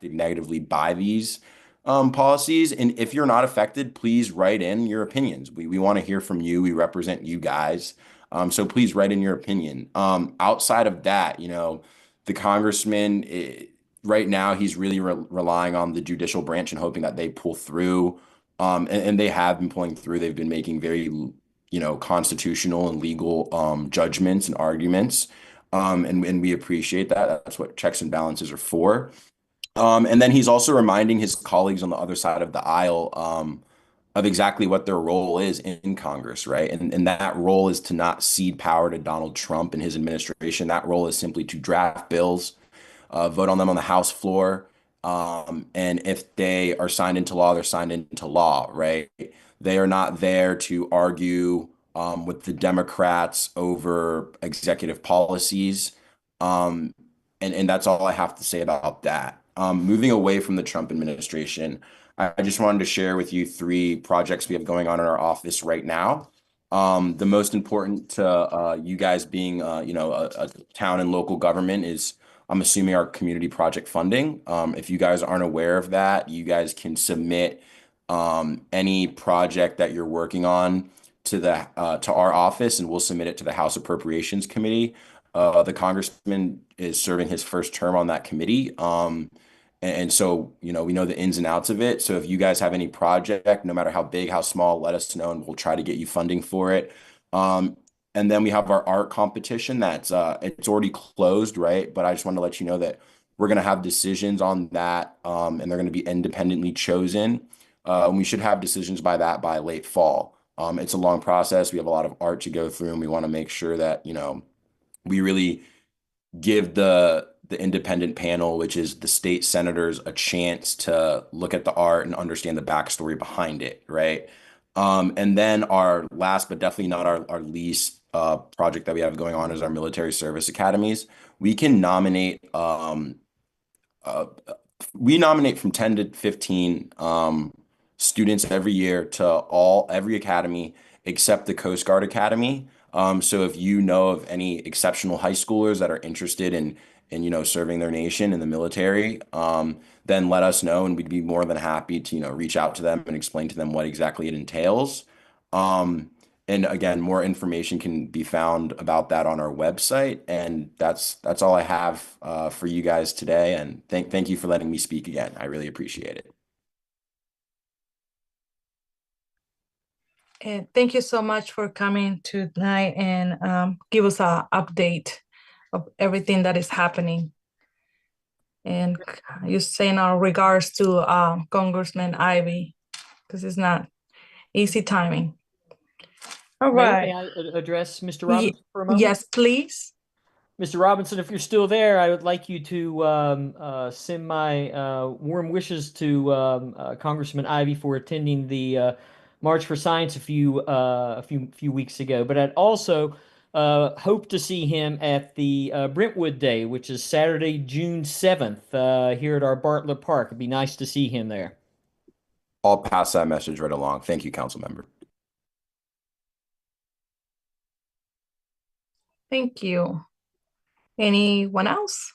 affected negatively by these policies. And if you're not affected, please write in your opinions. We want to hear from you. We represent you guys. So please write in your opinion. Outside of that, the congressman, right now, he's really relying on the judicial branch and hoping that they pull through. And they have been pulling through. They've been making very, constitutional and legal judgments and arguments. And we appreciate that. That's what checks and balances are for. And then he's also reminding his colleagues on the other side of the aisle of exactly what their role is in Congress, right? And that role is to not cede power to Donald Trump and his administration. That role is simply to draft bills, vote on them on the House floor. And if they are signed into law, they're signed into law, right? They are not there to argue with the Democrats over executive policies. And that's all I have to say about that. Moving away from the Trump administration, I just wanted to share with you 3 projects we have going on in our office right now. The most important to you guys being, a town and local government is, I'm assuming, our community project funding. If you guys aren't aware of that, you guys can submit any project that you're working on to our office, and we'll submit it to the House Appropriations Committee. The congressman is serving his first term on that committee. And so, we know the ins and outs of it. So if you guys have any project, no matter how big, how small, let us know and we'll try to get you funding for it. And then we have our art competition that's it's already closed, right? But I just wanted to let you know that we're going to have decisions on that, and they're going to be independently chosen. And we should have decisions by late fall. It's a long process. We have a lot of art to go through, and we want to make sure that, we really give the independent panel, which is the state senators, a chance to look at the art and understand the backstory behind it, right? And then our last, but definitely not our least project that we have going on is our military service academies. We can nominate, we nominate from 10 to 15 students every year to every academy except the Coast Guard Academy. So if you know of any exceptional high schoolers that are interested in serving their nation in the military, then let us know, and we'd be more than happy to reach out to them and explain to them what exactly it entails. And again, more information can be found about that on our website. And that's all I have for you guys today. And thank you for letting me speak again. I really appreciate it. And thank you so much for coming tonight and give us an update of everything that is happening. And you saying our regards to Congressman Ivey, because it's not easy timing. All right. May I address Mr. Robinson for a moment? Yes, please. Mr. Robinson, if you're still there, I would like you to send my warm wishes to Congressman Ivey for attending the March for Science a few weeks ago. But I'd also hope to see him at the Brentwood Day, which is Saturday, June 7th, here at our Bartlett Park. It'd be nice to see him there. I'll pass that message right along. Thank you, council member. Thank you. Anyone else?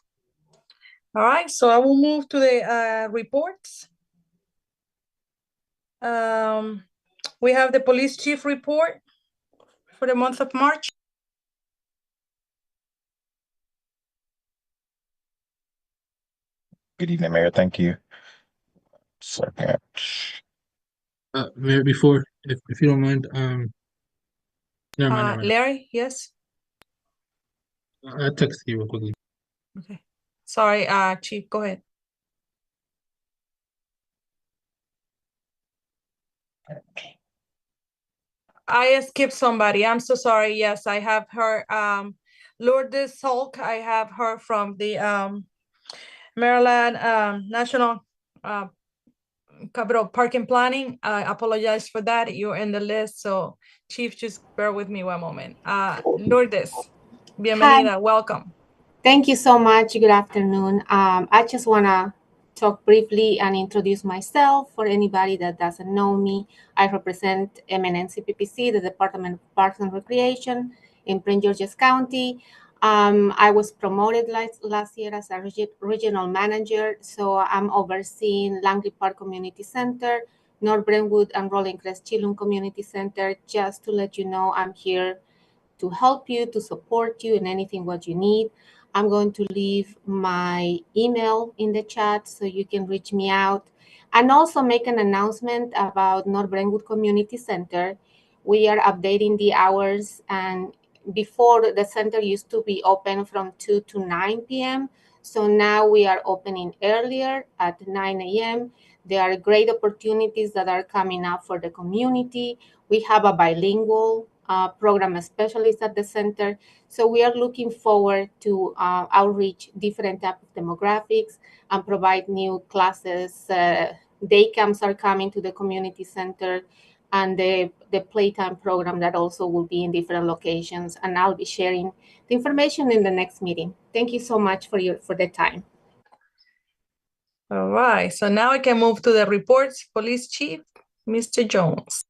All right, so I will move to the reports. We have the police chief report for the month of March. Good evening, Mayor. Thank you. Second. Mayor, before, if you don't mind, never mind. Larry, yes. I'll text you real quickly. Okay. Sorry, Chief, go ahead. I skipped somebody. I'm so sorry. Yes, I have her. Lourdes Hulk, I have her from the Maryland National Capital Parking Planning. I apologize for that. You're in the list. So, Chief, just bear with me one moment. Lourdes, bienvenida. Hi. Welcome. Thank you so much. Good afternoon. I just want to talk briefly and introduce myself for anybody that doesn't know me. I represent MNNCPPC, the Department of Parks and Recreation in Prince George's County. I was promoted last year as a regional manager, so I'm overseeing Langley Park Community Center, North Brentwood and Rolling Crest Chilum Community Center. Just to let you know, I'm here to help you, to support you in anything what you need. I'm going to leave my email in the chat so you can reach me out, and also make an announcement about North Brentwood Community Center. We are updating the hours, and before the center used to be open from 2 to 9 p.m. So now we are opening earlier at 9 a.m. There are great opportunities that are coming up for the community. We have a bilingual program specialist at the center. So we are looking forward to outreach different type of demographics and provide new classes. Day camps are coming to the community center, and the playtime program that also will be in different locations. And I'll be sharing the information in the next meeting. Thank you so much for the time. All right, so now I can move to the reports. Police Chief, Mr. Jones.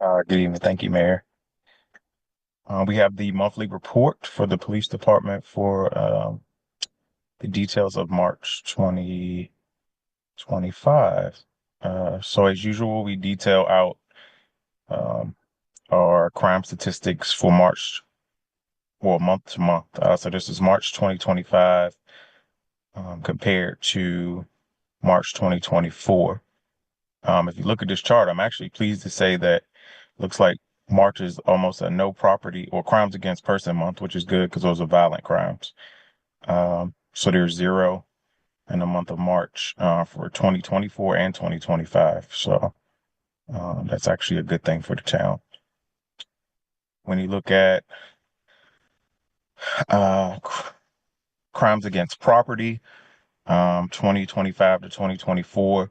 Good evening. Thank you, Mayor. We have the monthly report for the police department for the details of March 2025. So as usual, we detail out our crime statistics for March, well, month to month. So this is March 2025 compared to March 2024. If you look at this chart, I'm actually pleased to say that looks like March is almost a no property or crimes against person month, which is good because those are violent crimes. So there's 0 in the month of March for 2024 and 2025. So that's actually a good thing for the town. When you look at crimes against property, 2025 to 2024,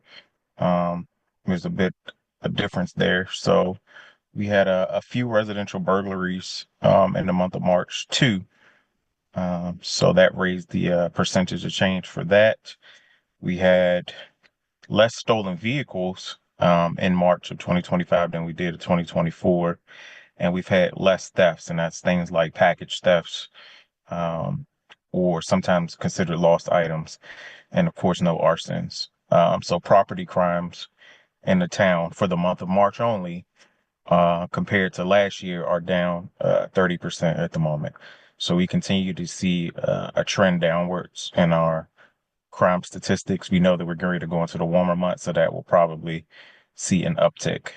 there's a bit of difference there. So we had a few residential burglaries in the month of March too. So that raised the percentage of change for that. We had less stolen vehicles in March of 2025 than we did in 2024. And we've had less thefts, and that's things like package thefts or sometimes considered lost items. And of course, no arsons. So property crimes in the town for the month of March only compared to last year are down 30% at the moment. So we continue to see a trend downwards in our crime statistics. We know that we're getting ready to go into the warmer months, so that will probably see an uptick.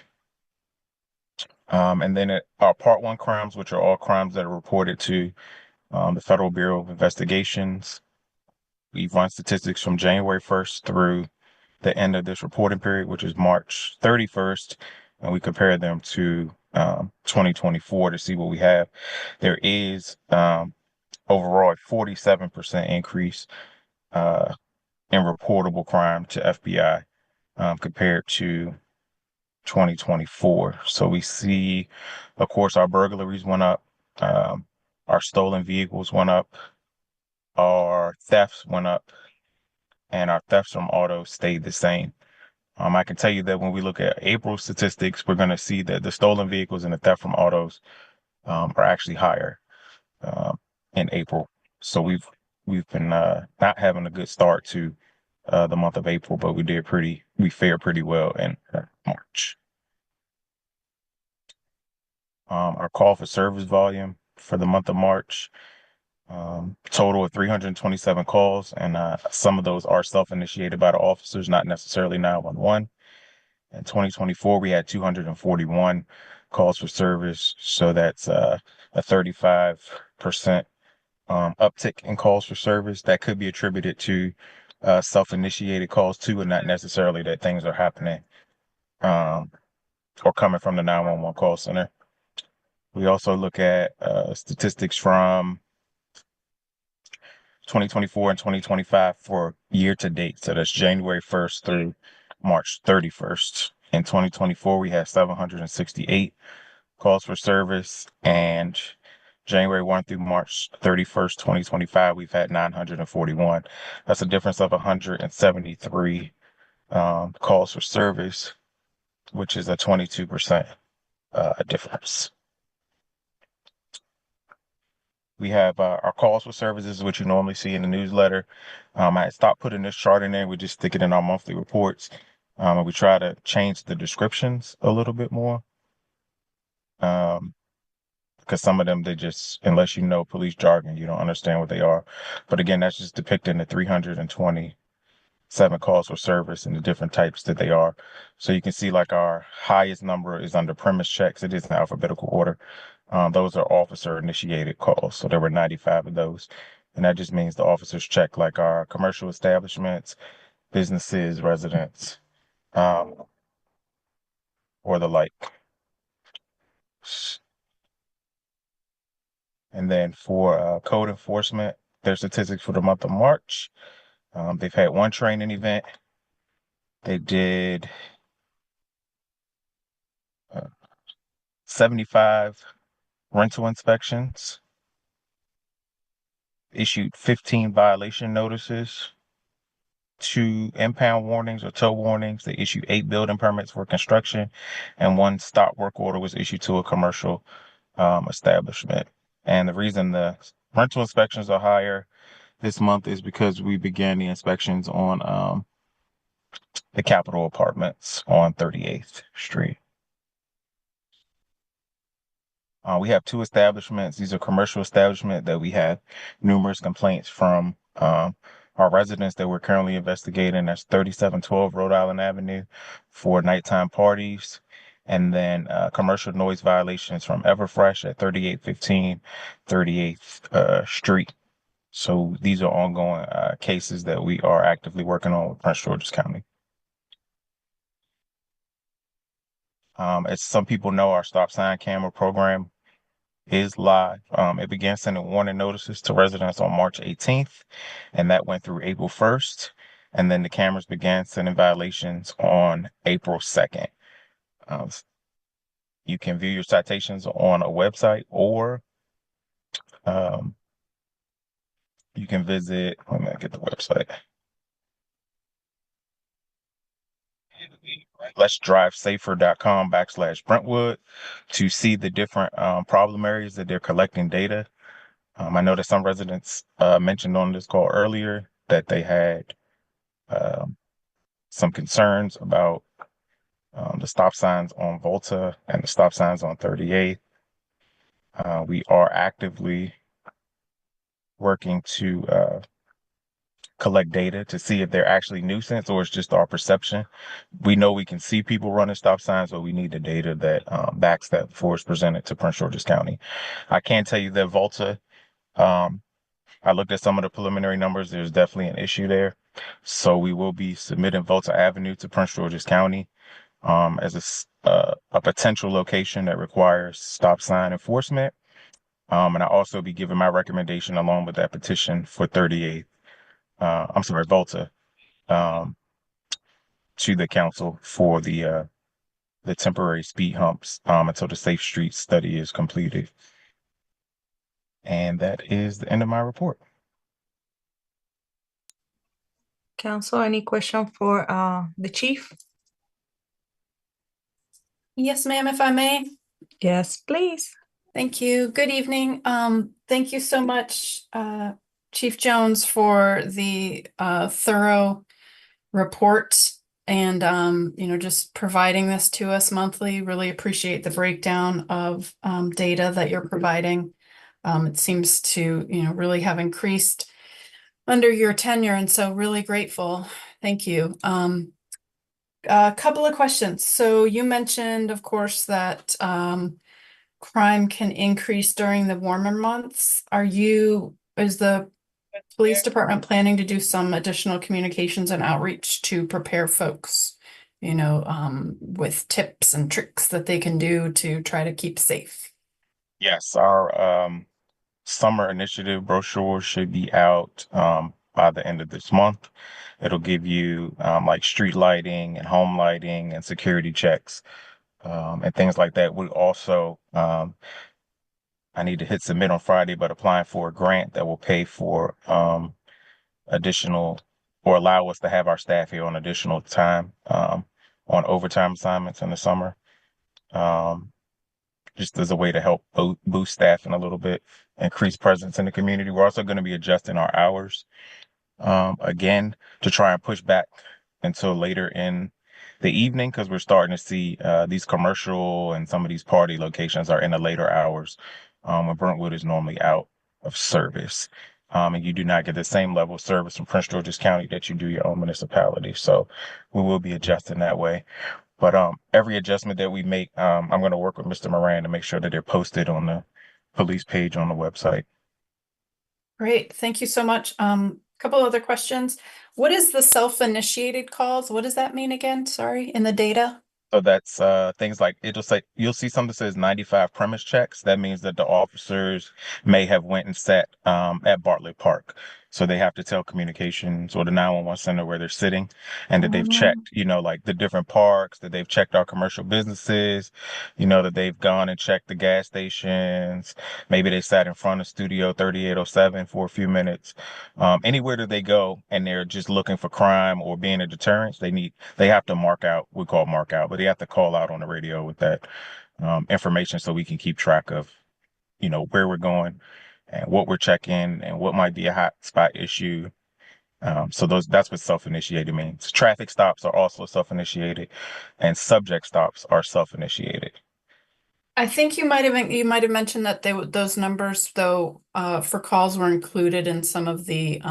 And then our Part 1 crimes, which are all crimes that are reported to the Federal Bureau of Investigations. We've run statistics from January 1st through the end of this reporting period, which is March 31st, and we compare them to 2024 to see what we have. There is overall a 47% increase in reportable crime to FBI compared to 2024. So we see, of course, our burglaries went up, our stolen vehicles went up, our thefts went up, and our thefts from autos stayed the same. I can tell you that when we look at April statistics, we're going to see that the stolen vehicles and the theft from autos are actually higher in April. So we've been not having a good start to the month of April, but we fared pretty well in March. Our call for service volume for the month of March, total of 327 calls, and some of those are self-initiated by the officers, not necessarily 911. In 2024, we had 241 calls for service, so that's a 35% uptick in calls for service. That could be attributed to self-initiated calls too, and not necessarily that things are happening or coming from the 911 call center. We also look at statistics from 2024 and 2025 for year to date. So that's January 1st through March 31st. In 2024, we had 768 calls for service, and January 1 through March 31st, 2025, we've had 941. That's a difference of 173 calls for service, which is a 22% difference. We have our calls for services, which you normally see in the newsletter. I stopped putting this chart in there. We just stick it in our monthly reports. And we try to change the descriptions a little bit more. Because some of them, they just, unless you know police jargon, you don't understand what they are. But again, that's just depicting the 327 calls for service and the different types that they are. So you can see like our highest number is under premise checks. It is in alphabetical order. Those are officer initiated calls. So there were 95 of those. And that just means the officers check like our commercial establishments, businesses, residents, or the like. And then for code enforcement, their statistics for the month of March. They've had one training event. They did 75 rental inspections, issued 15 violation notices, 2 impound warnings or tow warnings. They issued 8 building permits for construction, and 1 stop work order was issued to a commercial establishment. And the reason the rental inspections are higher this month is because we began the inspections on the Capitol Apartments on 38th Street. We have 2 establishments. These are commercial establishments that we have numerous complaints from our residents that we're currently investigating. That's 3712 Rhode Island Avenue for nighttime parties. And then commercial noise violations from Everfresh at 3815 38th Street. So these are ongoing cases that we are actively working on with Prince George's County. As some people know, our stop sign camera program is live. It began sending warning notices to residents on March 18th, and that went through April 1st. And then the cameras began sending violations on April 2nd. You can view your citations on a website, or you can visit, let me get the website. letsdrivesafer.com/Brentwood to see the different problem areas that they're collecting data. I know that some residents mentioned on this call earlier that they had some concerns about the stop signs on Volta and the stop signs on 38th. We are actively working to collect data to see if they're actually nuisance or it's just our perception. We know we can see people running stop signs, but we need the data that backs that before it's presented to Prince George's County. I can tell you that Volta, I looked at some of the preliminary numbers. There's definitely an issue there. So we will be submitting Volta Avenue to Prince George's County as a potential location that requires stop sign enforcement. And I'll also be giving my recommendation along with that petition for 38th. Volta, to the council for the temporary speed humps until the Safe Streets study is completed. And that is the end of my report. Council, any question for the chief? Yes, ma'am, if I may. Yes, please. Thank you. Good evening. Thank you so much, Chief Jones, for the thorough report and just providing this to us monthly. Really appreciate the breakdown of data that you're providing. It seems to really have increased under your tenure, and so really grateful. Thank you. A couple of questions. So you mentioned, of course, that crime can increase during the warmer months. Is the police department planning to do some additional communications and outreach to prepare folks, with tips and tricks that they can do to try to keep safe? Yes, our summer initiative brochure should be out by the end of this month. It'll give you like street lighting and home lighting and security checks and things like that. We also, I need to hit submit on Friday, but applying for a grant that will pay for additional or allow us to have our staff here on additional time on overtime assignments in the summer. just as a way to help boost staffing a little bit, increase presence in the community. We're also going to be adjusting our hours, again, to try and push back until later in the evening, because we're starting to see these commercial and some of these party locations are in the later hours, when Brentwood is normally out of service. And you do not get the same level of service from Prince George's County that you do your own municipality. So we will be adjusting that way. But every adjustment that we make, I'm going to work with Mr. Moran to make sure that they're posted on the police page on the website. Great, thank you so much. Couple other questions. What is the self-initiated calls? What does that mean again? Sorry, in the data? So that's things like it'll say you'll see something that says 95 premise checks. That means that the officers may have went and sat at Bartlett Park. So they have to tell communications or the 911 center where they're sitting and that they've checked, like the different parks, that they've checked our commercial businesses, that they've gone and checked the gas stations. Maybe they sat in front of Studio 3807 for a few minutes. Anywhere that they go and they're just looking for crime or being a deterrence, they have to mark out, we call mark out, but they have to call out on the radio with that information so we can keep track of, where we're going and what we're checking and what might be a hot spot issue. So that's what self-initiated means. Traffic stops are also self-initiated and subject stops are self-initiated. I think you might have mentioned that those numbers though for calls were included in some of the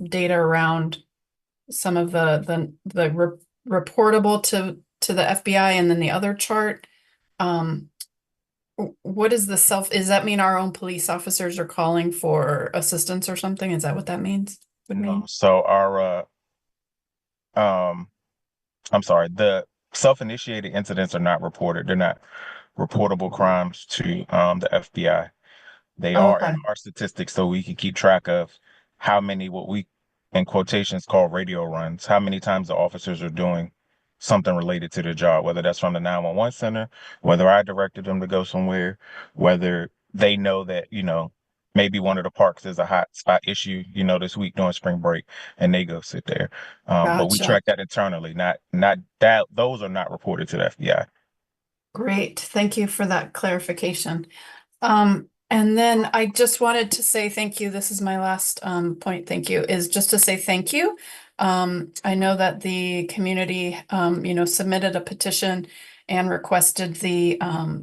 data around some of the reportable to the FBI, and then the other chart. What is does that mean our own police officers are calling for assistance or something? Is that what that means? So our I'm sorry, the self-initiated incidents are not reported. They're not reportable crimes to the FBI. They are in our statistics, so we can keep track of how many, what we in quotations call radio runs, how many times the officers are doing something related to their job, whether that's from the 911 center, whether I directed them to go somewhere, whether they know that, maybe one of the parks is a hot spot issue, this week during spring break, and they go sit there. But we track that internally, not that those are not reported to the FBI. Great, thank you for that clarification. And then I just wanted to say thank you. This is my last point. Thank you is just to say thank you. I know that the community, submitted a petition and requested the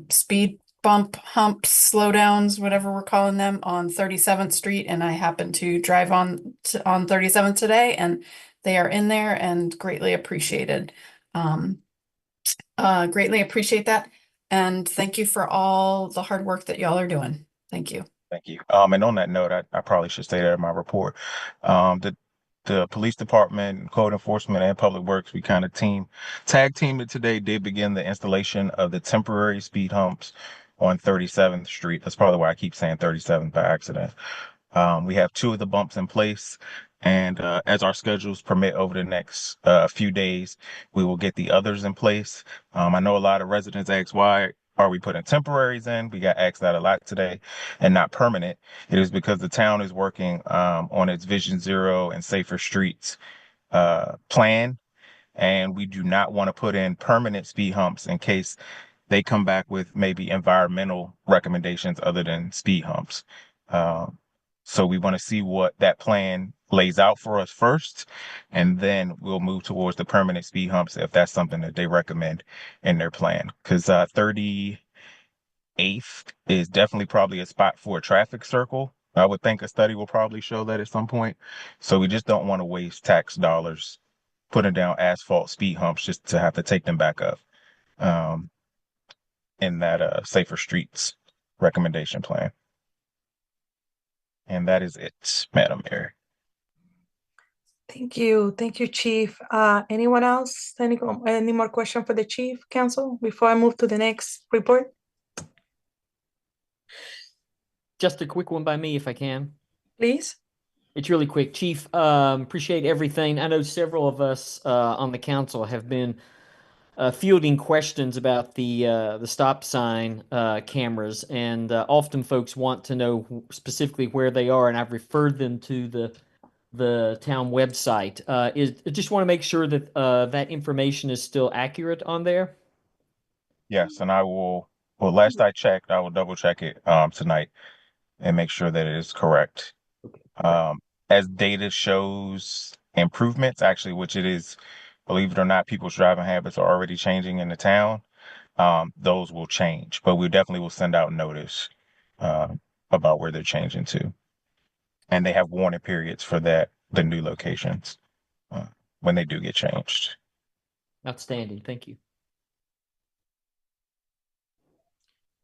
speed bump humps, slowdowns, whatever we're calling them, on 37th Street. And I happened to drive on 37th today, and they are in there and greatly appreciated. Greatly appreciate that. And thank you for all the hard work that y'all are doing. Thank you. Thank you. And on that note, I probably should say that in my report. The police department, code enforcement, and public works, we kind of tag team it today, did begin the installation of the temporary speed humps on 37th Street. That's probably why I keep saying 37th by accident. We have 2 of the bumps in place, and as our schedules permit over the next few days, we will get the others in place. I know a lot of residents ask, why are we putting temporaries in? We got asked that a lot today, and not permanent. It is because the town is working on its Vision Zero and Safer Streets plan, and we do not want to put in permanent speed humps in case they come back with maybe environmental recommendations other than speed humps. So we want to see what that plan lays out for us first, and then we'll move towards the permanent speed humps if that's something that they recommend in their plan. Because 38th is definitely probably a spot for a traffic circle. I would think a study will probably show that at some point. So we just don't want to waste tax dollars putting down asphalt speed humps just to have to take them back up in that Safer Streets recommendation plan. And that is it, Madam Mayor. Thank you. Thank you, Chief. Anyone else? Any more question for the Chief, Council, before I move to the next report? Just a quick one by me, if I can. Please. It's really quick. Chief, appreciate everything. I know several of us on the council have been fielding questions about the stop sign cameras, and often folks want to know specifically where they are, and I've referred them to the town website. I just want to make sure that that information is still accurate on there. Yes, and I will Well, last I checked, I will double check it tonight and make sure that it is correct. As data shows improvements, actually, which it is, believe it or not, people's driving habits are already changing in the town. Those will change, but we definitely will send out notice about where they're changing to. And they have warning periods for that, the new locations, when they do get changed. Outstanding. Thank you.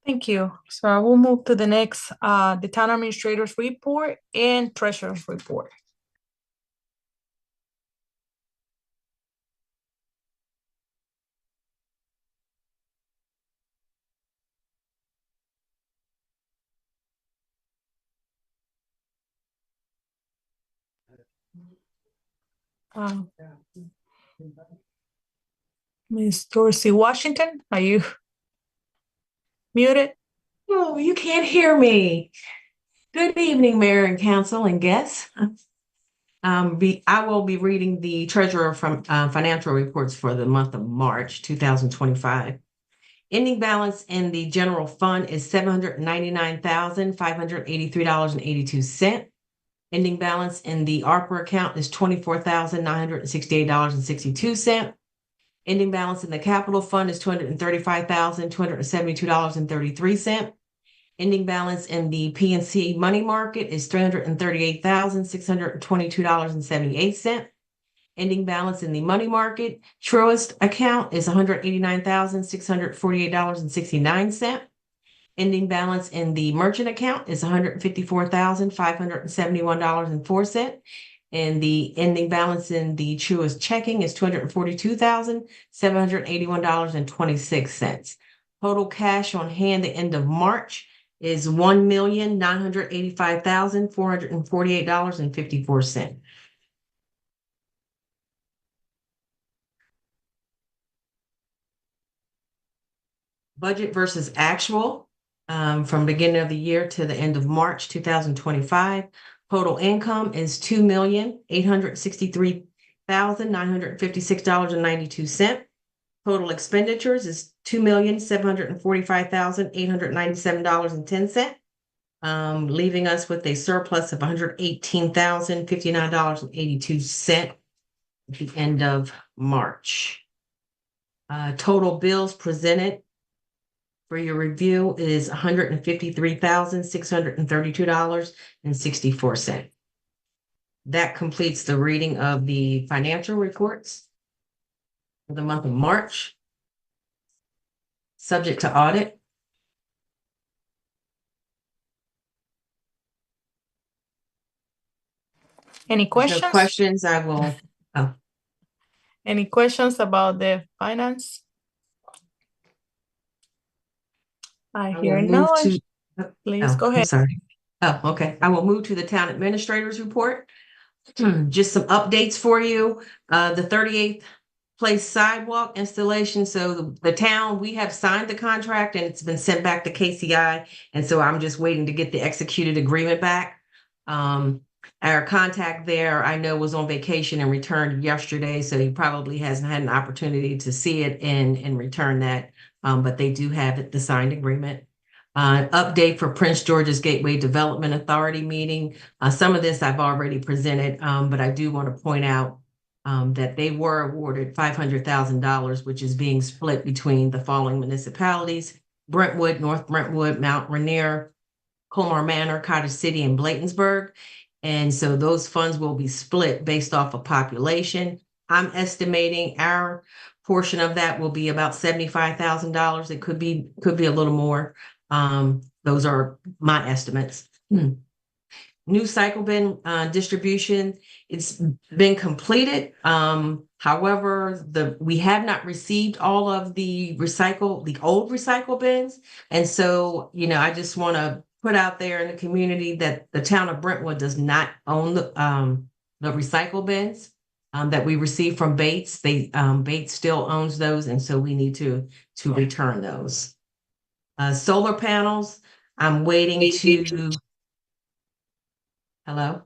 Thank you. So I will move to the next, the town administrator's report and treasurer's report. Ms. Dorsey Washington, are you muted? Oh, you can't hear me. Good evening, Mayor and Council and guests. I will be reading the treasurer from financial reports for the month of March 2025. Ending balance in the general fund is $799,583.82. Ending balance in the ARPA account is $24,968.62. Ending balance in the capital fund is $235,272.33. Ending balance in the PNC money market is $338,622.78. Ending balance in the money market Truist account is $189,648.69. Ending balance in the merchant account is $154,571.04. And the ending balance in the Truist checking is $242,781.26. Total cash on hand at the end of March is $1,985,448.54. Budget versus actual from beginning of the year to the end of March 2025. Total income is $2,863,956.92. Total expenditures is $2,745,897.10, leaving us with a surplus of $118,059.82 at the end of March. Total bills presented for your review is $153,632.64. That completes the reading of the financial reports for the month of March, subject to audit. Any questions? No questions, I will. Any questions about the finance? I hear no. Please go ahead. I'm sorry. Oh, okay. I will move to the town administrator's report. Just some updates for you. The 38th place sidewalk installation. So the town, we have signed the contract and it's been sent back to KCI. And so I'm just waiting to get the executed agreement back. Our contact there, I know, was on vacation and returned yesterday, so he probably hasn't had an opportunity to see it and return that. But they do have it, the signed agreement. Update for Prince George's Gateway Development Authority meeting. Some of this I've already presented, but I do want to point out that they were awarded $500,000, which is being split between the following municipalities: Brentwood, North Brentwood, Mount Rainier, Colmar Manor, Cottage City, and Bladensburg. And so those funds will be split based off of population. I'm estimating our portion of that will be about $75,000. It could be a little more. Those are my estimates. New cycle bin distribution, it's been completed. However, we have not received all of the old recycle bins. And so, I just want to put out there in the community that the town of Brentwood does not own the recycle bins that we receive from Bates. Bates still owns those, and so we need to return those. Solar panels, I'm waiting to. Hello?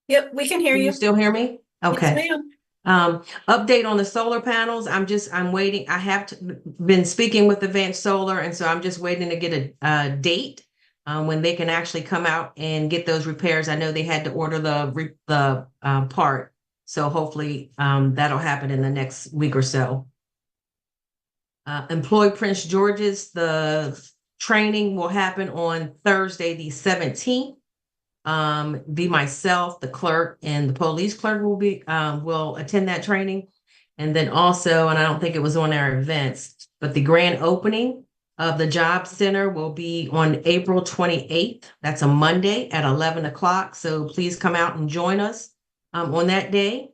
Yep, we can hear Can you. you still hear me? Okay. Yes, ma'am. Update on the solar panels. I'm waiting. I have been speaking with Advanced Solar, and so I'm just waiting to get a date when they can actually come out and get those repairs. I know they had to order the part, so hopefully that'll happen in the next week or so. Employ Prince George's, the training will happen on Thursday, the 17th. Be myself, the clerk, and the police clerk will attend that training. And then also, and I don't think it was on our events, but the grand opening of the job center will be on April 28th. That's a Monday at 11 o'clock. So please come out and join us on that day.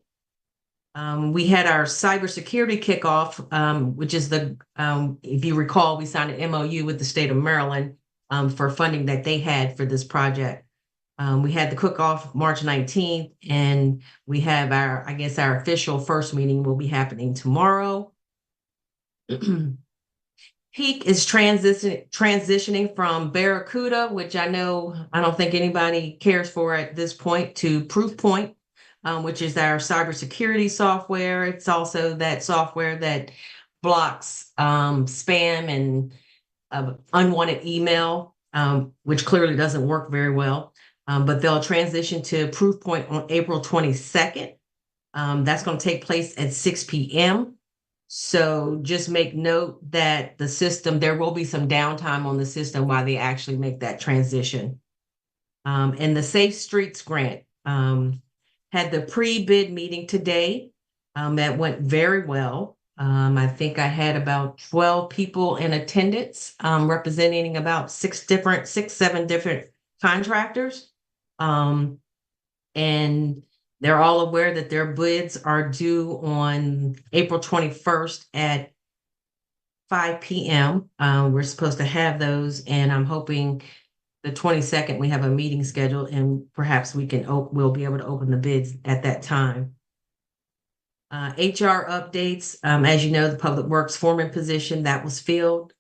We had our cybersecurity kickoff, which is if you recall, we signed an MOU with the state of Maryland for funding that they had for this project. We had the cook-off March 19th, and we have our official first meeting will be happening tomorrow. Peak is transitioning from Barracuda, which I don't think anybody cares for at this point, to Proofpoint, which is our cybersecurity software. It's also that software that blocks spam and unwanted email, which clearly doesn't work very well. But they'll transition to Proofpoint on April 22nd. That's going to take place at 6 p.m. So just make note that there will be some downtime on the system while they actually make that transition. And the Safe Streets Grant had the pre-bid meeting today. That went very well. I think I had about 12 people in attendance, representing about seven different contractors. And they're all aware that their bids are due on April 21st at 5 p.m. We're supposed to have those, and I'm hoping the 22nd we have a meeting scheduled, and perhaps we'll be able to open the bids at that time. HR updates. As you know, the Public Works foreman position that was filled.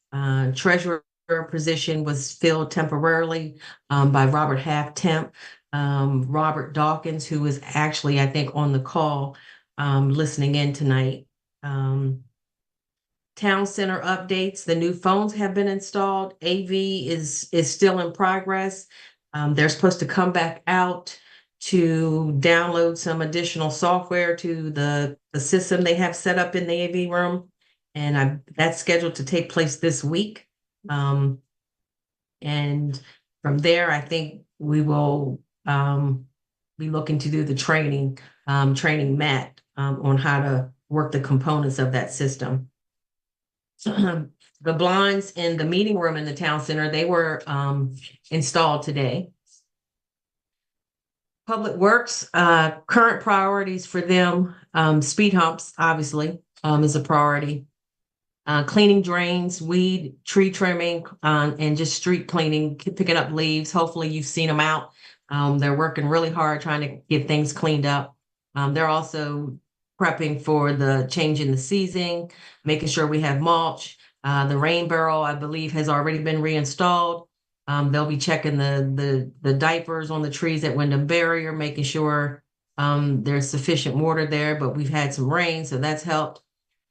Treasurer position was filled temporarily by Robert Half-Temp. Robert Dawkins, who is actually, I think, on the call listening in tonight. Town center updates. The new phones have been installed. AV is still in progress. They're supposed to come back out to download some additional software to the system they have set up in the AV room. And that's scheduled to take place this week. And from there, I think we will be looking to do the training Matt on how to work the components of that system. The blinds in the meeting room in the town center, they were installed today. Public Works, current priorities for them, speed humps, obviously, is a priority. Cleaning drains, weed, tree trimming, and just street cleaning, picking up leaves. Hopefully you've seen them out. They're working really hard trying to get things cleaned up. They're also prepping for the change in the season, making sure we have mulch. The rain barrel, I believe, has already been reinstalled. They'll be checking the diapers on the trees at Wyndham Barrier, making sure there's sufficient water there, but we've had some rain, so that's helped.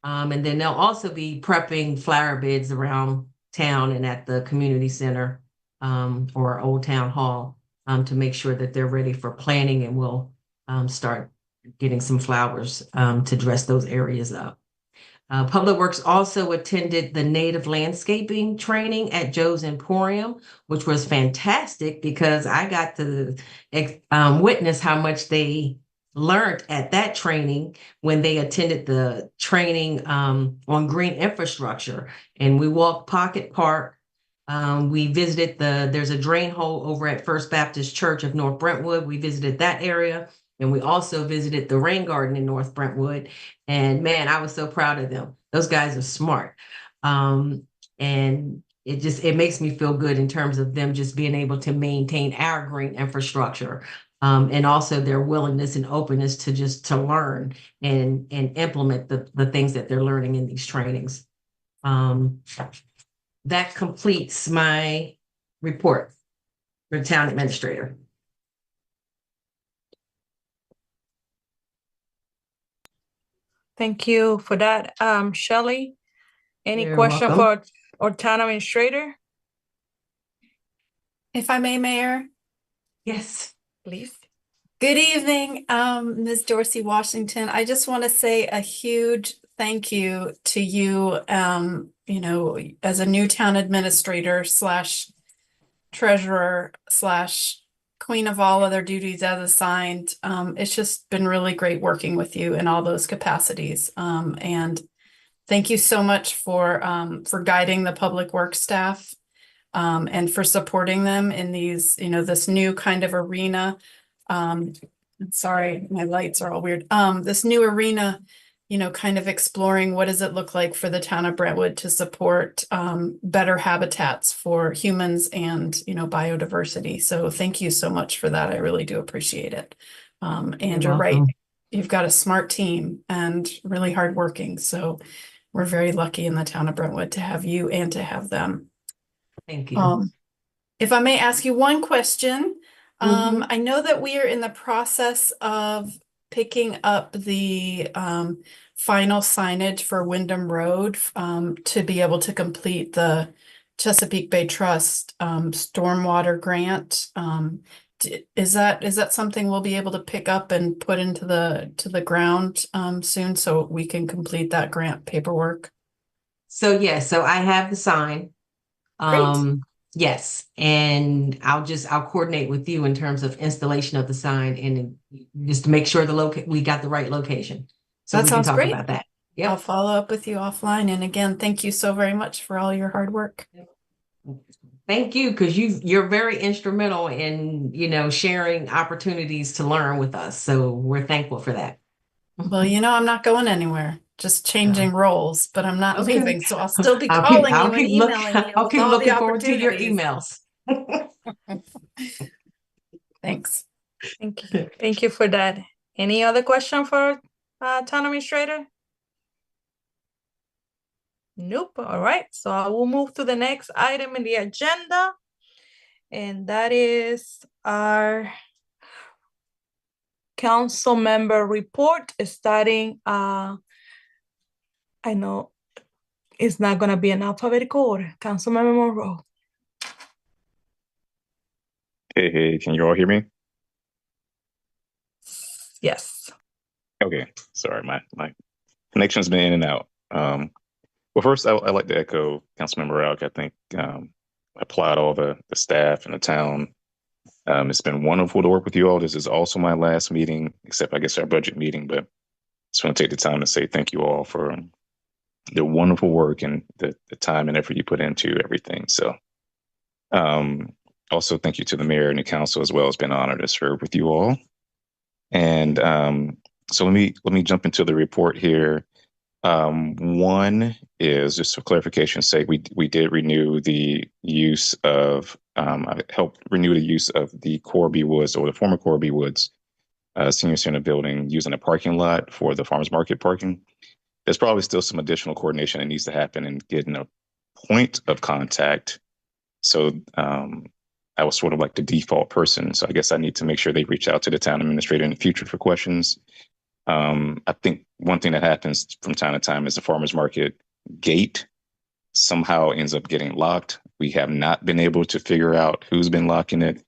And then they'll also be prepping flower beds around town and at the community center or Old Town Hall to make sure that they're ready for planting, and we'll start getting some flowers to dress those areas up. Public Works also attended the native landscaping training at Joe's Emporium, which was fantastic because I got to witness how much they learned at that training when they attended the training on green infrastructure. And we walked Pocket Park. We visited there's a drain hole over at First Baptist Church of North Brentwood. We visited that area. And we also visited the rain garden in North Brentwood. And man, I was so proud of them. Those guys are smart. And it makes me feel good in terms of them just being able to maintain our green infrastructure. And also their willingness and openness to learn and implement the things that they're learning in these trainings. That completes my report for the town administrator. Thank you for that. Shelley, any You're question welcome. for our town administrator, If I may, Mayor. Yes. please? Good evening, Ms. Dorsey Washington. I just want to say a huge thank you to you, you know, as a new town administrator slash treasurer slash queen of all other duties as assigned. It's just been really great working with you in all those capacities. And thank you so much for guiding the public works staff and for supporting them in these, you know, this new kind of arena. Sorry, my lights are all weird. This new arena, you know, kind of exploring what does it look like for the town of Brentwood to support better habitats for humans and, you know, biodiversity. So thank you so much for that. I really do appreciate it. And you're right. welcome. You've got a smart team and really hardworking. So we're very lucky in the town of Brentwood to have you and to have them. Thank you. If I may ask you one question, Mhm. I know that we are in the process of picking up the final signage for Wyndham Road to be able to complete the Chesapeake Bay Trust stormwater grant. Is that something we'll be able to pick up and put into the ground soon so we can complete that grant paperwork? So yes, so I have the sign. Great. Yes, and I'll coordinate with you in terms of installation of the sign and just to make sure we got the right location. So That we can sounds talk great. about that. I'll Yep. follow up with you offline. And again, thank you so very much for all your hard work. Thank you, because you're very instrumental in, you know, sharing opportunities to learn with us. So we're thankful for that. Well, you know, I'm not going anywhere, just changing roles, but I'm not Okay. leaving. So I'll still be calling you and emailing you I'll with keep all the looking forward to your opportunities. emails. Thanks. Thank you. Thank you for that. Any other question for town administrator? Nope. All right. So I will move to the next item in the agenda. And that is our council member report starting, I know it's not gonna be an alphabetical order. Councilmember Monroe. Hey, can you all hear me? Yes. Okay, sorry, my connection's been in and out. Well, first, I'd like to echo Councilmember Rauch. I think I applaud all the staff and the town. It's been wonderful to work with you all. This is also my last meeting, except I guess our budget meeting, but just want to take the time to say thank you all for the wonderful work and the time and effort you put into everything. So also thank you to the mayor and the council as well. It's been an honor to serve with you all. And so let me jump into the report here. One is just for clarification's sake, we did renew the use of I helped renew the use of the Corby Woods, or the former Corby Woods Senior Center building, using a parking lot for the farmers market parking. There's probably still some additional coordination that needs to happen in getting a point of contact. So I was sort of like the default person. So I guess I need to make sure they reach out to the town administrator in the future for questions. I think one thing that happens from time to time is the farmers market gate somehow ends up getting locked. We have not been able to figure out who's been locking it.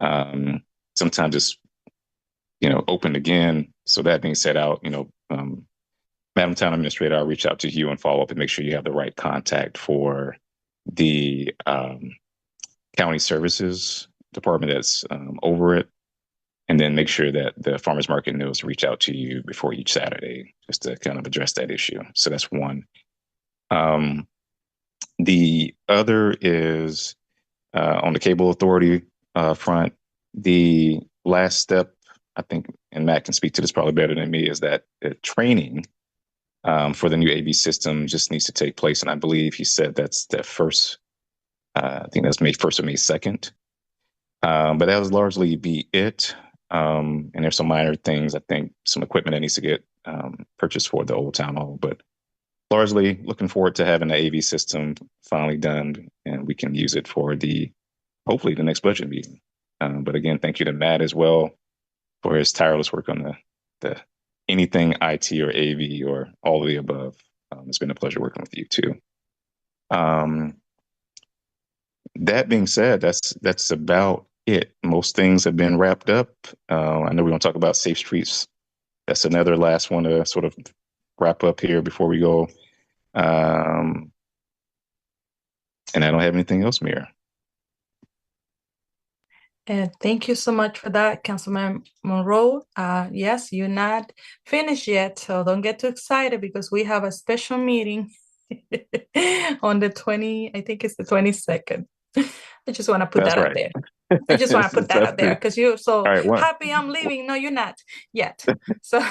Sometimes it's, opened again. So that being said, Madam Town Administrator, I'll reach out to you and follow up and make sure you have the right contact for the county services department that's over it. And then make sure that the farmers market knows to reach out to you before each Saturday, just to kind of address that issue. So that's one. The other is on the cable authority front. The last step, I think, and Matt can speak to this probably better than me, is that the training for the new AV system just needs to take place. And I believe he said that's the first, I think that's May 1st or May 2nd. But that was largely be it. And there's some minor things, I think some equipment that needs to get purchased for the old town hall, but largely looking forward to having the AV system finally done and we can use it for hopefully the next budget meeting. But again, thank you to Matt as well for his tireless work on the anything IT or AV or all of the above. It's been a pleasure working with you too. That being said, that's about it. Most things have been wrapped up. I know we're going to talk about Safe Streets. That's another last one to sort of wrap up here before we go. And I don't have anything else, Mayor. And thank you so much for that, Councilman Monroe. Yes, you're not finished yet, so don't get too excited because we have a special meeting on the 20, I think it's the 22nd. I just want to put That's that out right. there. I just want to put that That's out there true. because you're so All right, happy I'm leaving. No, you're not yet. So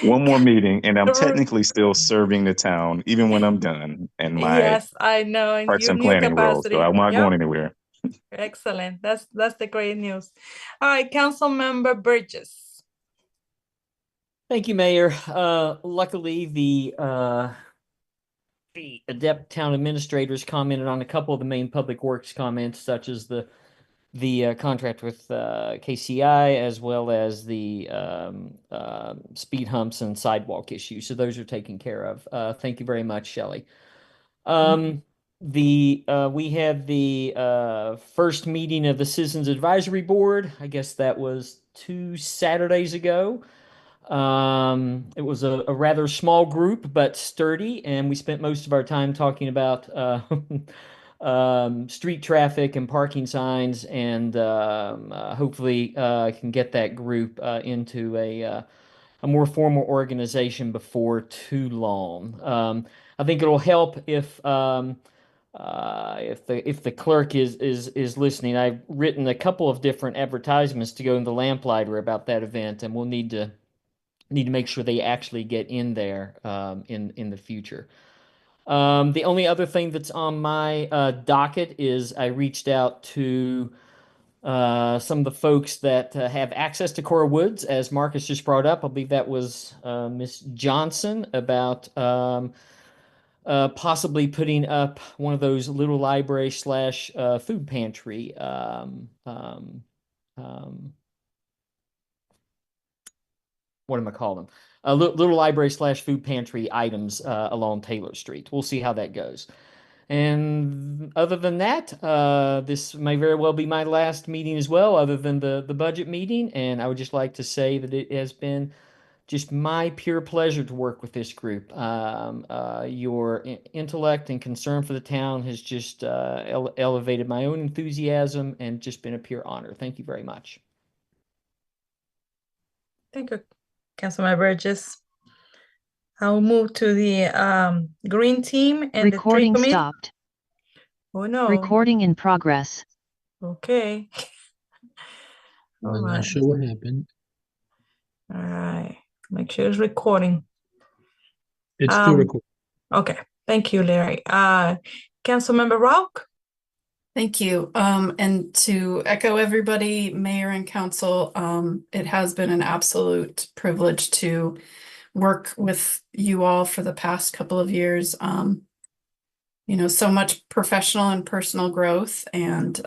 one more meeting, and I'm technically still serving the town, even when I'm done in my yes, I know, in arts your and new planning role. So capacity. I'm not Yep. going anywhere. Excellent. That's the great news. All right, Councilmember Burgess. Thank you, Mayor. Luckily, the adept town administrators commented on a couple of the main public works comments, such as the contract with KCI, as well as the speed humps and sidewalk issues. So those are taken care of. Thank you very much, Shelley. We had the first meeting of the Citizens Advisory Board. I guess that was 2 Saturdays ago. It was a rather small group, but sturdy, and we spent most of our time talking about street traffic and parking signs, and hopefully can get that group into a more formal organization before too long. I think it'll help if the clerk is listening. I've written a couple of different advertisements to go in the Lamplighter about that event, and we'll need to make sure they actually get in there in the future. The only other thing that's on my docket is I reached out to some of the folks that have access to Cora Woods, as Marcus just brought up. I believe that was Miss Johnson, about possibly putting up one of those little library / food pantry what am I calling them? Little library / food pantry items along Taylor Street. We'll see how that goes. And other than that, this may very well be my last meeting as well, other than the budget meeting. And I would just like to say that it has been just my pure pleasure to work with this group. Your intellect and concern for the town has just elevated my own enthusiasm and just been a pure honor. Thank you very much. Thank you, Councilmember Burgess. I'll move to the green team and Recording the tree committee. stopped. Oh no. Recording in progress. Okay. I'm not sure what happened. All right. Make sure it's recording. It's still recording. Okay. Thank you, Larry. Councilmember Rock. Thank you. And to echo everybody, Mayor and Council, it has been an absolute privilege to work with you all for the past couple of years. You know, so much professional and personal growth, and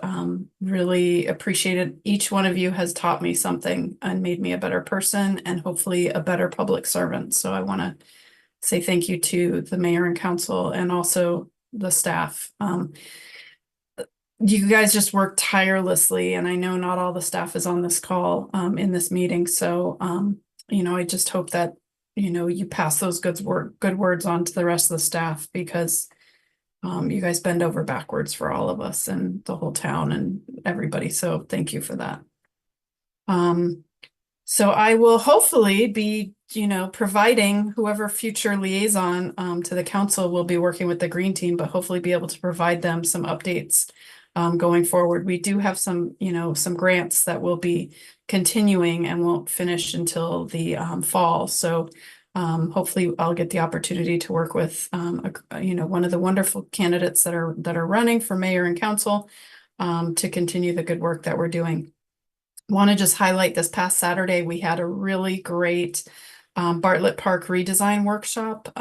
really appreciated. Each one of you has taught me something and made me a better person and hopefully a better public servant. So I want to say thank you to the Mayor and Council and also the staff. You guys just work tirelessly, and I know not all the staff is on this call in this meeting. So, you know, I just hope that, you know, you pass those good words on to the rest of the staff, because you guys bend over backwards for all of us and the whole town and everybody. So thank you for that. So I will hopefully be, you know, providing whoever future liaison to the council will be working with the green team, but hopefully be able to provide them some updates going forward. We do have some, you know, some grants that will be continuing and won't finish until the fall. So hopefully I'll get the opportunity to work with, you know, one of the wonderful candidates that are running for mayor and council to continue the good work that we're doing. Want to just highlight this past Saturday, we had a really great Bartlett Park redesign workshop.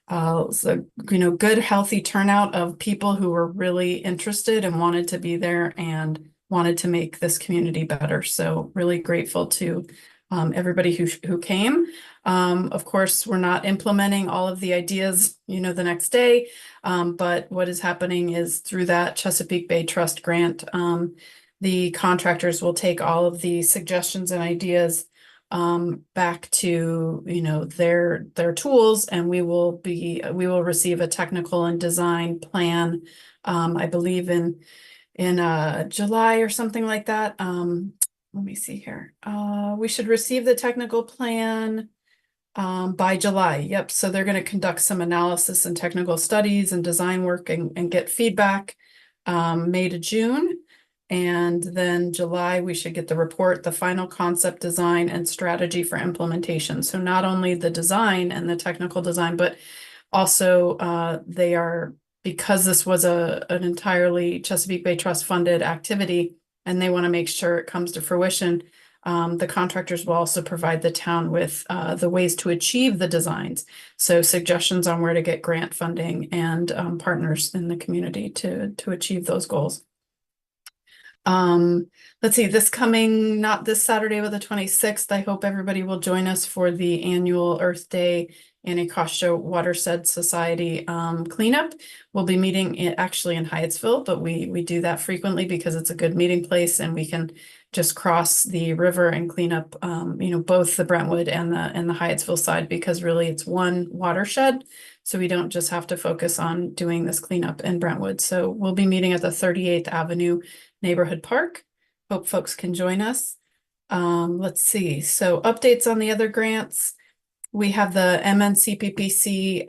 So, you know, good, healthy turnout of people who were really interested and wanted to be there and wanted to make this community better. So really grateful to everybody who came. Of course, we're not implementing all of the ideas, the next day. But what is happening is through that Chesapeake Bay Trust grant, the contractors will take all of the suggestions and ideas back to their tools, and we will receive a technical and design plan, I believe in July or something like that. Let me see here. We should receive the technical plan by July. Yep. So they're going to conduct some analysis and technical studies and design work and get feedback May to June. And then July, we should get the report, the final concept design and strategy for implementation. So not only the design and the technical design, but also because this was an entirely Chesapeake Bay Trust funded activity, and they want to make sure it comes to fruition, the contractors will also provide the town with the ways to achieve the designs. So suggestions on where to get grant funding and partners in the community to achieve those goals. Let's see, not this Saturday, but the 26th, I hope everybody will join us for the annual Earth Day Anacostia Watershed Society cleanup. We'll be meeting actually in Hyattsville, but we do that frequently because it's a good meeting place, and we can just cross the river and clean up both the Brentwood and the Hyattsville side, because really it's one watershed. So we don't just have to focus on doing this cleanup in Brentwood. So we'll be meeting at the 38th Avenue Neighborhood Park. Hope folks can join us. Let's see. So updates on the other grants. We have the MNCPPC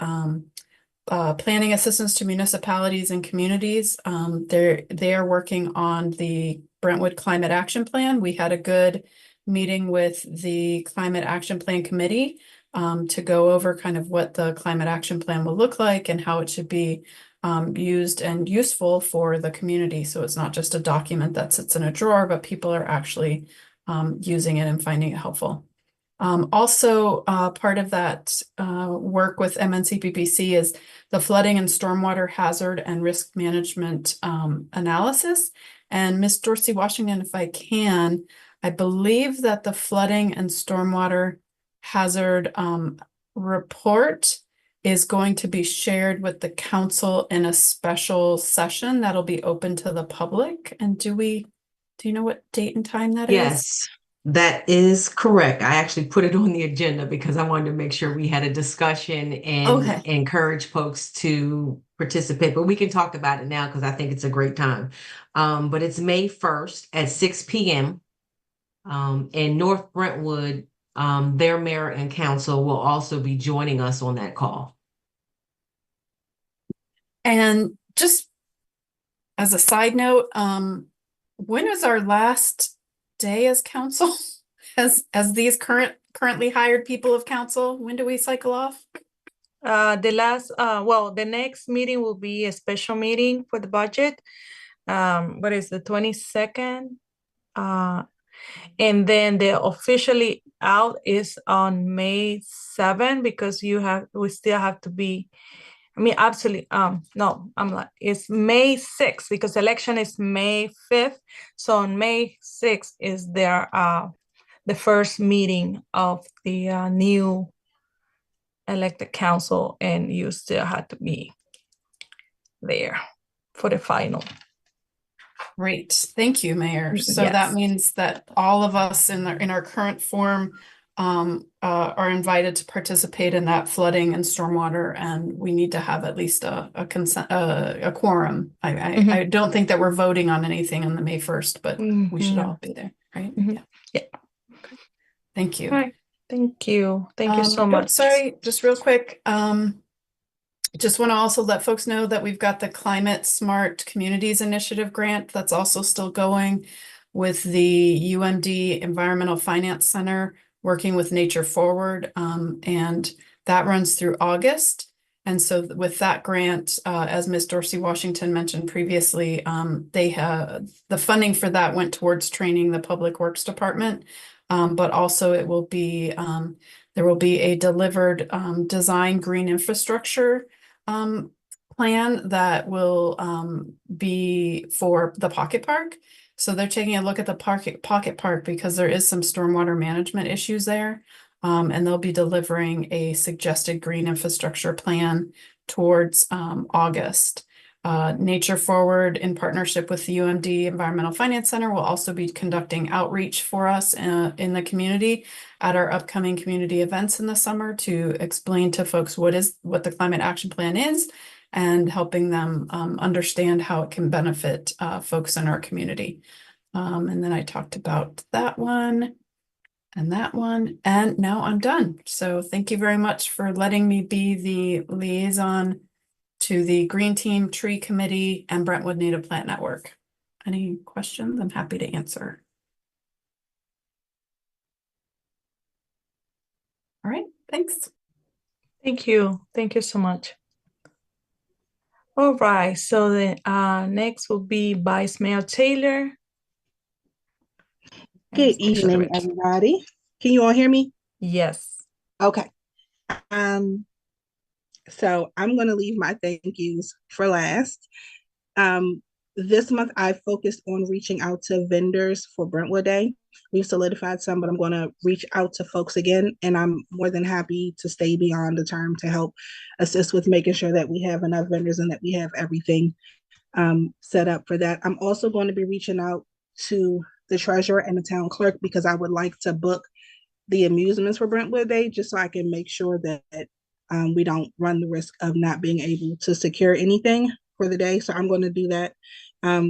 planning assistance to municipalities and communities. They are working on the Brentwood Climate Action Plan. We had a good meeting with the Climate Action Plan Committee to go over kind of what the Climate Action Plan will look like and how it should be used and useful for the community. So it's not just a document that sits in a drawer, but people are actually using it and finding it helpful. Also, part of that work with MNCPPC is the flooding and stormwater hazard and risk management analysis. And Ms. Dorsey Washington, if I can, I believe that the flooding and stormwater hazard report is going to be shared with the council in a special session that'll be open to the public. And do you know what date and time that is? Yes, that is correct. I actually put it on the agenda because I wanted to make sure we had a discussion and encourage folks to participate. But we can talk about it now because I think it's a great time. But it's May 1st at 6 p.m. In North Brentwood. Their mayor and council will also be joining us on that call. And just as a side note, when is our last day as council? As these currently hired people of council, when do we cycle off? The next meeting will be a special meeting for the budget. What is the 22nd? And then the officially out is on May 7 because we still have to be, it's May 6 because election is May 5th. So on May 6th is the first meeting of the new elected council, and you still have to be there for the final. Great, thank you, Mayor. So that means that all of us in our current form are invited to participate in that flooding and stormwater, and we need to have at least a quorum. I don't think that we're voting on anything on the May 1st, but we should all be there, right? Yeah. Okay. Thank you. All right. Thank you. Thank you so much. Sorry, just real quick. Just want to also let folks know that we've got the Climate Smart Communities Initiative grant that's also still going with the UMD Environmental Finance Center working with Nature Forward, and that runs through August. And so with that grant, as Ms. Dorsey Washington mentioned previously, the funding for that went towards training the Public Works Department, but also it will be there will be a delivered design green infrastructure plan that will be for the Pocket Park. So they're taking a look at the Pocket Park because there is some stormwater management issues there. And they'll be delivering a suggested green infrastructure plan towards August. Nature Forward, in partnership with the UMD Environmental Finance Center, will also be conducting outreach for us in the community at our upcoming community events in the summer to explain to folks what the climate action plan is and helping them understand how it can benefit folks in our community. And then I talked about that one and that one, and now I'm done. So thank you very much for letting me be the liaison to the Green Team, Tree Committee, and Brentwood Native Plant Network. Any questions? I'm happy to answer. All right, thanks. Thank you. Thank you so much. All right, so the next will be Vice Mayor Taylor. Good evening, everybody. Can you all hear me? Yes. Okay. So I'm going to leave my thank yous for last. This month I focused on reaching out to vendors for Brentwood Day. We've solidified some, but I'm going to reach out to folks again, and I'm more than happy to stay beyond the term to help assist with making sure that we have enough vendors and that we have everything set up for that. I'm also going to be reaching out to the treasurer and the town clerk because I would like to book the amusements for Brentwood Day just so I can make sure that we don't run the risk of not being able to secure anything for the day. So I'm going to do that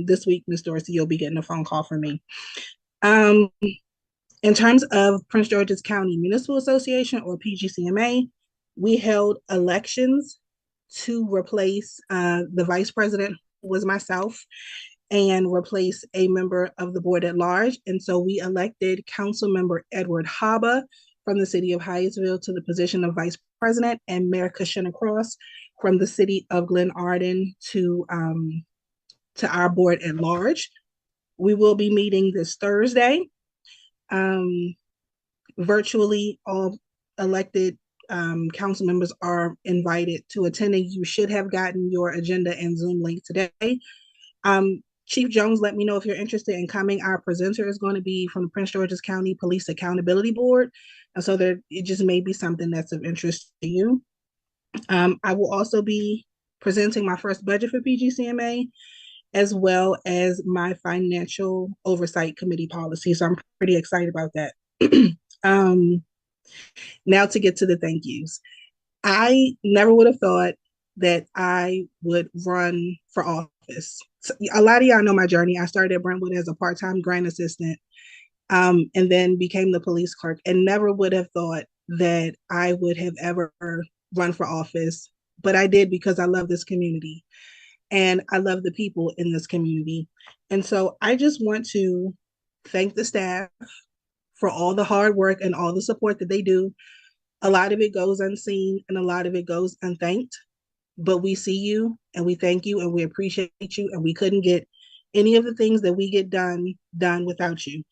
this week. Ms. Dorsey, you'll be getting a phone call from me. In terms of Prince George's County Municipal Association, or PGCMA, we held elections to replace the vice president, who was myself, and replace a member of the board at large. And so we elected Councilmember Edward Haba from the city of Hyattsville to the position of vice president, and Mayor Kashina Cross from the city of Glen Arden to our board at large. We will be meeting this Thursday. Virtually all elected council members are invited to attend, and you should have gotten your agenda and Zoom link today. Chief Jones, let me know if you're interested in coming. Our presenter is going to be from the Prince George's County Police Accountability Board. And so it just may be something that's of interest to you. I will also be presenting my first budget for PGCMA, as well as my financial oversight committee policy. So I'm pretty excited about that. Now to get to the thank yous. I never would have thought that I would run for office. So a lot of y'all know my journey. I started at Brentwood as a part-time grant assistant, and then became the police clerk, and never would have thought that I would have ever run for office. But I did because I love this community and I love the people in this community. And so I just want to thank the staff for all the hard work and all the support that they do. A lot of it goes unseen and a lot of it goes unthanked, but we see you and we thank you and we appreciate you, and we couldn't get any of the things that we get done without you.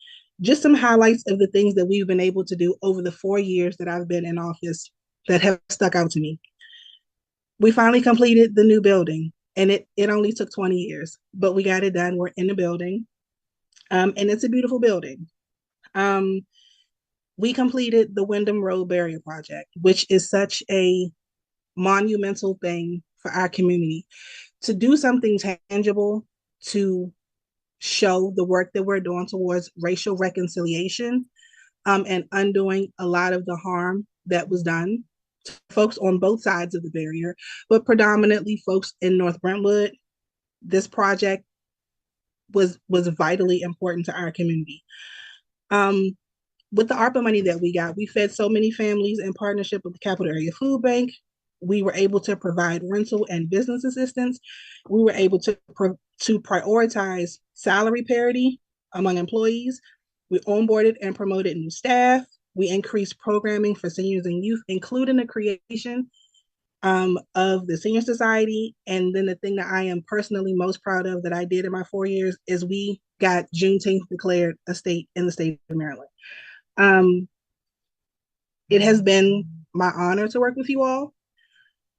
Just some highlights of the things that we've been able to do over the 4 years that I've been in office that have stuck out to me. We finally completed the new building, and it only took 20 years, but we got it done. We're in the building, and it's a beautiful building. We completed the Wyndham Road Barrier Project, which is such a monumental thing for our community. To do something tangible to show the work that we're doing towards racial reconciliation, and undoing a lot of the harm that was done to folks on both sides of the barrier, but predominantly folks in North Brentwood. This project was vitally important to our community. With the ARPA money that we got, we fed so many families in partnership with the Capital Area Food Bank. We were able to provide rental and business assistance. We were able to prioritize salary parity among employees. We onboarded and promoted new staff. We increased programming for seniors and youth, including the creation of the Senior Society. And then the thing that I am personally most proud of that I did in my 4 years is we got Juneteenth declared a state in the state of Maryland. It has been my honor to work with you all.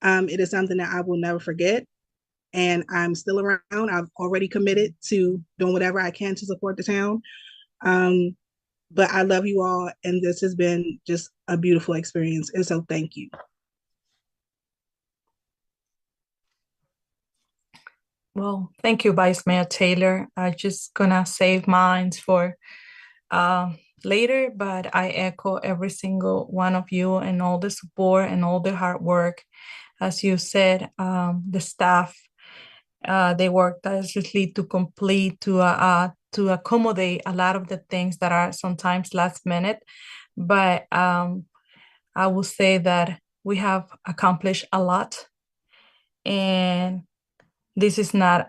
It is something that I will never forget. and I'm still around. I've already committed to doing whatever I can to support the town. But I love you all, and this has been just a beautiful experience. And so thank you. Well, thank you, Vice Mayor Taylor. I'm just gonna save mine for later, but I echo every single one of you and all the support and all the hard work. As you said, the staff, they work tirelessly to complete, to accommodate a lot of the things that are sometimes last minute. But I will say that we have accomplished a lot. And this is not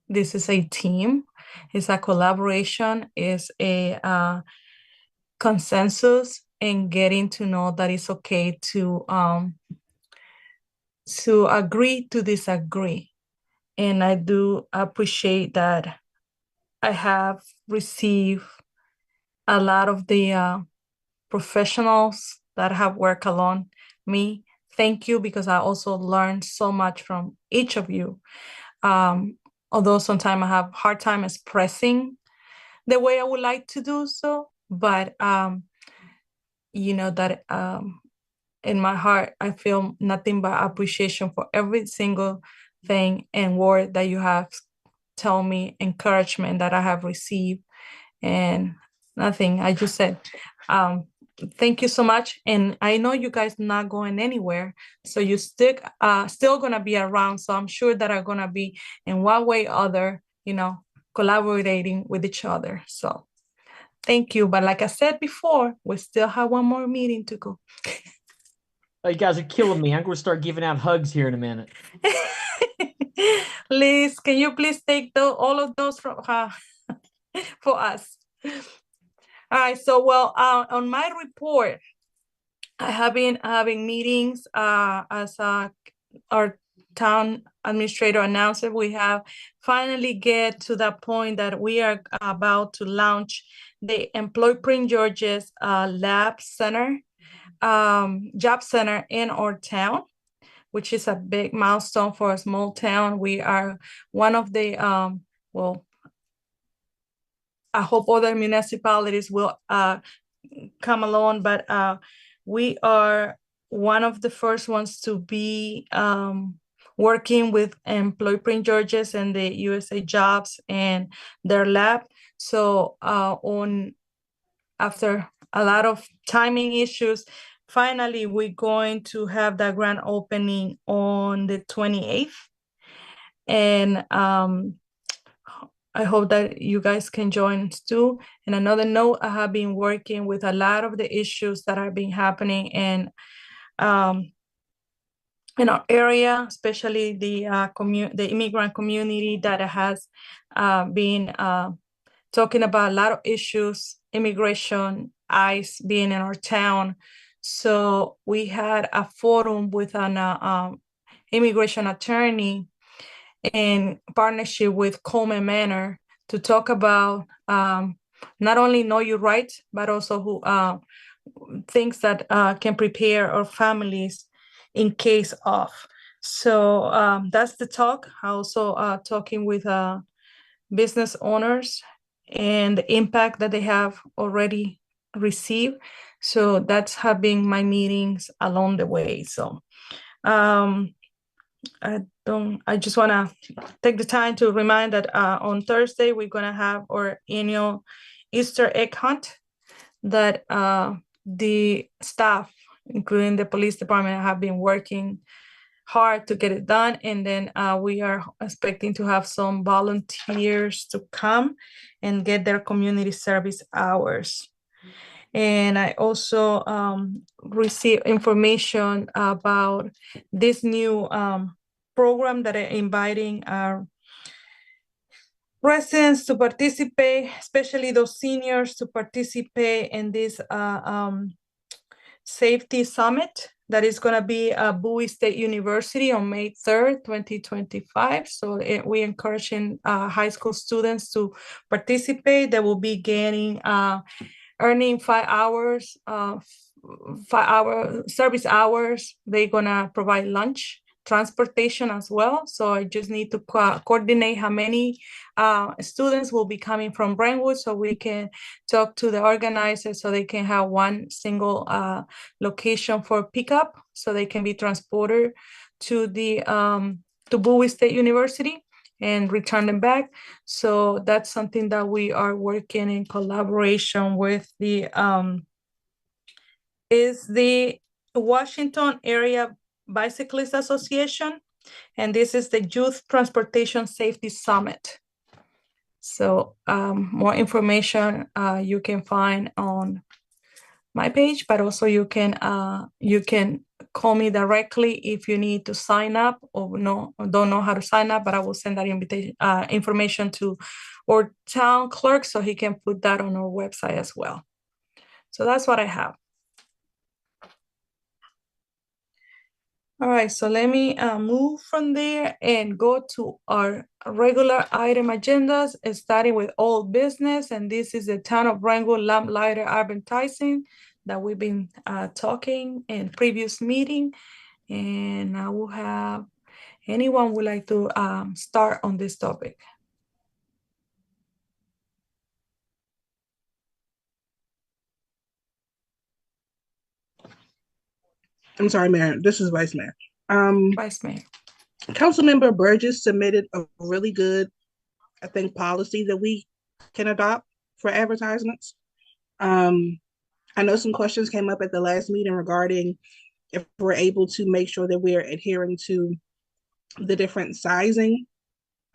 this is a team. It's a collaboration, it's a consensus, and getting to know that it's okay to agree to disagree. And I do appreciate that I have received a lot of the professionals that have worked along me. Thank you, because I also learned so much from each of you. Although sometimes I have hard time expressing the way I would like to do so, but you know that in my heart, I feel nothing but appreciation for every single thing and word that you have told me, encouragement that I have received, and nothing. I just said, thank you so much. And I know you guys not going anywhere, so you still gonna be around. So I'm sure that are gonna be in one way or other, collaborating with each other. So thank you. But like I said before, we still have one more meeting to go. You guys are killing me. I'm going to start giving out hugs here in a minute. Liz, can you please take all of those from for us? All right. So, well, on my report, I have been having meetings as our town administrator announced it. We have finally get to that point that we are about to launch the Employ Prince George's lab center, job center in our town, which is a big milestone for a small town. We are one of the, well, I hope other municipalities will come along, but we are one of the first ones to be working with Employ Prince George's and the USA Jobs and their lab. So after a lot of timing issues, finally we're going to have that grand opening on the 28th. And I hope that you guys can join us too. And another note, I have been working with a lot of the issues that have been happening in our area, especially the immigrant community that has been talking about a lot of issues, immigration, ICE being in our town. So we had a forum with an immigration attorney in partnership with Coleman Manor to talk about not only know your rights, but also who things that can prepare our families in case of. So that's the talk. Also talking with business owners and the impact that they have already received. So that's have been my meetings along the way. So I just want to take the time to remind that on Thursday, we're going to have our annual Easter egg hunt that the staff, including the police department, have been working hard to get it done. And then we are expecting to have some volunteers to come and get their community service hours. And I also received information about this new program that are inviting our residents to participate, especially those seniors, to participate in this safety summit that is going to be at Bowie State University on May 3rd, 2025. So we're encouraging high school students to participate. They will be getting earning 5 hours, 5 hour service hours. They're gonna provide lunch transportation as well. So I just need to coordinate how many students will be coming from Brentwood, so we can talk to the organizers so they can have one single location for pickup, so they can be transported to the to Bowie State University and return them back. So that's something that we are working in collaboration with the Washington Area Bicyclist Association, and this is the Youth Transportation Safety Summit. So more information you can find on my page, but also you can call me directly if you need to sign up or don't know how to sign up, but I will send that invitation information to our town clerk so he can put that on our website as well. So that's what I have. All right, so let me move from there and go to our regular item agendas, starting with old business. And this is the Town of Brentwood lamplighter advertising that we've been talking in previous meeting. And I will have anyone would like to start on this topic. I'm sorry, Mayor. This is Vice Mayor. Vice Mayor. Councilmember Burgess submitted a really good, I think, policy that we can adopt for advertisements. I know some questions came up at the last meeting regarding if we're able to make sure that we're adhering to the different sizing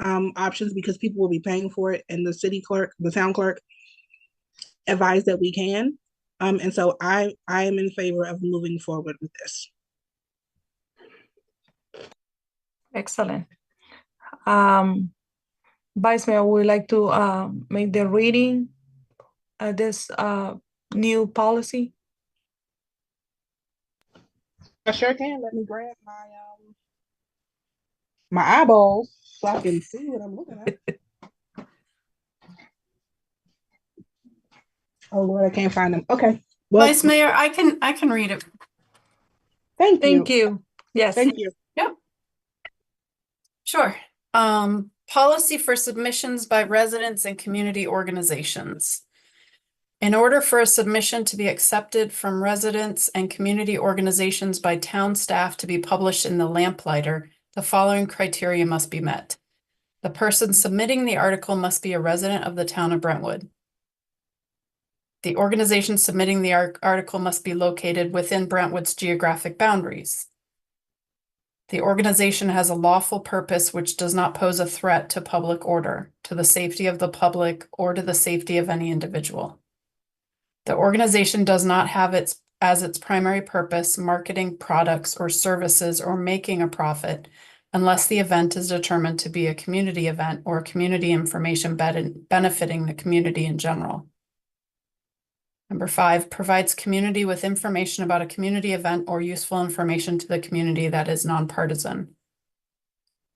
options, because people will be paying for it, and the town clerk advised that we can. And so I am in favor of moving forward with this. Excellent. Vice Mayor, would like to make the reading of this new policy? I sure can. Let me grab my eyeballs so I can see what I'm looking at. Oh Lord, I can't find them. Okay. Well, Vice Mayor, I can read it. Thank you. Yes. Thank you. Yep. Sure. Policy for submissions by residents and community organizations. In order for a submission to be accepted from residents and community organizations by town staff to be published in the Lamplighter, the following criteria must be met. The person submitting the article must be a resident of the town of Brentwood. The organization submitting the article must be located within Brentwood's geographic boundaries. The organization has a lawful purpose which does not pose a threat to public order, to the safety of the public, or to the safety of any individual. The organization does not have as its primary purpose marketing products or services or making a profit unless the event is determined to be a community event or community information benefiting the community in general. Number 5, provides community with information about a community event or useful information to the community that is nonpartisan.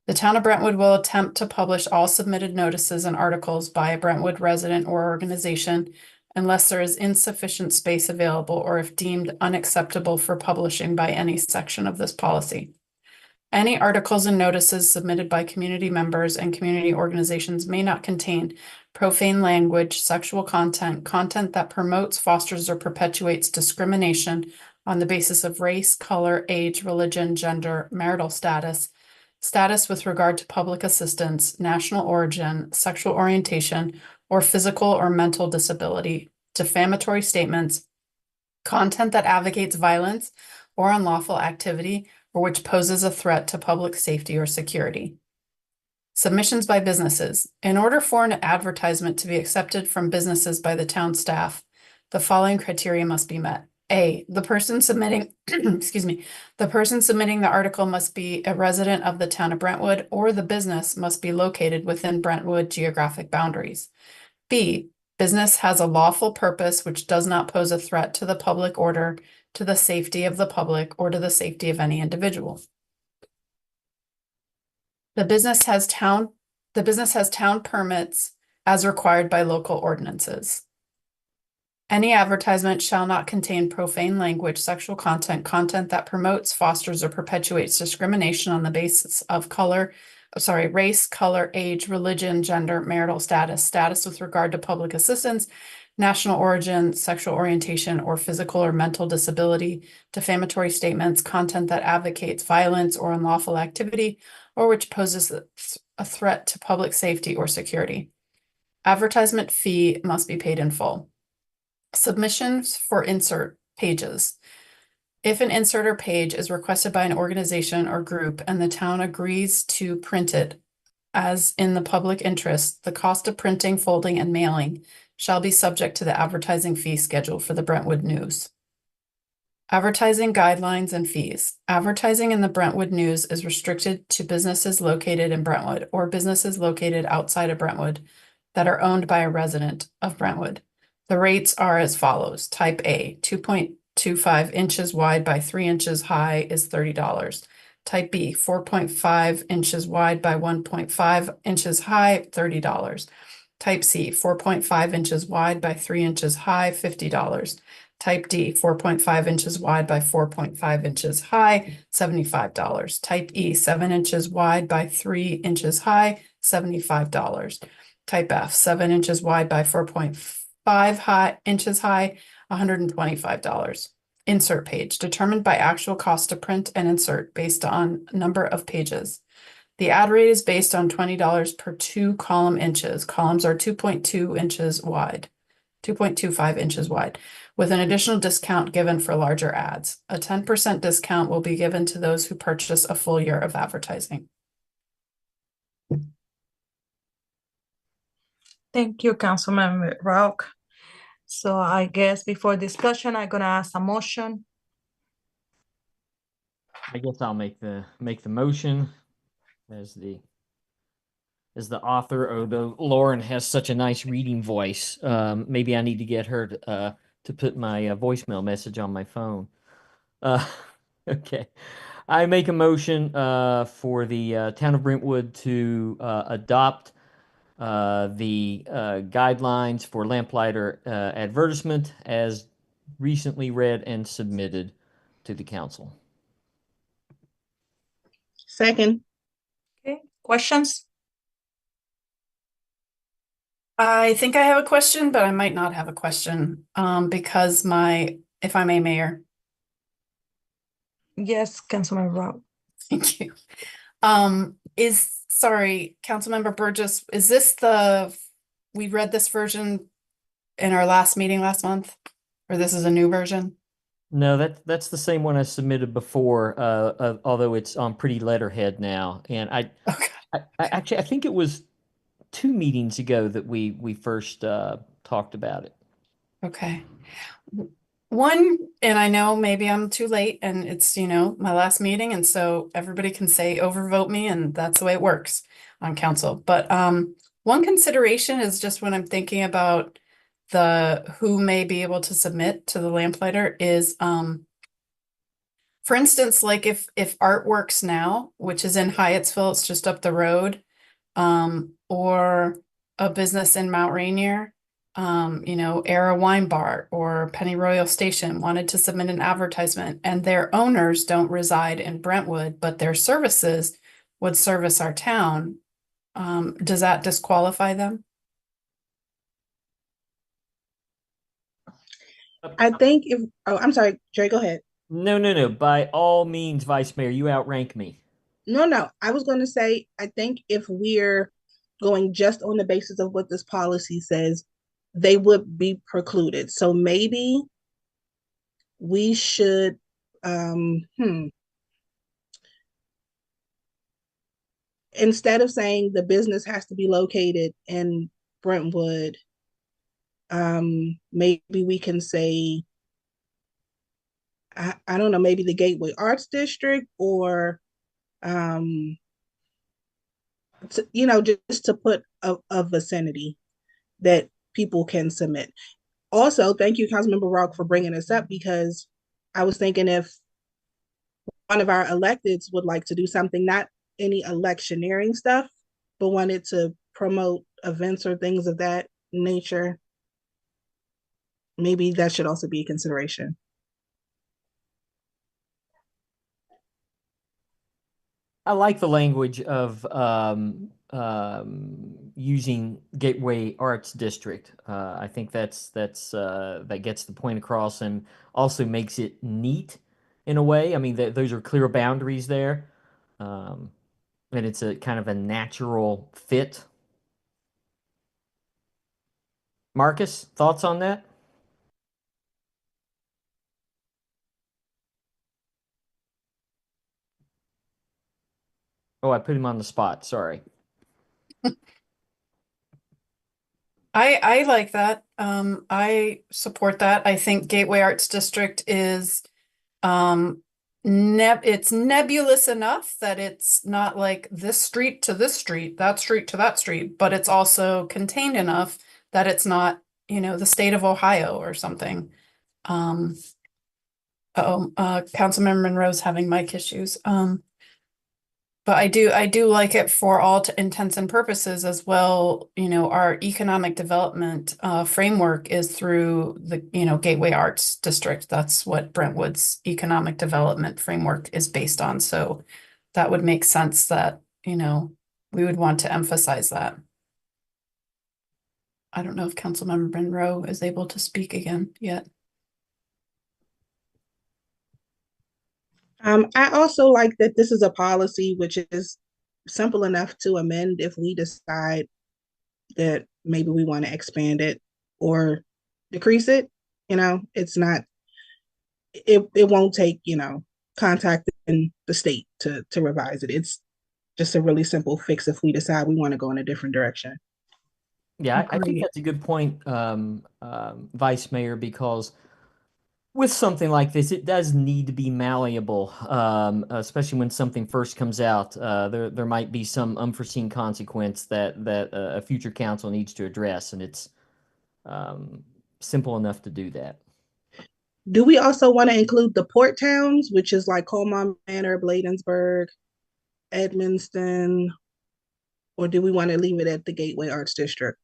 The town of Brentwood will attempt to publish all submitted notices and articles by a Brentwood resident or organization unless there is insufficient space available or if deemed unacceptable for publishing by any section of this policy. Any articles and notices submitted by community members and community organizations may not contain profane language, sexual content, content that promotes, fosters, or perpetuates discrimination on the basis of race, color, age, religion, gender, marital status, status with regard to public assistance, national origin, sexual orientation, or physical or mental disability, defamatory statements, content that advocates violence or unlawful activity, or which poses a threat to public safety or security. Submissions by businesses. In order for an advertisement to be accepted from businesses by the town staff, the following criteria must be met. A, the person submitting, the person submitting the article must be a resident of the town of Brentwood, or the business must be located within Brentwood geographic boundaries. B, business has a lawful purpose which does not pose a threat to the public order, to the safety of the public, or to the safety of any individual. The business has town permits as required by local ordinances. Any advertisement shall not contain profane language, sexual content, content that promotes, fosters, or perpetuates discrimination on the basis of race, color, age, religion, gender, marital status, status with regard to public assistance, national origin, sexual orientation, or physical or mental disability, defamatory statements, content that advocates violence or unlawful activity, or which poses a threat to public safety or security. Advertisement fee must be paid in full. Submissions for insert pages. If an insert or page is requested by an organization or group and the town agrees to print it as in the public interest, the cost of printing, folding, and mailing shall be subject to the advertising fee schedule for the Brentwood News. Advertising guidelines and fees. Advertising in the Brentwood News is restricted to businesses located in Brentwood or businesses located outside of Brentwood that are owned by a resident of Brentwood. The rates are as follows. Type A, 2.25 inches wide by 3 inches high is $30. Type B, 4.5 inches wide by 1.5 inches high, $30. Type C, 4.5 inches wide by 3 inches high, $50. Type D, 4.5 inches wide by 4.5 inches high, $75. Type E, 7 inches wide by 3 inches high, $75. Type F, 7 inches wide by 4.5 inches high, $125. Insert page, determined by actual cost to print and insert based on number of pages. The ad rate is based on $20 per 2 column inches. Columns are 2.2 inches wide, 2.25 inches wide, with an additional discount given for larger ads. A 10% discount will be given to those who purchase a full year of advertising. Thank you, Councilmember Rauch. So I guess before discussion, I'm gonna ask a motion. I guess I'll make the motion as the author, although Lauren has such a nice reading voice. Maybe I need to get her to put my voicemail message on my phone. Okay. I make a motion for the town of Brentwood to adopt the guidelines for lamplighter advertisement as recently read and submitted to the council. Second. Okay, questions? I think I have a question, but I might not have a question because if I may, Mayor. Yes, Councilmember Rauch. Thank you. Sorry, Councilmember Burgess, is this we read this version in our last meeting last month, or this is a new version? No, that's the same one I submitted before, although it's on pretty letterhead now. And I actually, I think it was 2 meetings ago that we first talked about it. Okay. One, and I know maybe I'm too late and it's, my last meeting. And so everybody can say overvote me and that's the way it works on council. But one consideration is just when I'm thinking about who may be able to submit to the lamplighter is, for instance, like if Artworks Now, which is in Hyattsville, it's just up the road, or a business in Mount Rainier, Era Wine Bar or Pennyroyal Station wanted to submit an advertisement and their owners don't reside in Brentwood, but their services would service our town. Does that disqualify them? I think I'm sorry, Jay, go ahead. No. By all means, Vice Mayor, you outrank me. No. I was going to say, I think if we're going just on the basis of what this policy says, they would be precluded. So maybe we should, instead of saying the business has to be located in Brentwood, maybe we can say, I don't know, maybe the Gateway Arts District or, just to put a vicinity that people can submit. Also, thank you, Councilmember Rauch, for bringing this up, because I was thinking if one of our electeds would like to do something, not any electioneering stuff, but wanted to promote events or things of that nature, maybe that should also be a consideration. I like the language of using Gateway Arts District. I think that gets the point across and also makes it neat in a way. I mean, those are clear boundaries there, and it's a kind of a natural fit. Marcus, thoughts on that? Oh, I put him on the spot. Sorry. I like that. I support that. I think Gateway Arts District is it's nebulous enough that it's not like this street to this street, that street to that street, but it's also contained enough that it's not, you know, the state of Ohio or something. Councilmember Monroe's having mic issues. But I do like it for all intents and purposes as well. You know, our economic development framework is through the, you know, Gateway Arts District. That's what Brentwood's economic development framework is based on. So that would make sense that, you know, we would want to emphasize that. I don't know if Councilmember Monroe is able to speak again yet. I also like that this is a policy which is simple enough to amend if we decide that maybe we want to expand it or decrease it. You know, it's not, it won't take, you know, contacting the state to revise it. It's just a really simple fix if we decide we want to go in a different direction. Yeah, I think Agreed. that's a good point, Vice Mayor, because with something like this, it does need to be malleable, especially when something first comes out. There might be some unforeseen consequence that a future council needs to address, and it's simple enough to do that. Do we also want to include the port towns, which is like Colmar Manor, Bladensburg, Edmonston, or do we want to leave it at the Gateway Arts District?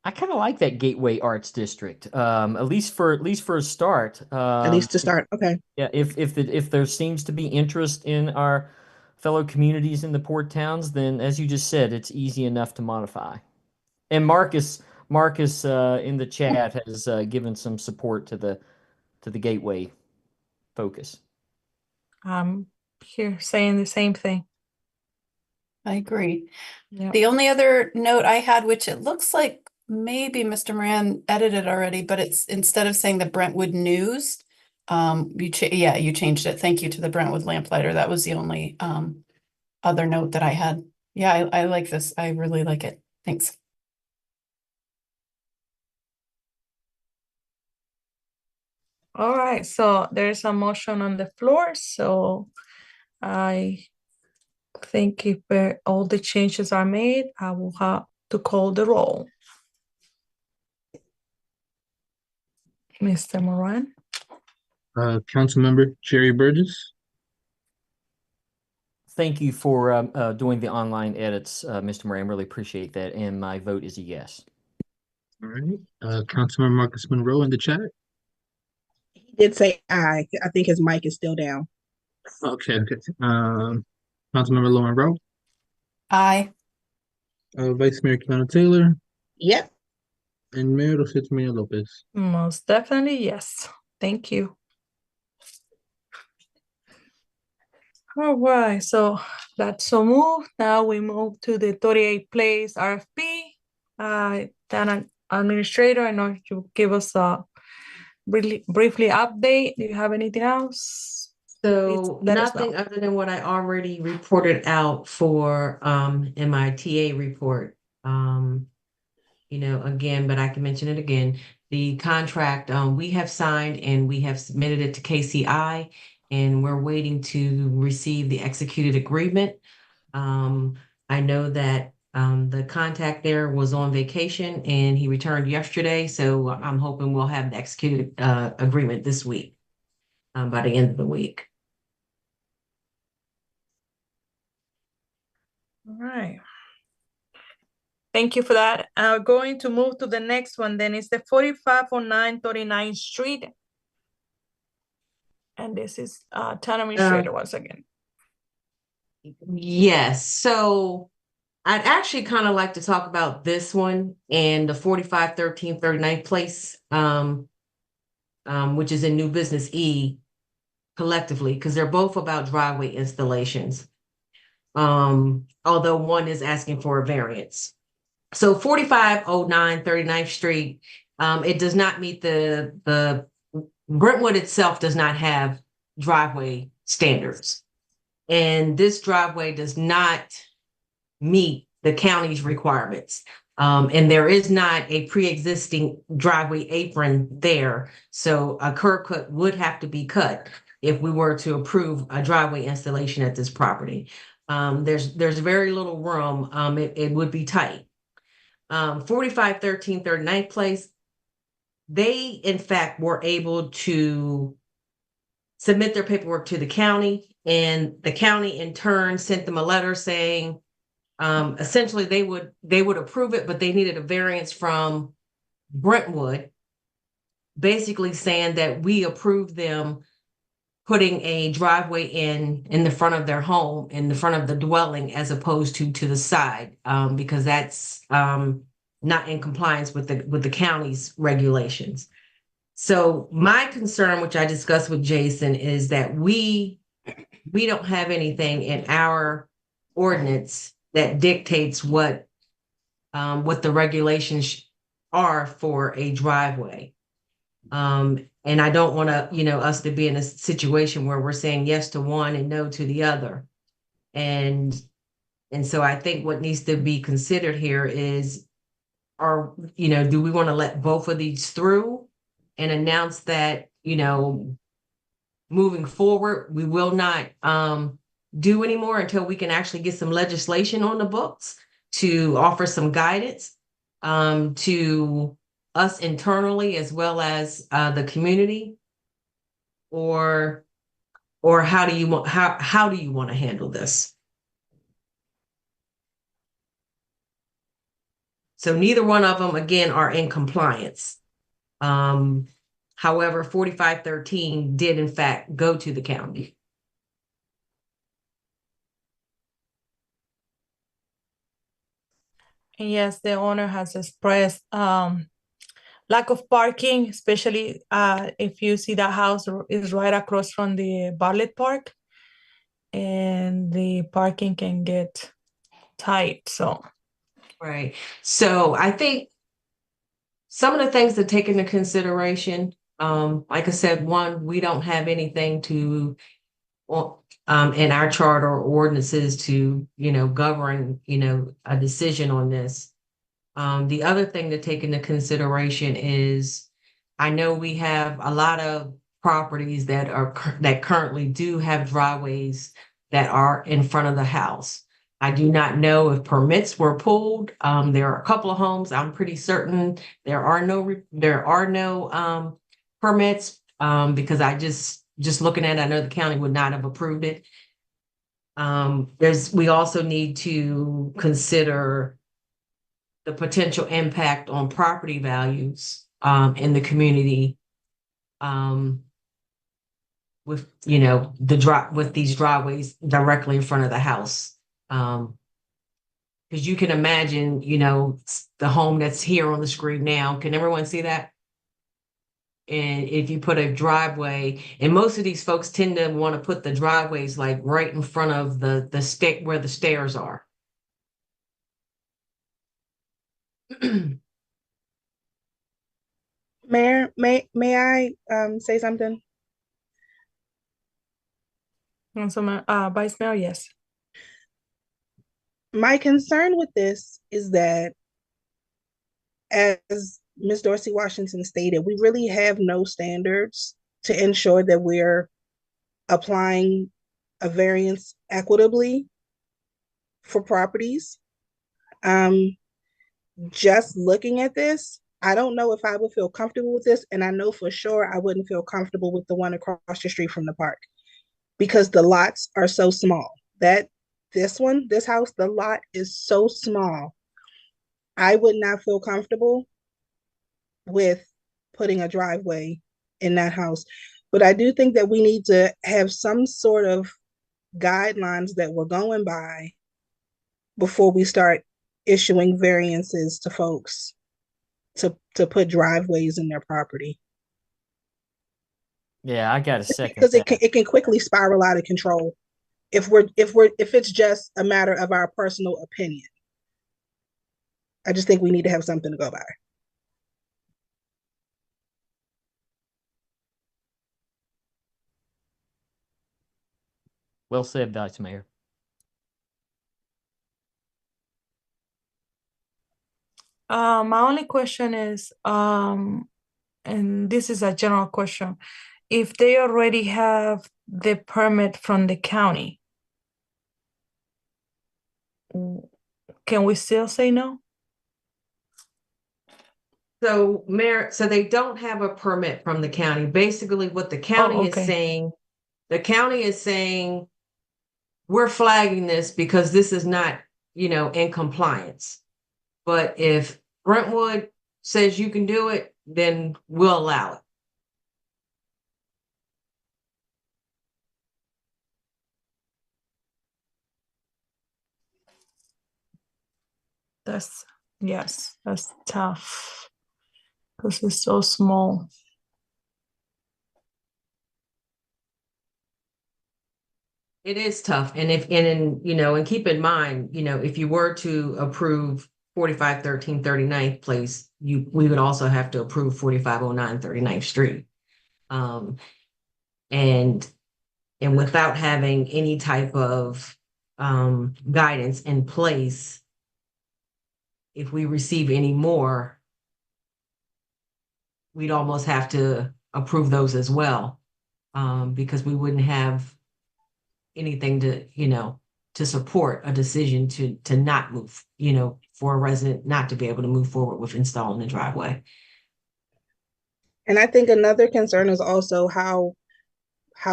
I kind of like that Gateway Arts District, at least for a start. At least to start, okay. Yeah, if there seems to be interest in our fellow communities in the port towns, then as you just said, it's easy enough to modify. And Marcus in the chat has given some support to the Gateway focus. I'm here saying the same thing. I agree. Yeah. The only other note I had, which it looks like maybe Mr. Moran edited already, but it's instead of saying the Brentwood News, you changed it. Thank you to the Brentwood Lamplighter. That was the only other note that I had. Yeah, I like this. I really like it. Thanks. All right, so there's a motion on the floor, so I think if all the changes are made, I will have to call the roll. Mr. Moran? Councilmember Jerry Burgess. Thank you for doing the online edits, Mr. Moran. Really appreciate that, and my vote is a yes. All right. Councilmember Marcus Monroe in the chat. He did say aye. I think his mic is still down. Okay. Councilmember Lauren Rowe. Aye. Vice Mayor Kiana Taylor. Yep. And Mayor Rosetmina Lopez. Most definitely, yes. Thank you. All right, so that's so moved. Now we move to the 38 Place RFP. Town Administrator, I know you give us a really briefly update. Do you have anything else? So nothing other than what I already reported out for in my TA report. You know, again, but I can mention it again. The contract we have signed and we have submitted it to KCI, and we're waiting to receive the executed agreement. I know that the contact there was on vacation and he returned yesterday, so I'm hoping we'll have the executed agreement this week, by the end of the week. All right. Thank you for that. Going to move to the next one, then it's the 4509 39th Street. And this is town administrator once again. Yes, so I'd actually kind of like to talk about this one and the 4513 39th Place, which is in New Business E collectively, because they're both about driveway installations. Although one is asking for a variance. So 4509 39th Street, it does not meet the Brentwood itself does not have driveway standards. And this driveway does not meet the county's requirements. And there is not a pre-existing driveway apron there. So a curb cut would have to be cut if we were to approve a driveway installation at this property. There's very little room. It would be tight. 4513 39th Place, they in fact were able to submit their paperwork to the county, and the county in turn sent them a letter saying essentially they would approve it, but they needed a variance from Brentwood, basically saying that we approved them putting a driveway in the front of their home, in the front of the dwelling, as opposed to the side, because that's not in compliance with the county's regulations. So my concern, which I discussed with Jason, is that we don't have anything in our ordinance that dictates what the regulations are for a driveway. And I don't want to, us to be in a situation where we're saying yes to one and no to the other. And so I think what needs to be considered here is, do we want to let both of these through and announce that, moving forward, we will not do anymore until we can actually get some legislation on the books to offer some guidance to us internally as well as the community, or how do you want to handle this? So neither one of them, again, are in compliance. However, 4513 did in fact go to the county. Yes, the owner has expressed lack of parking, especially if you see that house is right across from the Bartlett Park, and the parking can get tight. So, right. So I think some of the things to take into consideration, like I said, one, we don't have anything to in our charter or ordinances to govern a decision on this. The other thing to take into consideration is, I know we have a lot of properties that currently do have driveways that are in front of the house. I do not know if permits were pulled. There are a couple of homes, I'm pretty certain there are no permits, because I just looking at it, I know the county would not have approved it. We also need to consider the potential impact on property values in the community, with with these driveways directly in front of the house. Because you can imagine, the home that's here on the screen now. Can everyone see that? And if you put a driveway, and most of these folks tend to want to put the driveways like right in front of the stick where the stairs are. Mayor, may I say something? Councilman, Vice Mayor, yes. My concern with this is that, as Ms. Dorsey Washington stated, we really have no standards to ensure that we're applying a variance equitably for properties. Just looking at this, I don't know if I would feel comfortable with this, and I know for sure I wouldn't feel comfortable with the one across the street from the park, because the lots are so small. This house, the lot is so small. I would not feel comfortable with putting a driveway in that house. But I do think that we need to have some sort of guidelines that we're going by before we start issuing variances to folks to put driveways in their property. Yeah, I gotta second Because that. it can quickly spiral out of control if it's just a matter of our personal opinion. I just think we need to have something to go by. Well said, Vice Mayor. My only question is, and this is a general question, if they already have the permit from the county, can we still say no? So, Mayor, so they don't have a permit from the county. Basically, what the county is okay. saying, the county is saying, we're flagging this because this is not, in compliance. But if Brentwood says you can do it, then we'll allow it. Yes, that's tough because it's so small. It is tough. And keep in mind, if you were to approve 4513 39th place, we would also have to approve 4509 39th Street. And without having any type of guidance in place, if we receive any more, we'd almost have to approve those as well, because we wouldn't have anything to support a decision to not move, for a resident not to be able to move forward with installing a driveway. And I think another concern is also how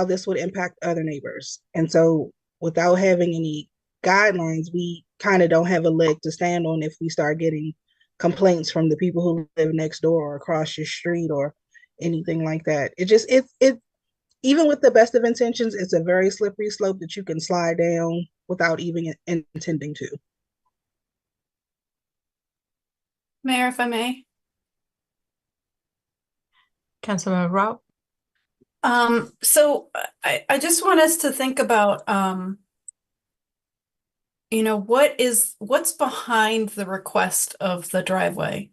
this would impact other neighbors. And so without having any guidelines, we kind of don't have a leg to stand on if we start getting complaints from the people who live next door or across your street or anything like that. It even with the best of intentions, it's a very slippery slope that you can slide down without even intending to. Mayor, if I may. Councilman Rao? So I just want us to think about, what's behind the request of the driveway?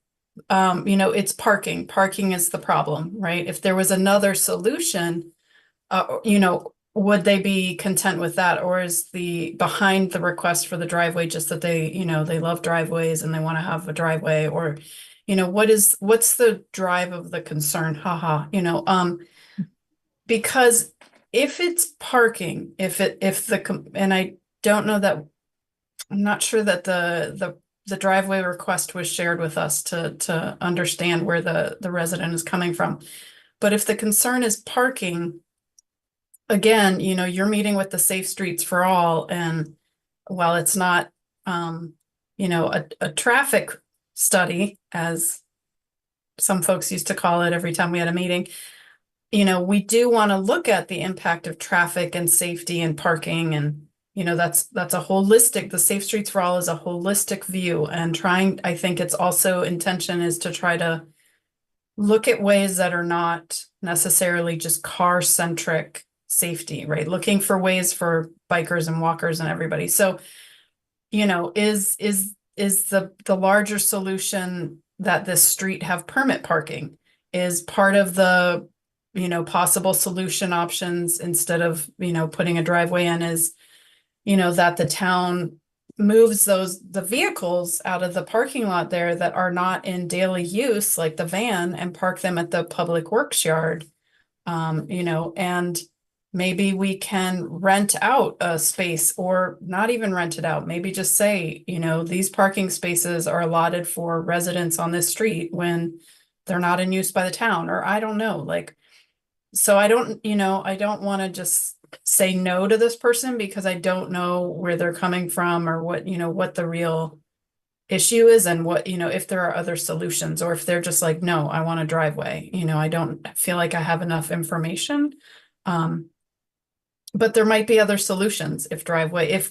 It's parking. Parking is the problem, right? If there was another solution, would they be content with that? Or is the behind the request for the driveway just that they love driveways and they want to have a driveway? Or, what's the drive of the concern? Because if it's parking, and I don't know that, I'm not sure that the driveway request was shared with us to understand where the resident is coming from. But if the concern is parking, again, you're meeting with the Safe Streets for All, and while it's not, a traffic study, as some folks used to call it every time we had a meeting, we do want to look at the impact of traffic and safety and parking, and that's a holistic. The Safe Streets for All is a holistic view, and I think it's also intention is to try to look at ways that are not necessarily just car-centric safety, right? Looking for ways for bikers and walkers and everybody. So, is the larger solution that this street have permit parking is part of the, possible solution options instead of, putting a driveway in is, that the town moves the vehicles out of the parking lot there that are not in daily use, like the van, and park them at the public works yard. And maybe we can rent out a space, or not even rent it out. Maybe just say, these parking spaces are allotted for residents on this street when they're not in use by the town, or I don't know, so I don't want to just say no to this person because I don't know where they're coming from or what the real issue is and what, if there are other solutions, or if they're just like, no, I want a driveway. I don't feel like I have enough information. But there might be other solutions if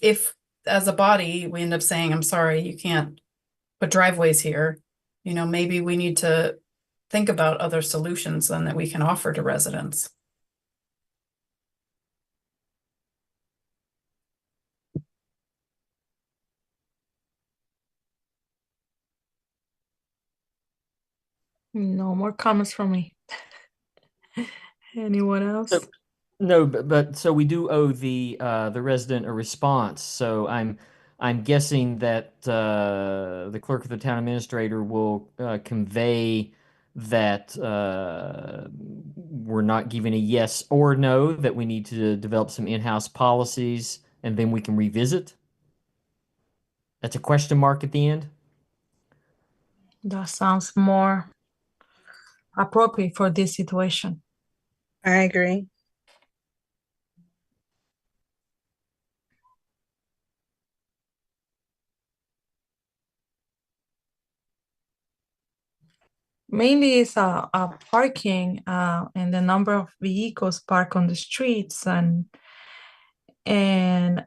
if as a body, we end up saying, I'm sorry, you can't put driveways here. Maybe we need to think about other solutions then that we can offer to residents. No more comments from me. Anyone else? So, no, but so we do owe the resident a response. So I'm guessing that the clerk of the town administrator will convey that we're not giving a yes or no, that we need to develop some in-house policies, and then we can revisit. That's a question mark at the end. That sounds more appropriate for this situation. I agree. Mainly it's a parking and the number of vehicles parked on the streets, and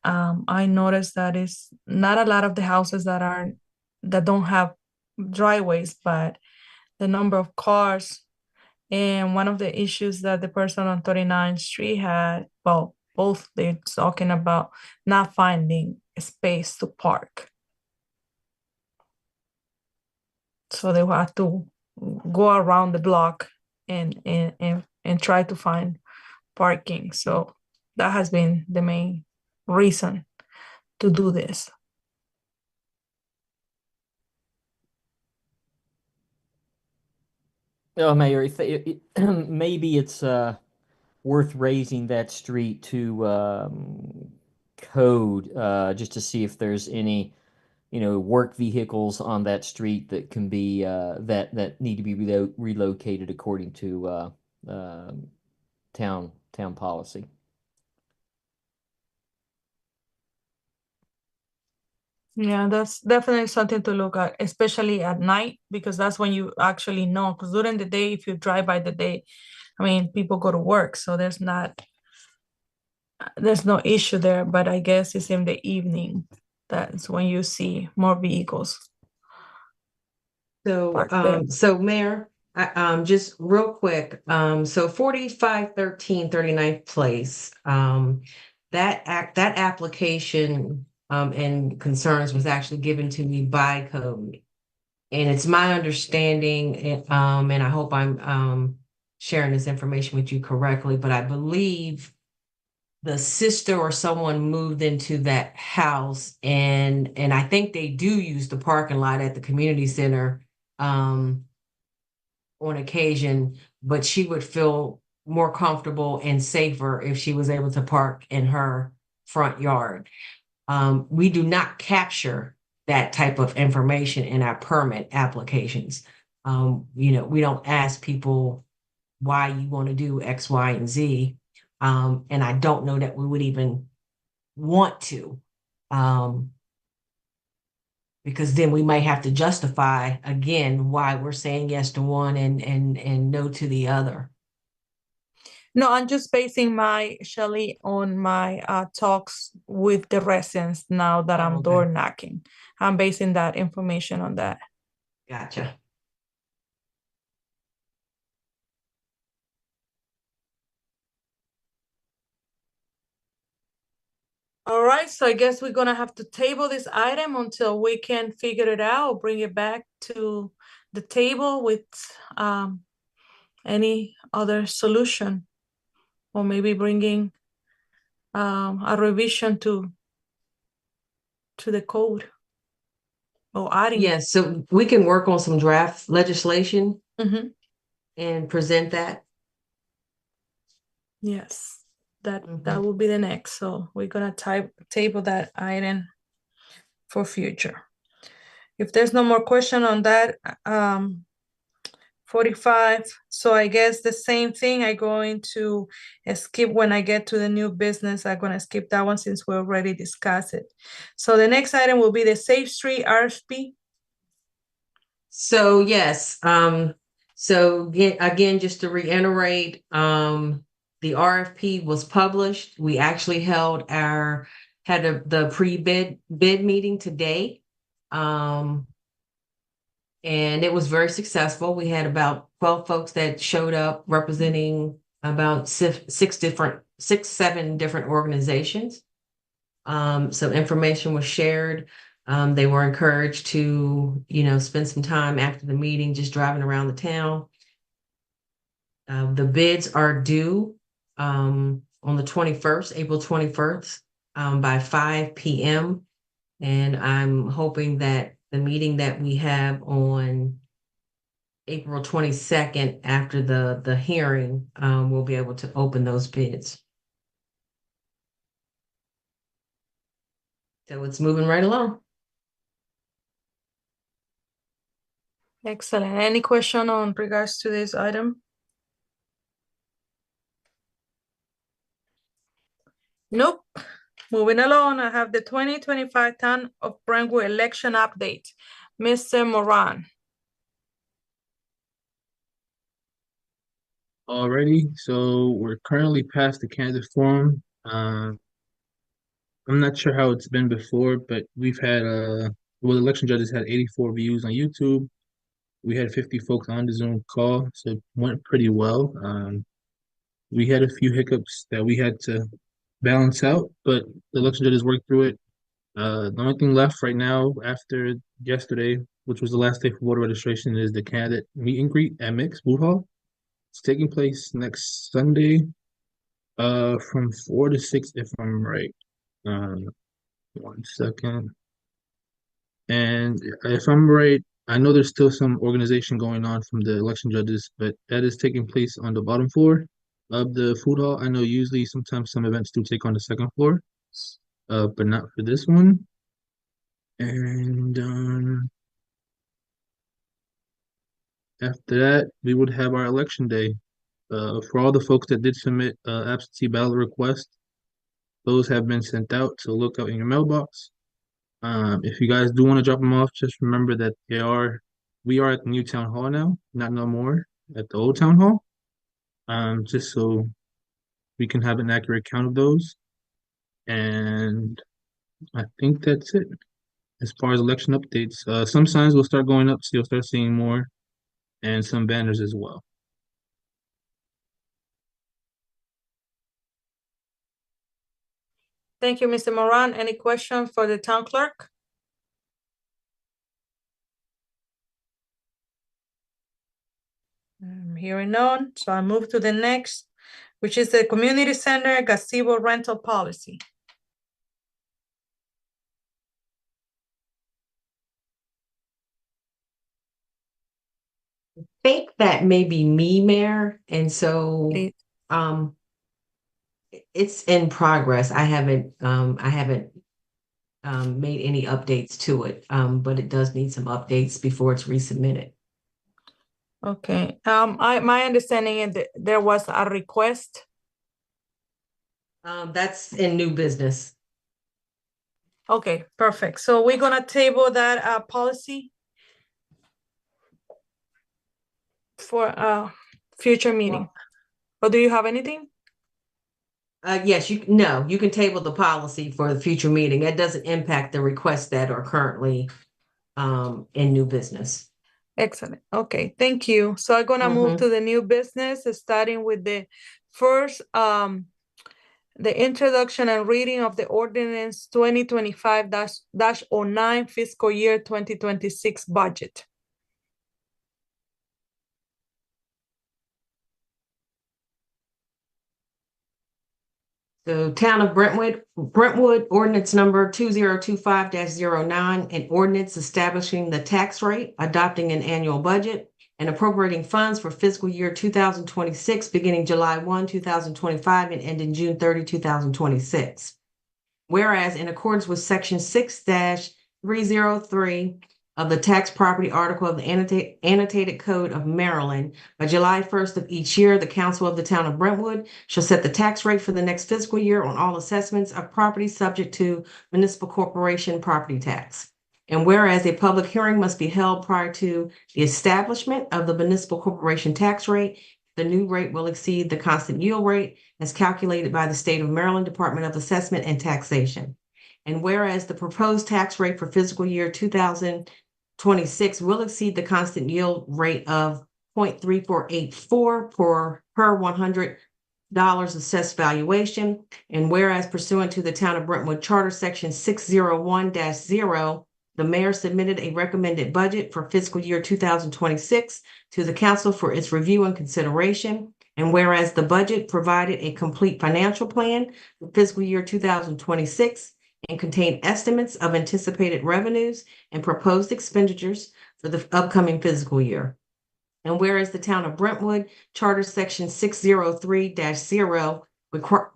I noticed that it's not a lot of the houses that don't have driveways, but the number of cars. And one of the issues that the person on 39th Street had, well, both they're talking about not finding a space to park. So they will have to go around the block and try to find parking. So that has been the main reason to do this. Oh, Mayor, maybe it's worth raising that street to code just to see if there's any, work vehicles on that street that can be that need to be relocated according to town policy. Yeah, that's definitely something to look at, especially at night, because that's when you actually know. Because during the day, if you drive by the day, I mean, people go to work, so there's no issue there. But I guess it's in the evening that's when you see more vehicles. So, parked there. so Mayor, just real quick, so 4513 39th Place, that application and concerns was actually given to me by code. And it's my understanding, and I hope I'm sharing this information with you correctly, but I believe the sister or someone moved into that house, and I think they do use the parking lot at the community center on occasion, but she would feel more comfortable and safer if she was able to park in her front yard. We do not capture that type of information in our permit applications. We don't ask people why you want to do X, Y, and Z. And I don't know that we would even want to, because then we might have to justify again why we're saying yes to one and no to the other. No, I'm just basing my, Shelley, on my talks with the residents now that I'm Okay. door knocking. I'm basing that information on that. Gotcha. All right, so I guess we're gonna have to table this item until we can figure it out, bring it back to the table with any other solution. Or maybe bringing a revision to the code. Or adding. Yes, so we can work on some draft legislation Mhm. and present that. Yes, that Mhm. will be the next. So we're gonna table that item for future. If there's no more question on that, 45. So I guess the same thing. I'm going to skip when I get to the new business. I'm gonna skip that one since we already discussed it. So the next item will be the Safe Street RFP. So yes, so again, just to reiterate, the RFP was published. We actually had the pre-bid meeting today. And it was very successful. We had about 12 folks that showed up representing about 7 different organizations. Some information was shared. They were encouraged to, spend some time after the meeting just driving around the town. The bids are due on the 21st, April 21st, by 5 p.m. And I'm hoping that the meeting that we have on April 22nd after the hearing, we'll be able to open those bids. So it's moving right along. Excellent. Any question on regards to this item? Nope. Moving along, I have the 2025 Town of Brentwood election update. Mr. Moran. Alrighty, so we're currently past the candidate forum. I'm not sure how it's been before, but we've had well, election judges had 84 views on YouTube. We had 50 folks on the Zoom call, so it went pretty well. We had a few hiccups that we had to balance out, but the election judges worked through it. The only thing left right now after yesterday, which was the last day for voter registration, is the candidate meet and greet at Mix Food Hall. It's taking place next Sunday, from 4 to 6, if I'm right. 1 second. And if I'm right, I know there's still some organization going on from the election judges, but that is taking place on the bottom floor of the food hall. I know usually sometimes some events do take on the second floor, but not for this one. And after that, we would have our election day. For all the folks that did submit absentee ballot requests, those have been sent out, so look out in your mailbox. If you guys do want to drop them off, just remember that we are at the new town hall now, not no more at the old town hall. Just so we can have an accurate count of those. And I think that's it. As far as election updates, some signs will start going up, so you'll start seeing more, and some banners as well. Thank you, Mr. Moran. Any questions for the town clerk? I'm hearing none, so I move to the next, which is the community center gazebo rental policy. I think that may be me, Mayor, and so Please. it's in progress. I haven't made any updates to it, but it does need some updates before it's resubmitted. Okay, my understanding is that there was a request. That's in new business. Okay, perfect. So we're gonna table that policy for a future meeting. Or do you have anything? Yes, you can table the policy for the future meeting. That doesn't impact the requests that are currently in new business. Excellent. Okay, thank you. So I'm gonna move to the new business, starting with the first, the introduction and reading of the ordinance 2025-09 fiscal year 2026 budget. The Town of Brentwood ordinance number 2025-09, an ordinance establishing the tax rate, adopting an annual budget, and appropriating funds for fiscal year 2026, beginning July 1, 2025, and ending June 30, 2026. Whereas in accordance with section 6-303 of the tax property article of the annotated code of Maryland, by July 1st of each year, the council of the town of Brentwood shall set the tax rate for the next fiscal year on all assessments of property subject to municipal corporation property tax. And whereas a public hearing must be held prior to the establishment of the municipal corporation tax rate, the new rate will exceed the constant yield rate as calculated by the State of Maryland Department of Assessment and Taxation. And whereas the proposed tax rate for fiscal year 2026 will exceed the constant yield rate of 0.3484 per $100 assessed valuation. And whereas pursuant to the Town of Brentwood Charter Section 601-0, the mayor submitted a recommended budget for fiscal year 2026 to the council for its review and consideration. And whereas the budget provided a complete financial plan for fiscal year 2026 and contained estimates of anticipated revenues and proposed expenditures for the upcoming fiscal year. And whereas the Town of Brentwood Charter Section 603-0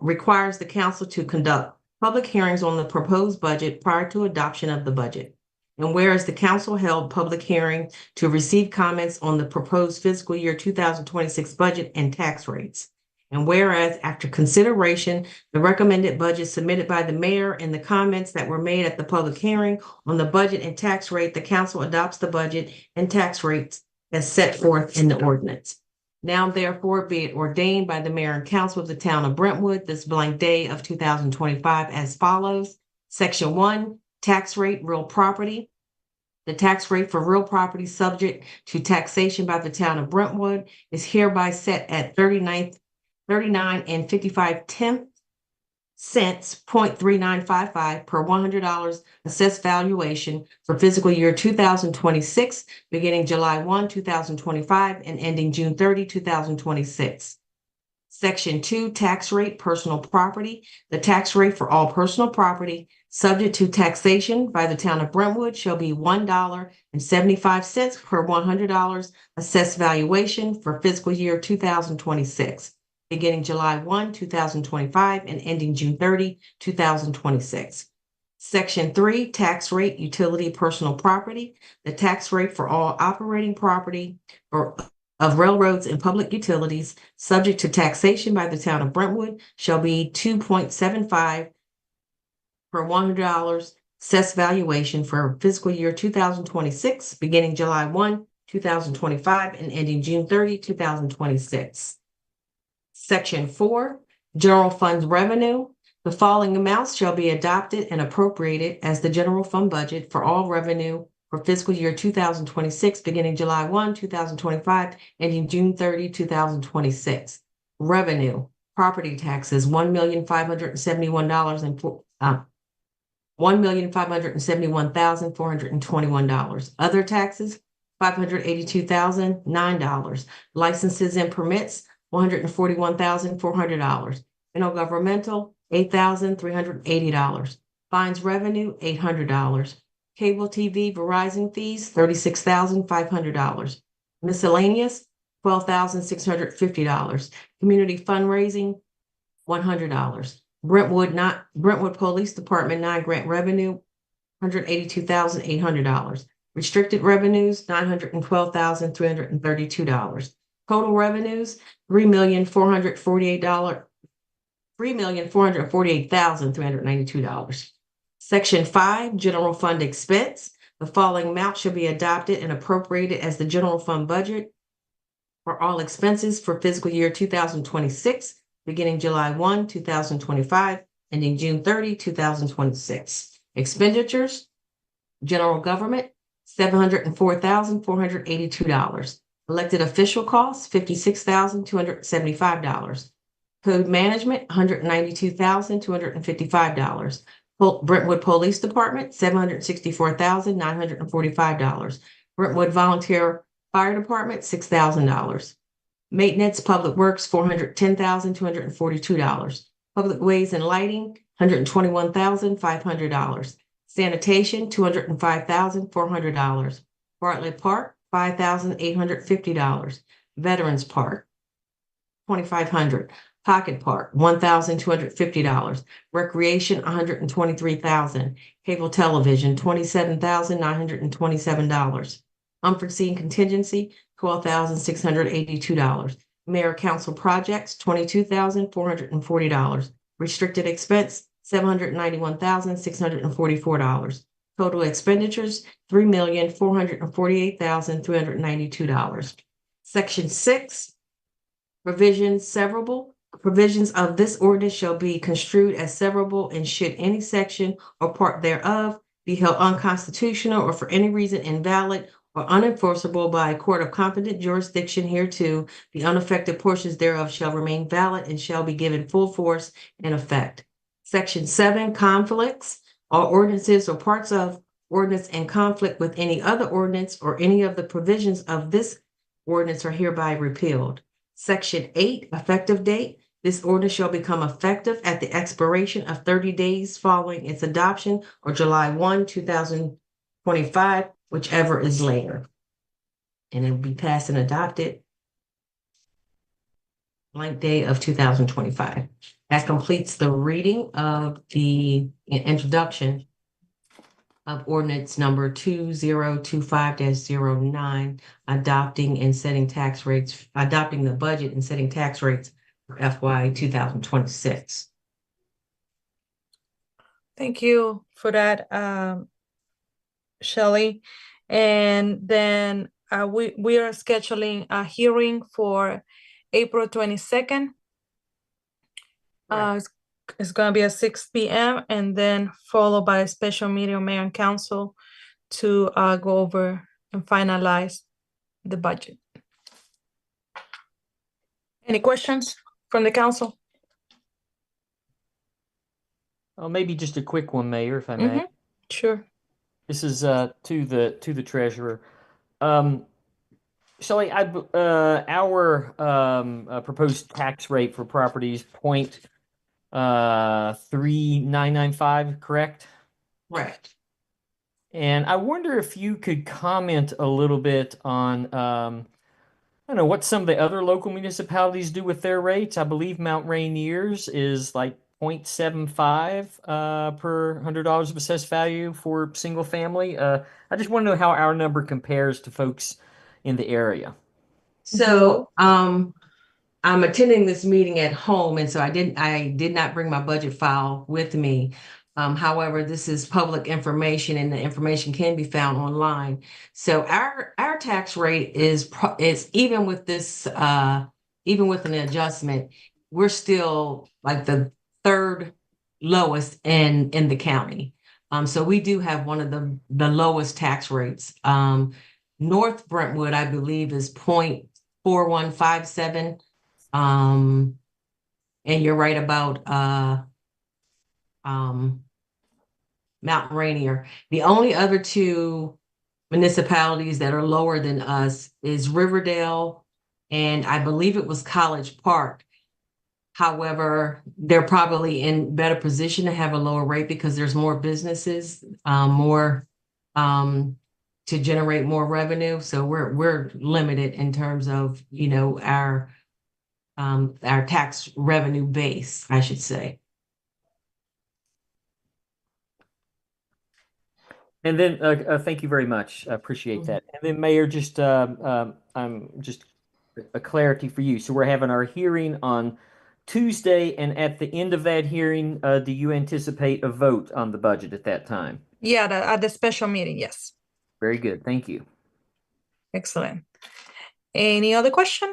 requires the council to conduct public hearings on the proposed budget prior to adoption of the budget. And whereas the council held public hearing to receive comments on the proposed fiscal year 2026 budget and tax rates. And whereas after consideration, the recommended budget submitted by the mayor and the comments that were made at the public hearing on the budget and tax rate, the council adopts the budget and tax rates as set forth in the ordinance. Now therefore be it ordained by the mayor and council of the Town of Brentwood this blank day of 2025 as follows. Section 1, tax rate, real property. The tax rate for real property subject to taxation by the Town of Brentwood is hereby set at 39 and 55 cents, 0.3955 per $100 assessed valuation for fiscal year 2026, beginning July 1, 2025 and ending June 30, 2026. Section 2, tax rate, personal property. The tax rate for all personal property subject to taxation by the Town of Brentwood shall be $1.75 per $100 assessed valuation for fiscal year 2026, beginning July 1, 2025 and ending June 30, 2026. Section 3, tax rate, utility, personal property. The tax rate for all operating property of railroads and public utilities subject to taxation by the Town of Brentwood shall be 2.75 per $100 assessed valuation for fiscal year 2026, beginning July 1, 2025 and ending June 30, 2026. Section 4, general funds revenue. The following amounts shall be adopted and appropriated as the general fund budget for all revenue for fiscal year 2026, beginning July 1, 2025, ending June 30, 2026. Revenue, property taxes, $1,571,421. Other taxes, $582,009. Licenses and permits, $141,400. Intergovernmental, $8,380. Fines revenue, $800. Cable TV Verizon fees, $36,500. Miscellaneous, $12,650. Community fundraising, $100. Brentwood Police Department non-grant revenue, $182,800. Restricted revenues, $912,332. Total revenues, $3,448,392. Section 5, general fund expense. The following amount shall be adopted and appropriated as the general fund budget for all expenses for fiscal year 2026, beginning July 1, 2025, ending June 30, 2026. Expenditures, general government, $704,482. Elected official costs, $56,275. Code management, $192,255. Brentwood Police Department, $764,945. Brentwood Volunteer Fire Department, $6,000. Maintenance, Public Works, $410,242. Public Ways and Lighting, $121,500. Sanitation, $205,400. Bartlett Park, $5,850. Veterans Park, $2,500. Pocket Park, $1,250. Recreation, $123,000. Cable television, $27,927. Unforeseen contingency, $12,682. Mayor Council projects, $22,440. Restricted expense, $791,644. Total expenditures, $3,448,392. Section 6, provisions severable. Provisions of this ordinance shall be construed as severable, and should any section or part thereof be held unconstitutional or for any reason invalid or unenforceable by a court of competent jurisdiction hereto, the unaffected portions thereof shall remain valid and shall be given full force and effect. Section 7, conflicts. All ordinances or parts of ordinance in conflict with any other ordinance or any of the provisions of this ordinance are hereby repealed. Section 8, effective date. This ordinance shall become effective at the expiration of 30 days following its adoption or July 1, 2025, whichever is later. And it will be passed and adopted blank day of 2025. That completes the reading of the introduction of ordinance number 2025-09, adopting and setting tax rates, adopting the budget and setting tax rates for FY 2026. Thank you for that, Shelley. And then we are scheduling a hearing for April 22nd. It's going to be at 6 p.m. and then followed by a special meeting of mayor and council to go over and finalize the budget. Any questions from the council? Oh, maybe just a quick one, Mayor, if I may. Sure. This is to the treasurer. Shelley, our proposed tax rate for properties 0.3995, correct? Right. And I wonder if you could comment a little bit on I don't know what some of the other local municipalities do with their rates. I believe Mount Rainier's is like 0.75 per $100 of assessed value for single family. I just want to know how our number compares to folks in the area. So I'm attending this meeting at home, and so I did not bring my budget file with me. However, this is public information, and the information can be found online. So our tax rate is even with this even with an adjustment, we're still like the third lowest in the county. So we do have one of the lowest tax rates. North Brentwood, I believe, is 0.4157. And you're right about Mount Rainier. The only other two municipalities that are lower than us is Riverdale, and I believe it was College Park. However, they're probably in better position to have a lower rate because there's more businesses, more to generate more revenue. So we're limited in terms of, you know, our tax revenue base, I should say. And then, thank you very much. I appreciate that. And then, Mayor, just just a clarity for you. So we're having our hearing on Tuesday, and at the end of that hearing, do you anticipate a vote on the budget at that time? Yeah, at the special meeting, yes. Very good. Thank you. Excellent. Any other question?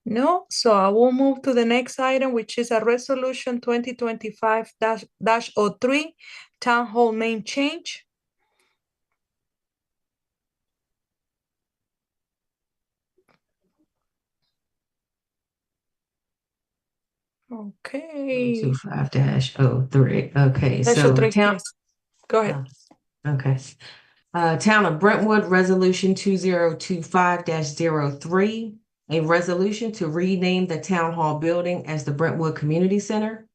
No, so I will move to the next item, which is a resolution 2025-03, town hall name change. Okay. 25-03. Okay, so Special three, town. yes. Go ahead. Okay. Town of Brentwood Resolution 2025-03, a resolution to rename the Town Hall building as the Brentwood Community Center.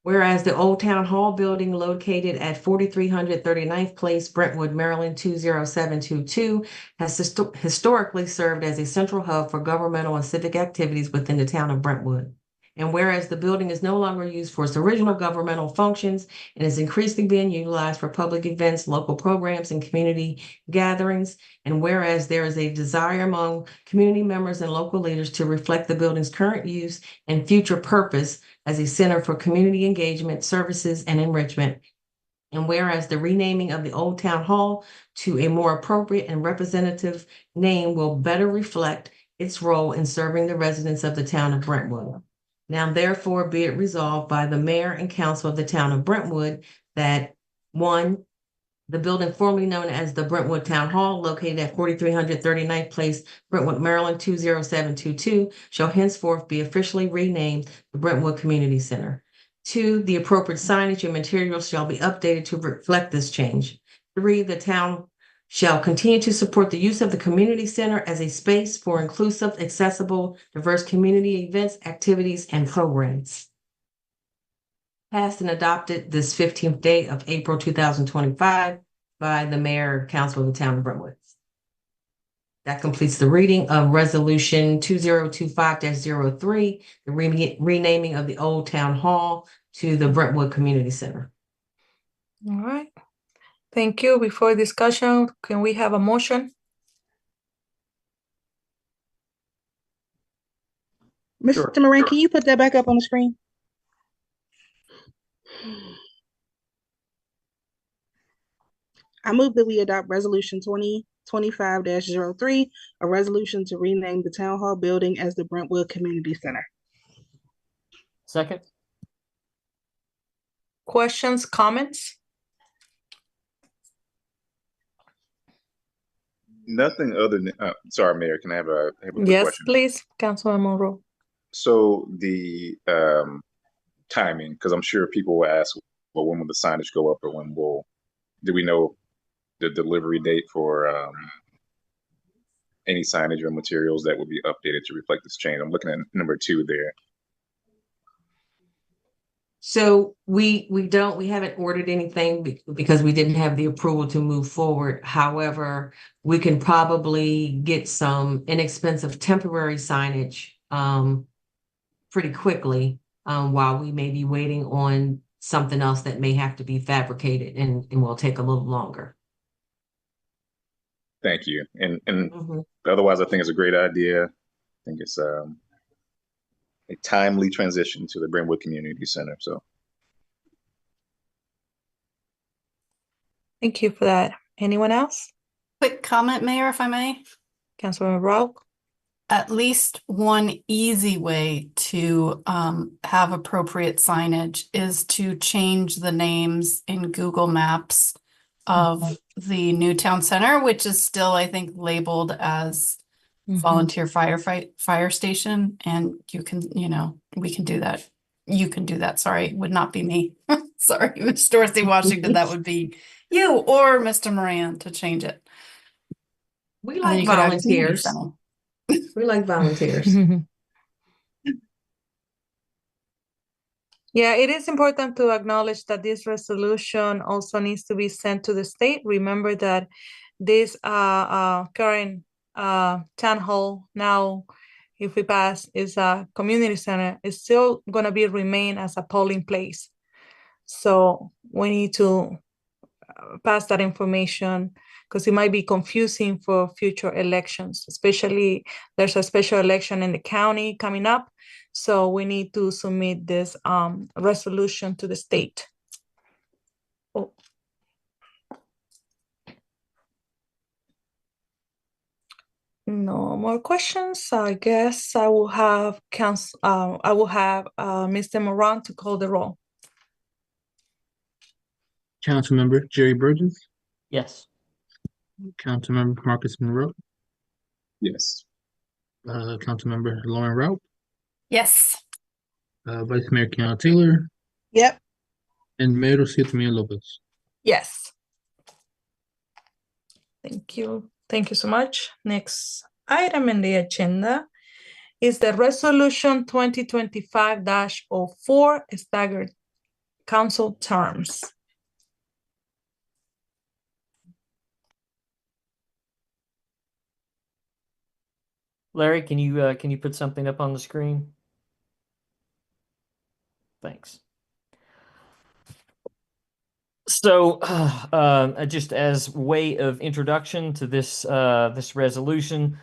Whereas the old Town Hall building located at 4300 39th Place, Brentwood, Maryland 20722 has historically served as a central hub for governmental and civic activities within the town of Brentwood. And whereas the building is no longer used for its original governmental functions and is increasingly being utilized for public events, local programs, and community gatherings, and whereas there is a desire among community members and local leaders to reflect the building's current use and future purpose as a center for community engagement, services, and enrichment. And whereas the renaming of the Old Town Hall to a more appropriate and representative name will better reflect its role in serving the residents of the town of Brentwood. Now therefore be it resolved by the mayor and council of the town of Brentwood that 1, the building formerly known as the Brentwood Town Hall, located at 4300 39th Place, Brentwood, Maryland, 20722, shall henceforth be officially renamed the Brentwood Community Center. 2, the appropriate signage and materials shall be updated to reflect this change. 3, the town shall continue to support the use of the community center as a space for inclusive, accessible, diverse community events, activities, and programs. Passed and adopted this 15th day of April 2025 by the mayor and council of the town of Brentwood. That completes the reading of resolution 2025-03, the renaming of the Old Town Hall to the Brentwood Community Center. All right. Thank you. Before discussion, can we have a motion? Mr. Moran, can you put that back up on the screen? I move that we adopt resolution 2025-03, a resolution to rename the town hall building as the Brentwood Community Center. Second. Questions, comments? Nothing other than, sorry, Mayor, can I have a quick Yes, question? please, Councilman Monroe. So the timing, because I'm sure people will ask, well, when will the signage go up, or do we know the delivery date for any signage or materials that will be updated to reflect this change? I'm looking at number 2 there. So we haven't ordered anything because we didn't have the approval to move forward. However, we can probably get some inexpensive temporary signage pretty quickly while we may be waiting on something else that may have to be fabricated and will take a little longer. Thank you. And otherwise, I think it's a great idea. I think it's a timely transition to the Brentwood Community Center. So, Thank you for that. Anyone else? Quick comment, Mayor, if I may. Councilman Rao? At least one easy way to have appropriate signage is to change the names in Google Maps of the new town center, which is still, I think, labeled as volunteer fire station. And you can, we can do that. You can do that. Sorry, it would not be me. Sorry, Ms. Dorsey Washington, that would be you or Mr. Moran to change it. We like volunteers. We like volunteers. Yeah, it is important to acknowledge that this resolution also needs to be sent to the state. Remember that this current town hall now, if we pass, is a community center. It's still going to remain as a polling place. So we need to pass that information because it might be confusing for future elections, especially there's a special election in the county coming up. So we need to submit this resolution to the state. Oh. No more questions. I guess I will have Mr. Moran to call the roll. Councilmember Jerry Burgess. Yes. Councilmember Marcus Monroe. Yes. Councilmember Lauren Raup. Yes. Vice Mayor Keanu Taylor. Yep. And Mayor Rocio Lopez. Yes. Thank you. Thank you so much. Next item in the agenda is the resolution 2025-04 staggered council terms. Larry, can you put something up on the screen? Thanks. So, just as way of introduction to this this resolution,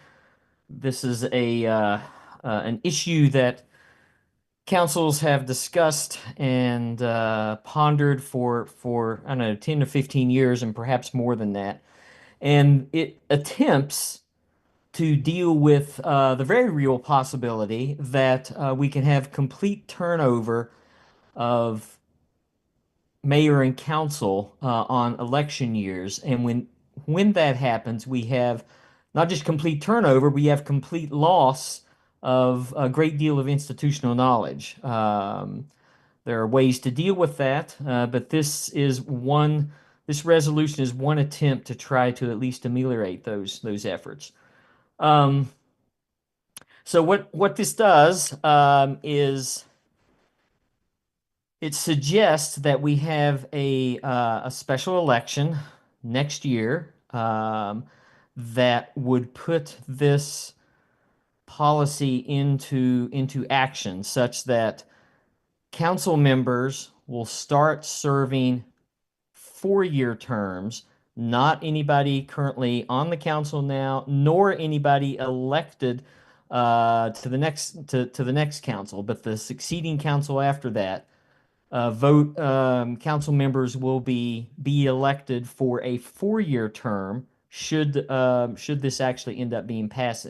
this is an issue that councils have discussed and pondered for I don't know 10 to 15 years and perhaps more than that, and it attempts to deal with the very real possibility that we can have complete turnover of mayor and council on election years. And when that happens, we have not just complete turnover, we have complete loss of a great deal of institutional knowledge. There are ways to deal with that, but this resolution is one attempt to try to at least ameliorate those efforts. So what this does is it suggests that we have a special election next year that would put this policy into action, such that council members will start serving 4-year terms. Not anybody currently on the council now, nor anybody elected to the next council, but the succeeding council after that. Council members will be elected for a 4-year term should this actually end up being passed.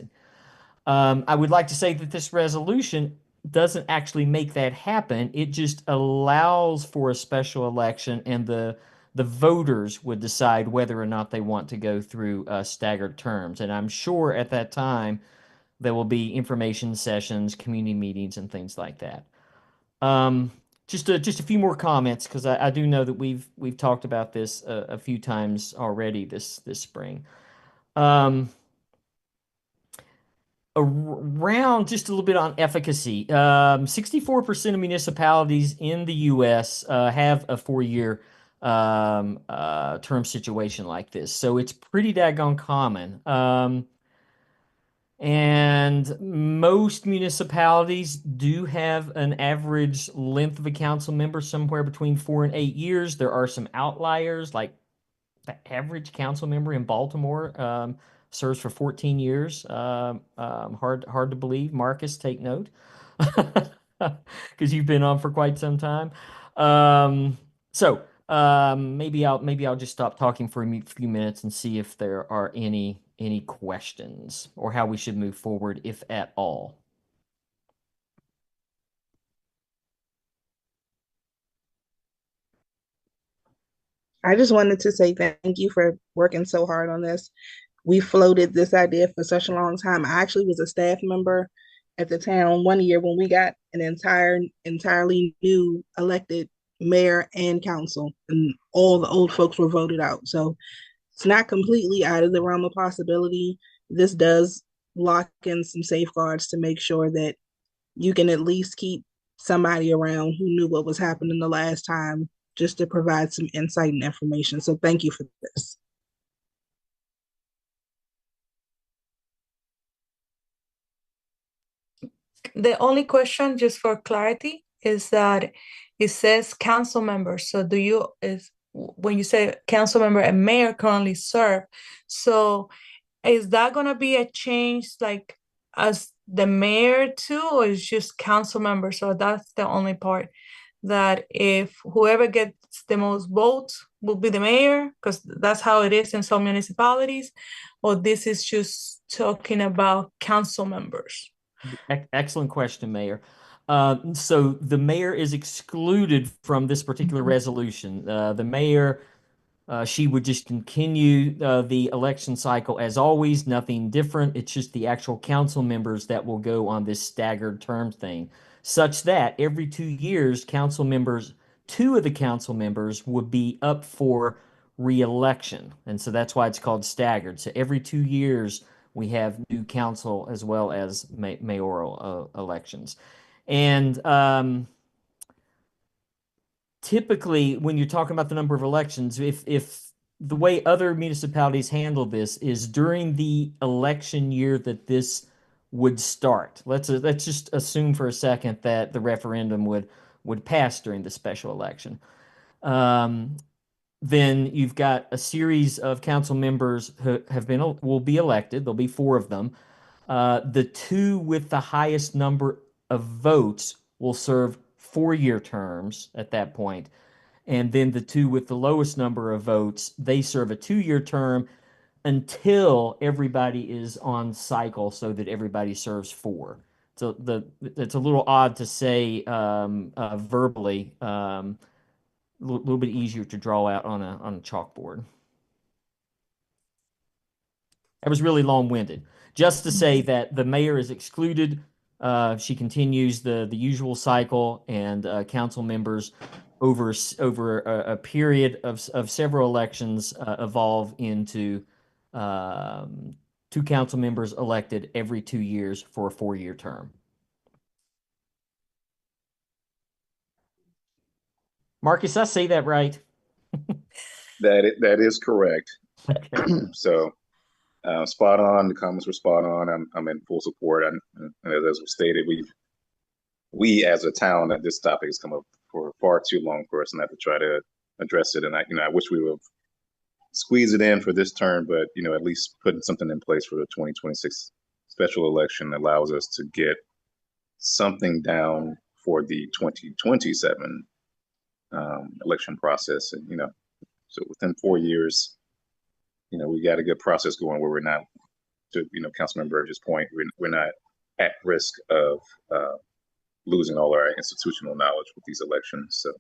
I would like to say that this resolution doesn't actually make that happen. It just allows for a special election, and the voters would decide whether or not they want to go through staggered terms. And I'm sure at that time there will be information sessions, community meetings, and things like that. Just a few more comments, because I do know that we've talked about this a few times already this spring. Around just a little bit on efficacy. 64% of municipalities in the U.S. Have a 4-year term situation like this, so it's pretty daggone common. And most municipalities do have an average length of a council member somewhere between 4 and 8 years. There are some outliers, like the average council member in Baltimore serves for 14 years. Hard to believe. Marcus, take note, because you've been on for quite some time. Maybe I'll just stop talking for a few minutes and see if there are any questions, or how we should move forward, if at all. I just wanted to say thank you for working so hard on this. We floated this idea for such a long time. I actually was a staff member at the town one year when we got an entirely new elected mayor and council, and all the old folks were voted out. So it's not completely out of the realm of possibility. This does lock in some safeguards to make sure that you can at least keep somebody around who knew what was happening the last time, just to provide some insight and information. So thank you for this. The only question, just for clarity, is that it says council members. So when you say council member and mayor currently serve, so is that gonna be a change, like as the mayor too, or is just council members? So that's the only part, that if whoever gets the most votes will be the mayor, because that's how it is in some municipalities, or this is just talking about council members? Excellent question, Mayor. So the mayor is excluded from this particular resolution. The mayor, she would just continue the election cycle as always, nothing different. It's just the actual council members that will go on this staggered term thing, such that every 2 years, two of the council members would be up for re-election. And so that's why it's called staggered. So every 2 years, we have new council as well as mayoral elections. And typically, when you're talking about the number of elections, if the way other municipalities handle this is during the election year that this would start. Let's just assume for a second that the referendum would pass during the special election. Then you've got a series of council members who will be elected. There'll be 4 of them. The 2 with the highest number of votes will serve 4-year terms at that point. And then the two with the lowest number of votes, they serve a 2-year term until everybody is on cycle so that everybody serves 4. So it's a little odd to say verbally, a little bit easier to draw out on a chalkboard. That was really long-winded. Just to say that the mayor is excluded. She continues the usual cycle, and council members over a period of several elections evolve into 2 council members elected every 2 years for a 4-year term. Marcus, I say that right? That is correct. Okay. So spot on. The comments were spot on. I'm in full support. And as was stated, we as a town, that this topic has come up for far too long for us not to try to address it. And I wish we would squeeze it in for this term, but at least putting something in place for the 2026 special election allows us to get something down for the 2027 election process. And so within 4 years, we got a good process going where we're not, to Councilman Burgess' point, we're not at risk of losing all our institutional knowledge with these elections. So,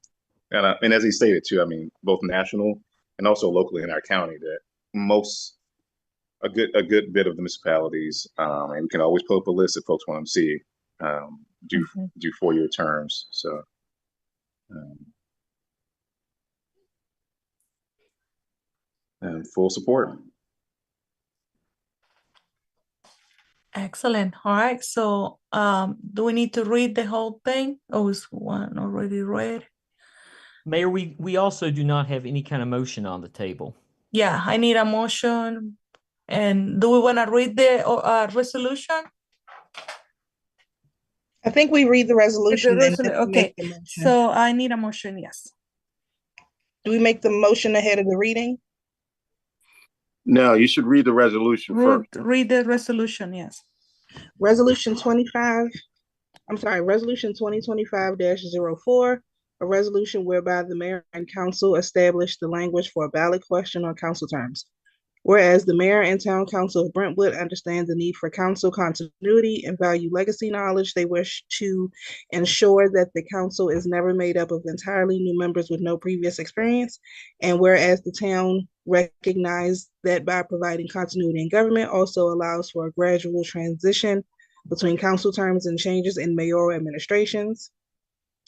and as he stated too, I mean, both national and also locally in our county, that a good bit of the municipalities, and we can always pull up a list if folks want to see, do 4-year terms. So. And full support. Excellent. All right. So do we need to read the whole thing? Oh, is one already read? Mayor, we also do not have any kind of motion on the table. Yeah, I need a motion. And do we want to read the resolution? I think we read the resolution. And then okay. make the motion. So I need a motion, yes. Do we make the motion ahead of the reading? No, you should read the resolution first. Read the resolution, yes. Resolution 2025-04, a resolution whereby the mayor and council establish the language for a ballot question on council terms. Whereas the mayor and town council of Brentwood understand the need for council continuity and value legacy knowledge, they wish to ensure that the council is never made up of entirely new members with no previous experience. And whereas the town recognized that by providing continuity in government also allows for a gradual transition between council terms and changes in mayoral administrations,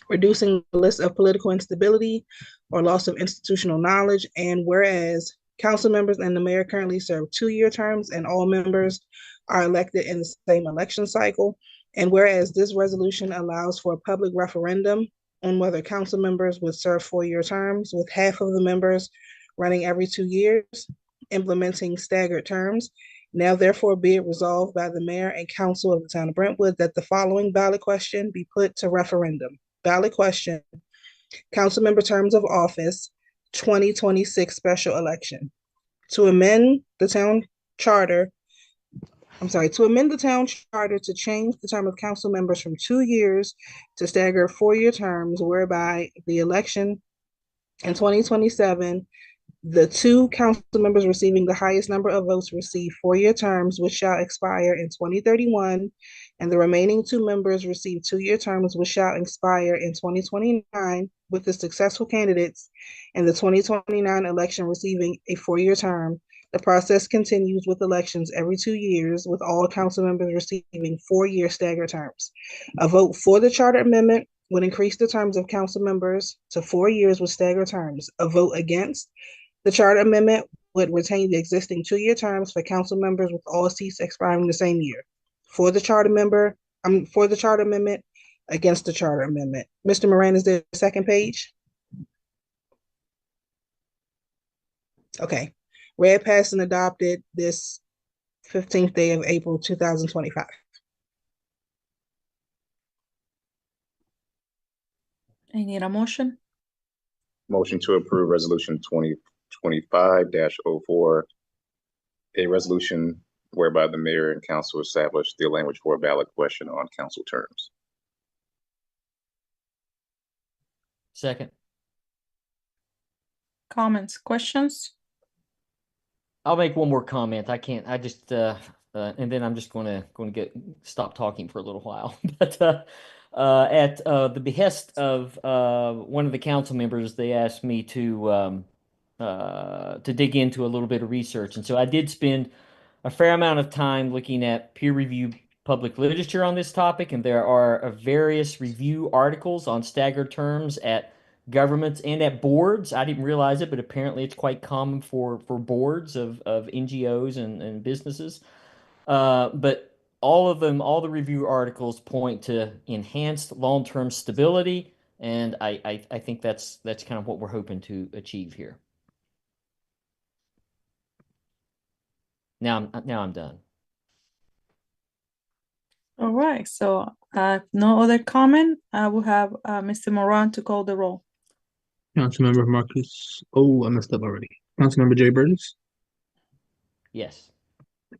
reducing the risk of political instability or loss of institutional knowledge. And whereas council members and the mayor currently serve 2-year terms and all members are elected in the same election cycle. And whereas this resolution allows for a public referendum on whether council members would serve 4-year terms, with half of the members running every 2 years, implementing staggered terms. Now therefore be it resolved by the mayor and council of the town of Brentwood that the following ballot question be put to referendum. Ballot question: council member terms of office, 2026 special election. To amend the town charter to change the term of council members from 2 years to stagger 4-year terms, whereby the election in 2027, the 2 council members receiving the highest number of votes receive 4-year terms, which shall expire in 2031, and the remaining 2 members receive 2-year terms, which shall expire in 2029, with the successful candidates in the 2029 election receiving a 4-year term. The process continues with elections every 2 years, with all council members receiving 4-year staggered terms. A vote for the charter amendment would increase the terms of council members to 4 years with staggered terms. A vote against the charter amendment would retain the existing 2-year terms for council members with all seats expiring the same year. For the charter amendment, against the charter amendment. Mr. Moran, is there a second page? Okay. Read, passed, and adopted this 15th day of April, 2025. I need a motion. Motion to approve resolution 2025-04, a resolution whereby the mayor and council establish the language for a ballot question on council terms. Second. Comments, questions? I'll make one more comment. I can't. I just and then I'm just going to stop talking for a little while. But at the behest of one of the council members, they asked me to dig into a little bit of research, and so I did spend a fair amount of time looking at peer-reviewed public literature on this topic, and there are various review articles on staggered terms at governments and at boards. I didn't realize it, but apparently it's quite common for boards of NGOs and businesses. But all of them, all the review articles point to enhanced long-term stability, and I think that's kind of what we're hoping to achieve here. Now I'm done. All right, so no other comment. I will have Mr. Moran to call the roll. Councilmember Marcus. Oh, I messed up already. Councilmember Jay Burns. Yes.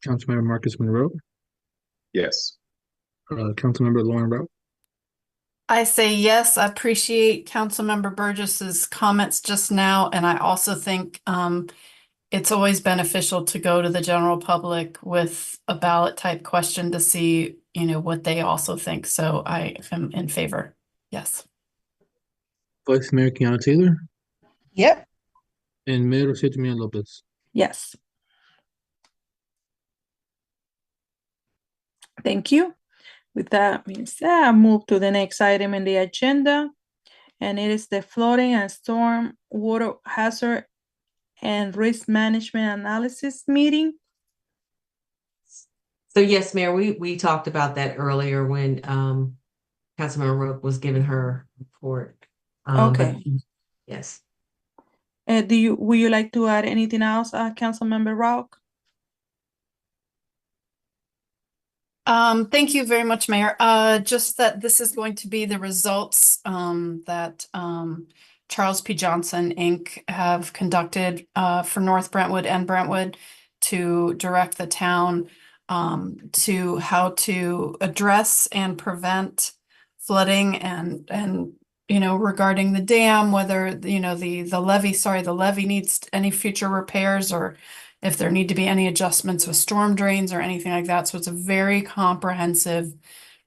Councilmember Marcus Monroe. Yes. Councilmember Lauren Rowe. I say yes. I appreciate Councilmember Burgess's comments just now, and I also think it's always beneficial to go to the general public with a ballot type question to see, what they also think. So I am in favor. Yes. Vice Mayor Kiana Taylor. Yep. And Mayor Rosario Lopez. Yes. Thank you. With that being said, I move to the next item in the agenda, and it is the flooding and storm water hazard and risk management analysis meeting. So yes, Mayor, we talked about that earlier when Councilmember Roque was giving her report. Okay. But yes. Would you like to add anything else, Councilmember Roque? Thank you very much, Mayor. Just that this is going to be the results that Charles P. Johnson, Inc. have conducted for North Brentwood and Brentwood to direct the town to how to address and prevent flooding and regarding the dam, whether the levee needs any future repairs, or if there need to be any adjustments with storm drains or anything like that. So it's a very comprehensive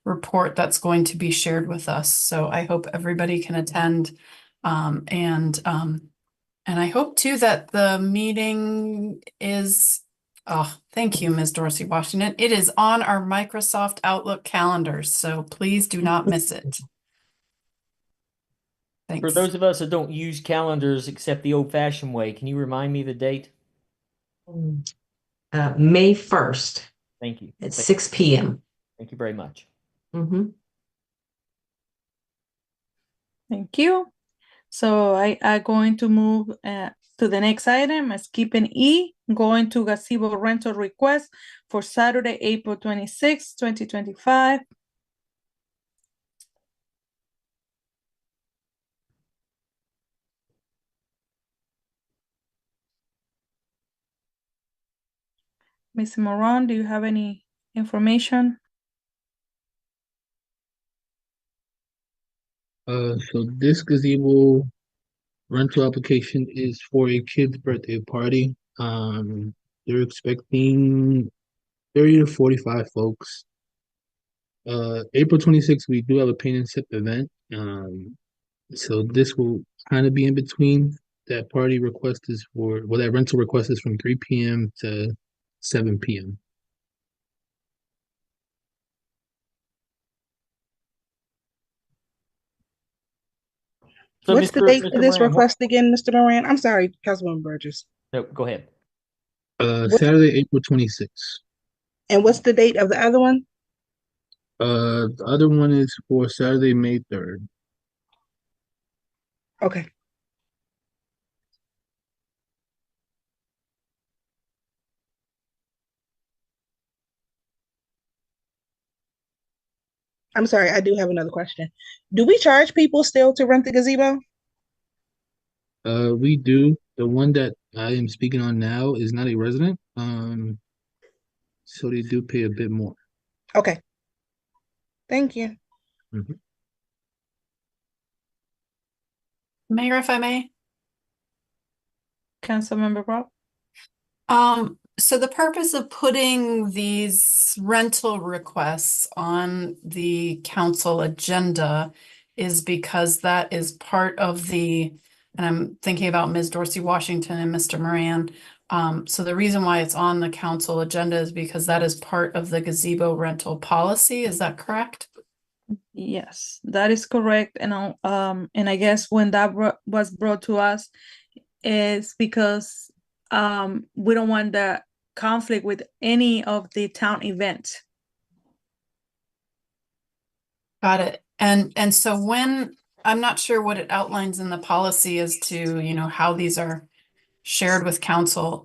report that's going to be shared with us. So I hope everybody can attend. And I hope too that the meeting is, thank you, Ms. Dorsey Washington. It is on our Microsoft Outlook calendars, so please do not miss it. Thanks. For those of us that don't use calendars except the old-fashioned way, can you remind me the date? May 1st. Thank you. At 6 p.m. Thank you very much. Thank you. So I going to move to the next item, skipping E, going to gazebo rental request for Saturday, April 26, 2025. Ms. Moran, do you have any information? So this gazebo rental application is for a kid's birthday party. They're expecting 30 to 45 folks. April 26th, we do have a paint and sip event. So this will kind of be in between. That party request is that rental request is from 3 p.m. to 7 p.m. So What's the date for this request again, Mr. Moran? I'm sorry, Councilwoman Burgess. No, go ahead. Saturday, April 26th. And what's the date of the other one? The other one is for Saturday, May 3rd. Okay. I'm sorry, I do have another question. Do we charge people still to rent the gazebo? We do. The one that I am speaking on now is not a resident. So they do pay a bit more. Okay. Thank you. Mayor, if I may. Councilmember Brown? So the purpose of putting these rental requests on the council agenda is because that is part of the, and I'm thinking about Ms. Dorsey Washington and Mr. Moran. So the reason why it's on the council agenda is because that is part of the gazebo rental policy. Is that correct? Yes, that is correct. And I guess when that was brought to us is because we don't want the conflict with any of the town events. Got it. And so when, I'm not sure what it outlines in the policy as to, you know, how these are shared with council.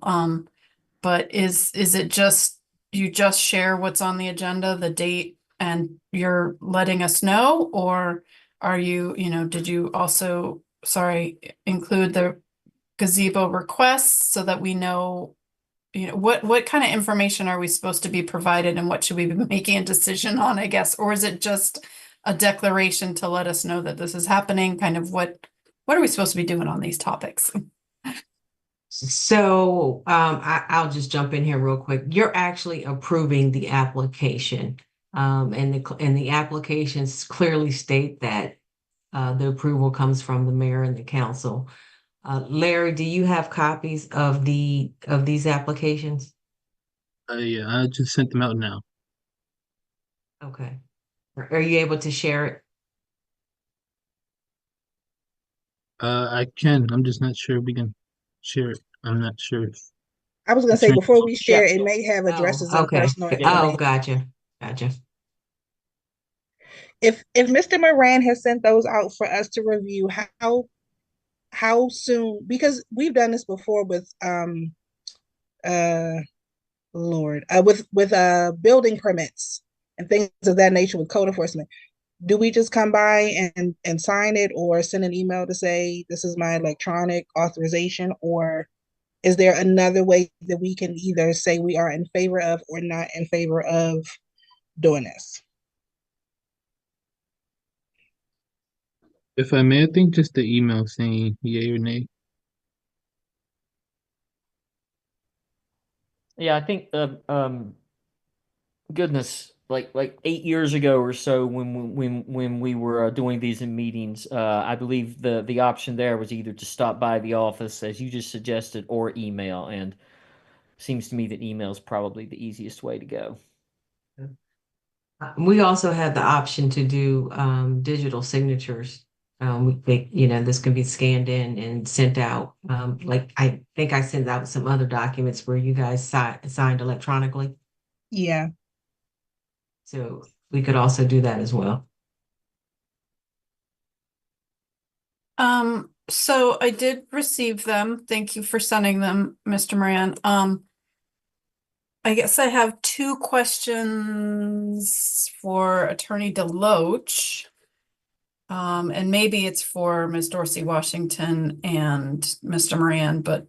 But is it just, you just share what's on the agenda, the date, and you're letting us know? Or are you, you know, did you also, include the gazebo requests so that we know, you know, what kind of information are we supposed to be provided and what should we be making a decision on, I guess? Or is it just a declaration to let us know that this is happening? Kind of what are we supposed to be doing on these topics? So I'll just jump in here real quick. You're actually approving the application. And the applications clearly state that the approval comes from the mayor and the council. Larry, do you have copies of these applications? Yeah, I just sent them out now. Okay. Are you able to share it? I can. I'm just not sure we can share it. I'm not sure if I was gonna say, Attorney- before we share, it may have addresses and Okay. personal Oh, information. gotcha. If Mr. Moran has sent those out for us to review, how soon? Because we've done this before with with building permits and things of that nature with code enforcement. Do we just come by and sign it, or send an email to say this is my electronic authorization? Or is there another way that we can either say we are in favor of or not in favor of doing this? If I may, I think just the email saying yay or nay. Yeah, I think goodness, like 8 years ago or so when we were doing these in meetings, I believe the option there was either to stop by the office as you just suggested or email, and seems to me that email is probably the easiest way to go. We also have the option to do digital signatures. This can be scanned in and sent out. Like I think I sent out some other documents where you guys signed electronically. Yeah. So we could also do that as well. So I did receive them. Thank you for sending them, Mr. Moran. I guess I have two questions for Attorney Deloach. And maybe it's for Ms. Dorsey Washington and Mr. Moran, but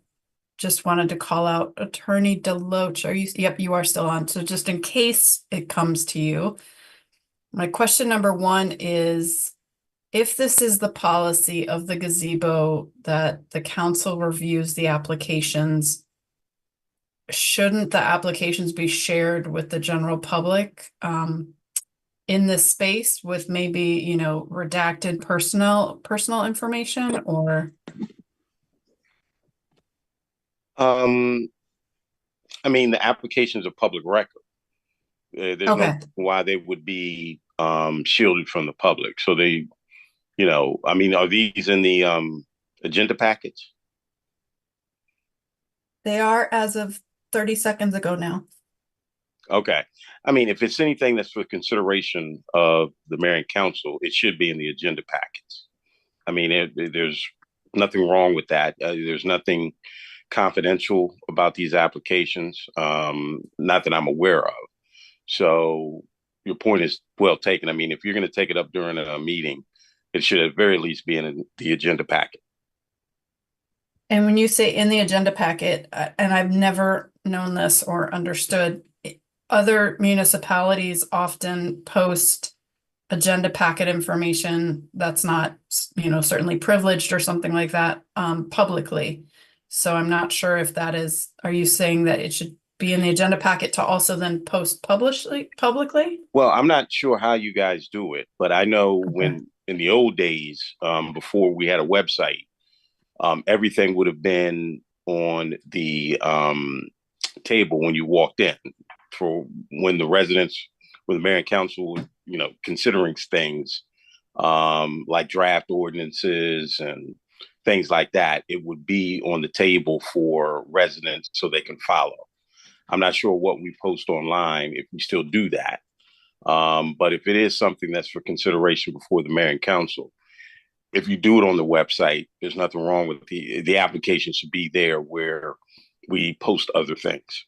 just wanted to call out Attorney Deloach. Yep, you are still on. So just in case it comes to you, my question number one is, if this is the policy of the gazebo that the council reviews the applications, shouldn't the applications be shared with the general public in this space with maybe, you know, redacted personal information? Or I mean, the applications are public record. There's no reason why they would be shielded from the public. So they, you know, I mean, are these in the agenda package? They are as of 30 seconds ago now. Okay. I mean, if it's anything that's for consideration of the mayor and council, it should be in the agenda package. I mean, there's nothing wrong with that. There's nothing confidential about these applications, not that I'm aware of. So your point is well taken. I mean, if you're going to take it up during a meeting, it should at very least be in the agenda packet. And when you say in the agenda packet, and I've never known this or understood, other municipalities often post agenda packet information that's not, you know, certainly privileged or something like that, publicly. So I'm not sure if that is, are you saying that it should be in the agenda packet to also then post publicly? Well, I'm not sure how you guys do it, but I know when in the old days, before we had a website, everything would have been on the table when you walked in. For when the residents, when the mayor and council, you know, considering things like draft ordinances and things like that, it would be on the table for residents so they can follow. I'm not sure what we post online, if we still do that. But if it is something that's for consideration before the mayor and council, if you do it on the website, there's nothing wrong with the application should be there where we post other things.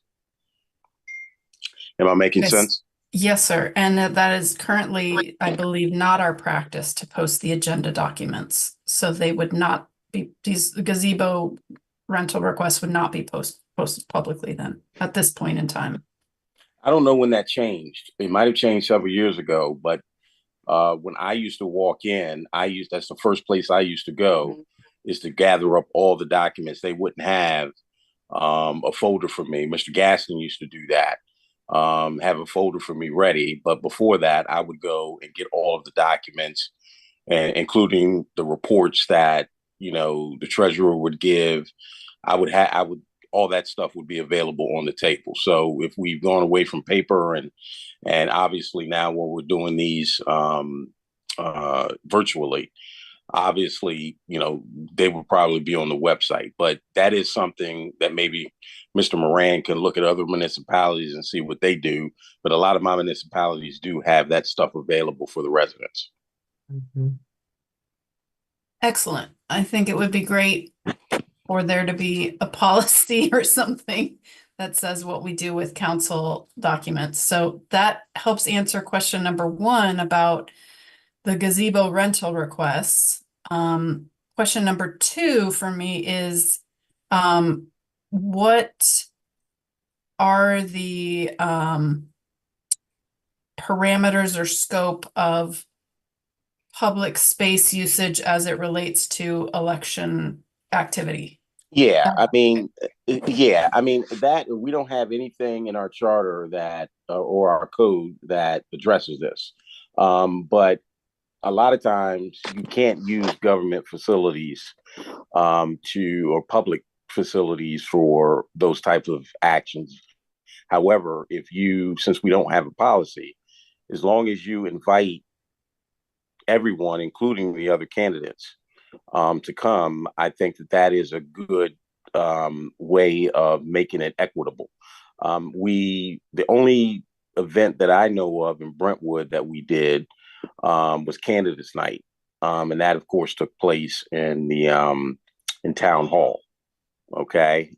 Am I making sense? Yes, sir. And that is currently, I believe, not our practice to post the agenda documents. So they would not be, these gazebo rental requests would not be posted publicly then at this point in time. I don't know when that changed. It might have changed several years ago, but when I used to walk in, that's the first place I used to go, is to gather up all the documents. They wouldn't have a folder for me. Mr. Gaston used to do that, have a folder for me ready. But before that, I would go and get all of the documents, and including the reports that, you know, the treasurer would give. I would all that stuff would be available on the table. So if we've gone away from paper and obviously now when we're doing these virtually, obviously, you know, they would probably be on the website. But that is something that maybe Mr. Moran can look at other municipalities and see what they do. But a lot of my municipalities do have that stuff available for the residents. Mm-hmm. Excellent. I think it would be great for there to be a policy or something that says what we do with council documents. So that helps answer question number 1 about the gazebo rental requests. Question number 2 for me is, what are the parameters or scope of public space usage as it relates to election activity? Yeah, I mean, that we don't have anything in our charter that or our code that addresses this. But a lot of times you can't use government facilities or public facilities for those types of actions. However, since we don't have a policy, as long as you invite everyone, including the other candidates, to come, I think that is a good way of making it equitable. The only event that I know of in Brentwood that we did was Candidates Night, and that, of course, took place in the in Town Hall. Okay,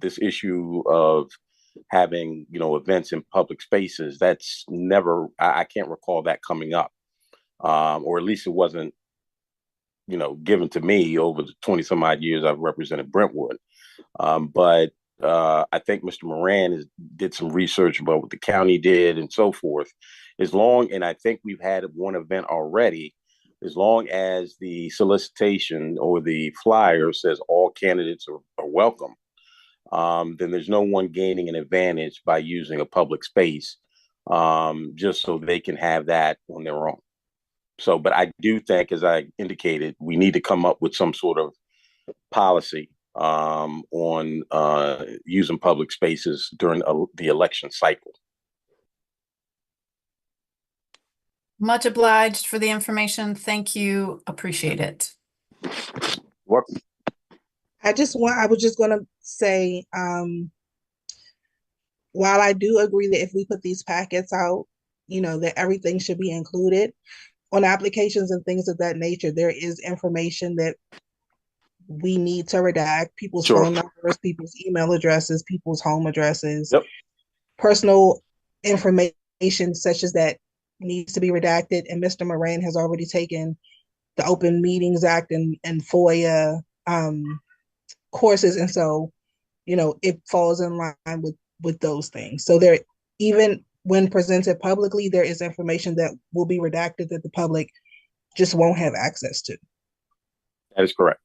this issue of having, you know, events in public spaces, that's never. I can't recall that coming up, or at least it wasn't, you know, given to me over the 20 some odd years I've represented Brentwood. But I think Mr. Moran did some research about what the county did and so forth. And I think we've had one event already, as long as the solicitation or the flyer says all candidates are welcome, then there's no one gaining an advantage by using a public space, just so they can have that on their own. So, but I do think, as I indicated, we need to come up with some sort of policy on using public spaces during the election cycle. Much obliged for the information. Thank you. Appreciate it. Welcome. I was just going to say, while I do agree that if we put these packets out, you know, that everything should be included on applications and things of that nature, there is information that we need to redact: people's phone numbers, people's email addresses, people's home addresses, personal information such as that needs to be redacted. And Mr. Moran has already taken the Open Meetings Act and FOIA courses. And so, you know, it falls in line with those things. So even when presented publicly, there is information that will be redacted that the public just won't have access to. That is correct.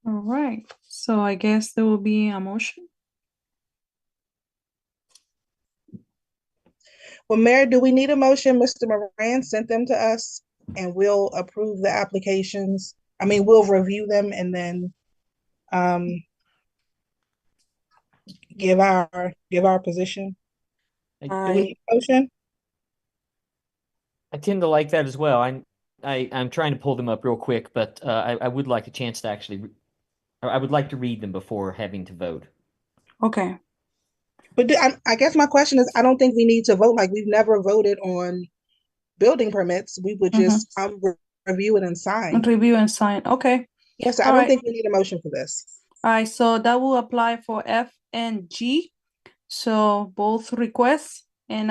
All right, so I guess there will be a motion. Well, Mayor, do we need a motion? Mr. Moran sent them to us and we'll approve the applications. I mean, we'll review them and then give our position. I, Do we need a motion? I tend to like that as well. I'm trying to pull them up real quick, but I would like a chance to actually, I would like to read them before having to vote. Okay. But I guess my question is, I don't think we need to vote. Like, we've never voted on building permits. We would just review it and sign. Review and sign. Okay. Yes, I All don't right. think we need a motion for this. All right, so that will apply for F and G. So both requests. And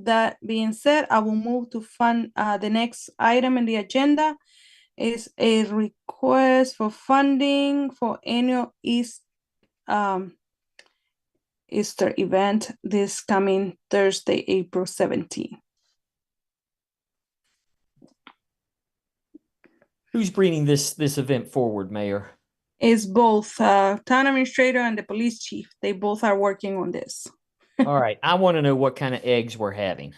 that being said, I will move to fund the next item in the agenda is a request for funding for annual Easter event this coming Thursday, April 17th. Who's bringing this event forward, Mayor? It's both town administrator and the police chief. They both are working on this. All right, I want to know what kind of eggs we're having.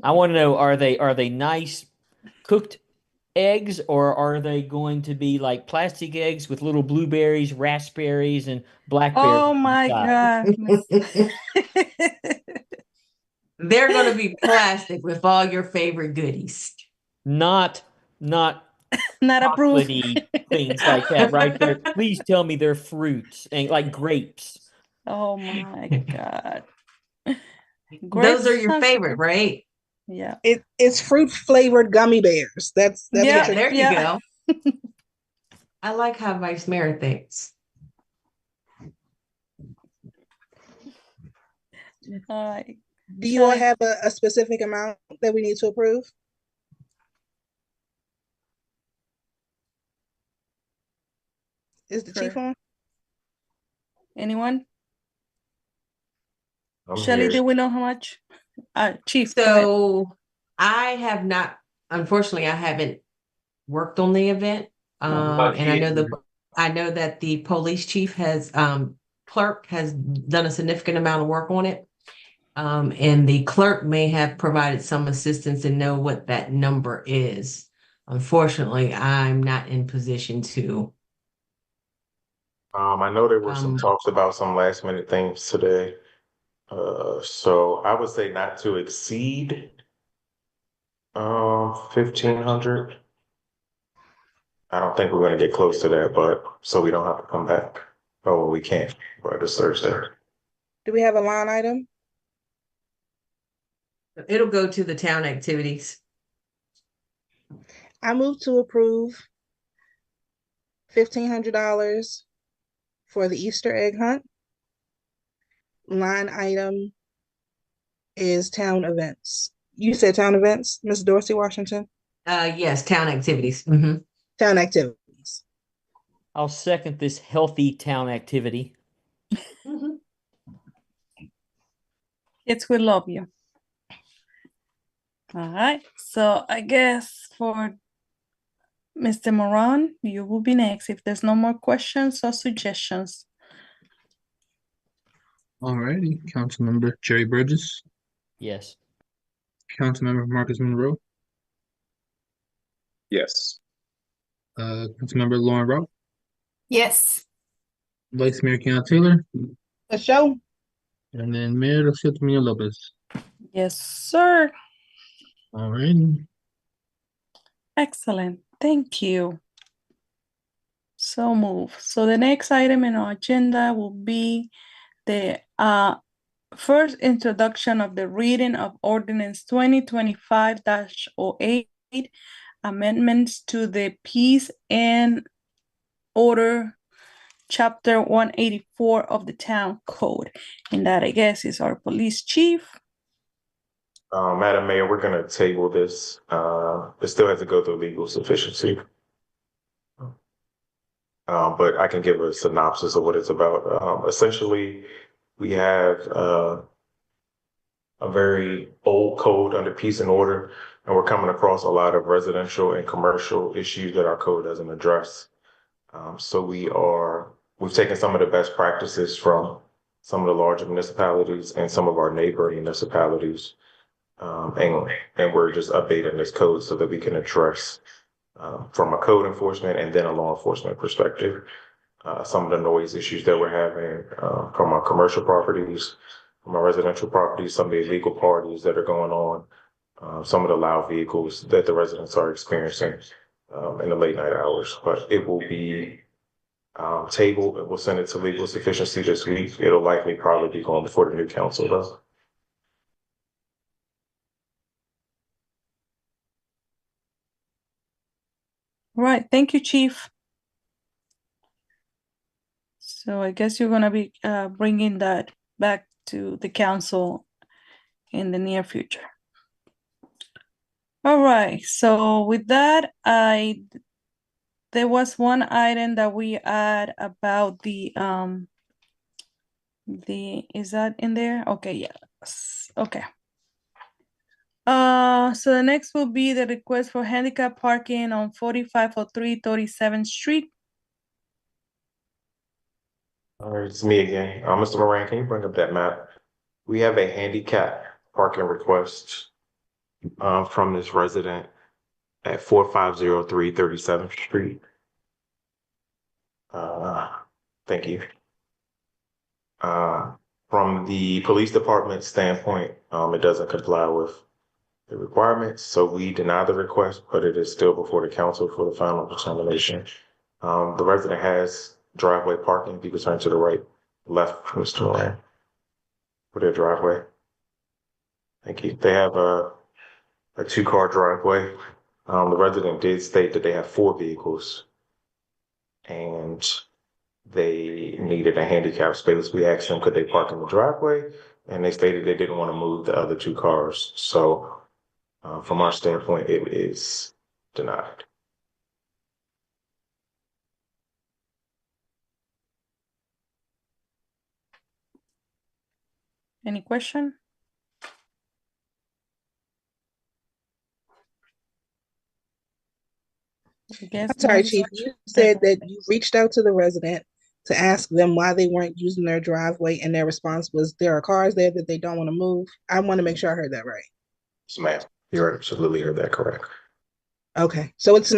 I want to know, are they nice cooked eggs, or are they going to be like plastic eggs with little blueberries, raspberries, and blackberries? Oh my God. They're going to be plastic with all your favorite goodies. Not approved things like that, right there. Please tell me they're fruits and like grapes. Oh my God. Those are your favorite, right? Yeah. It's fruit flavored gummy bears. That's yeah, there you go. I like how Vice Mayor thinks. All right. Do you all have a specific amount that we need to approve? Is the chief on? Anyone? I'm Shelly, here. do we know how much? Chief. So I have not, unfortunately, I haven't worked on the event. And I know that the police chief has clerk has done a significant amount of work on it. And the clerk may have provided some assistance and know what that number is. Unfortunately, I'm not in position to. I know there were some talks about some last minute things today. So I would say not to exceed 1,500. I don't think we're going to get close to that, but so we don't have to come back. Oh, we can't, but it's Thursday. Do we have a line item? It'll go to the town activities. I move to approve $1,500 for the Easter egg hunt. Line item is town events. You said town events, Ms. Dorsey Washington? Yes, town activities. Mm-hmm. Town activities. I'll second this healthy town activity. Kids will love you. All right. So I guess for Mr. Moran, you will be next if there's no more questions or suggestions. Alrighty, Councilmember Jerry Burgess. Yes. Councilmember Marcus Monroe. Yes. Councilmember Lauren Rowe. Yes. Vice Mayor Keon Taylor. A show. And then Mayor Rocio Tomillo Lopez. Yes, sir. Alrighty. Excellent. Thank you. So move. So the next item in our agenda will be the first introduction of the reading of Ordinance 2025-08, amendments to the Peace and Order Chapter 184 of the Town Code. And that, I guess, is our police chief. Madam Mayor, we're gonna table this. It still has to go through legal sufficiency. But I can give a synopsis of what it's about. Essentially, we have a very old code under peace and order, and we're coming across a lot of residential and commercial issues that our code doesn't address. So we've taken some of the best practices from some of the larger municipalities and some of our neighboring municipalities. And we're just updating this code so that we can address from a code enforcement and then a law enforcement perspective, some of the noise issues that we're having from our commercial properties, from our residential properties, some of the illegal parties that are going on, some of the loud vehicles that the residents are experiencing in the late night hours. But it will be tabled. We'll send it to legal sufficiency this week. It'll likely probably be going before the new council though. Right, thank you, Chief. So I guess you're gonna be bringing that back to the council in the near future. All right, so with that, there was one item that we add about the, is that in there? Okay, yes, okay. So the next will be the request for handicap parking on 4503 37th Street. All right, it's me again. Mr. Moran, can you bring up that map? We have a handicap parking request from this resident at 4503 37th Street. Thank you. From the police department standpoint, it doesn't comply with the requirements, so we deny the request, but it is still before the council for the final determination. The resident has driveway parking. If you could turn to the right, left, Mr. Moran, for their driveway. Thank you. They have a 2-car driveway. The resident did state that they have 4 vehicles and they needed a handicap space. We asked them, could they park in the driveway? And they stated they didn't want to move the other 2 cars. So from our standpoint, it is denied. Any question? I guess I'm sorry, not. Chief. You said that you reached out to the resident to ask them why they weren't using their driveway, and their response was there are cars there that they don't want to move. I want to make sure I heard that right. Yes, ma'am. You absolutely heard that correct. Okay, so it's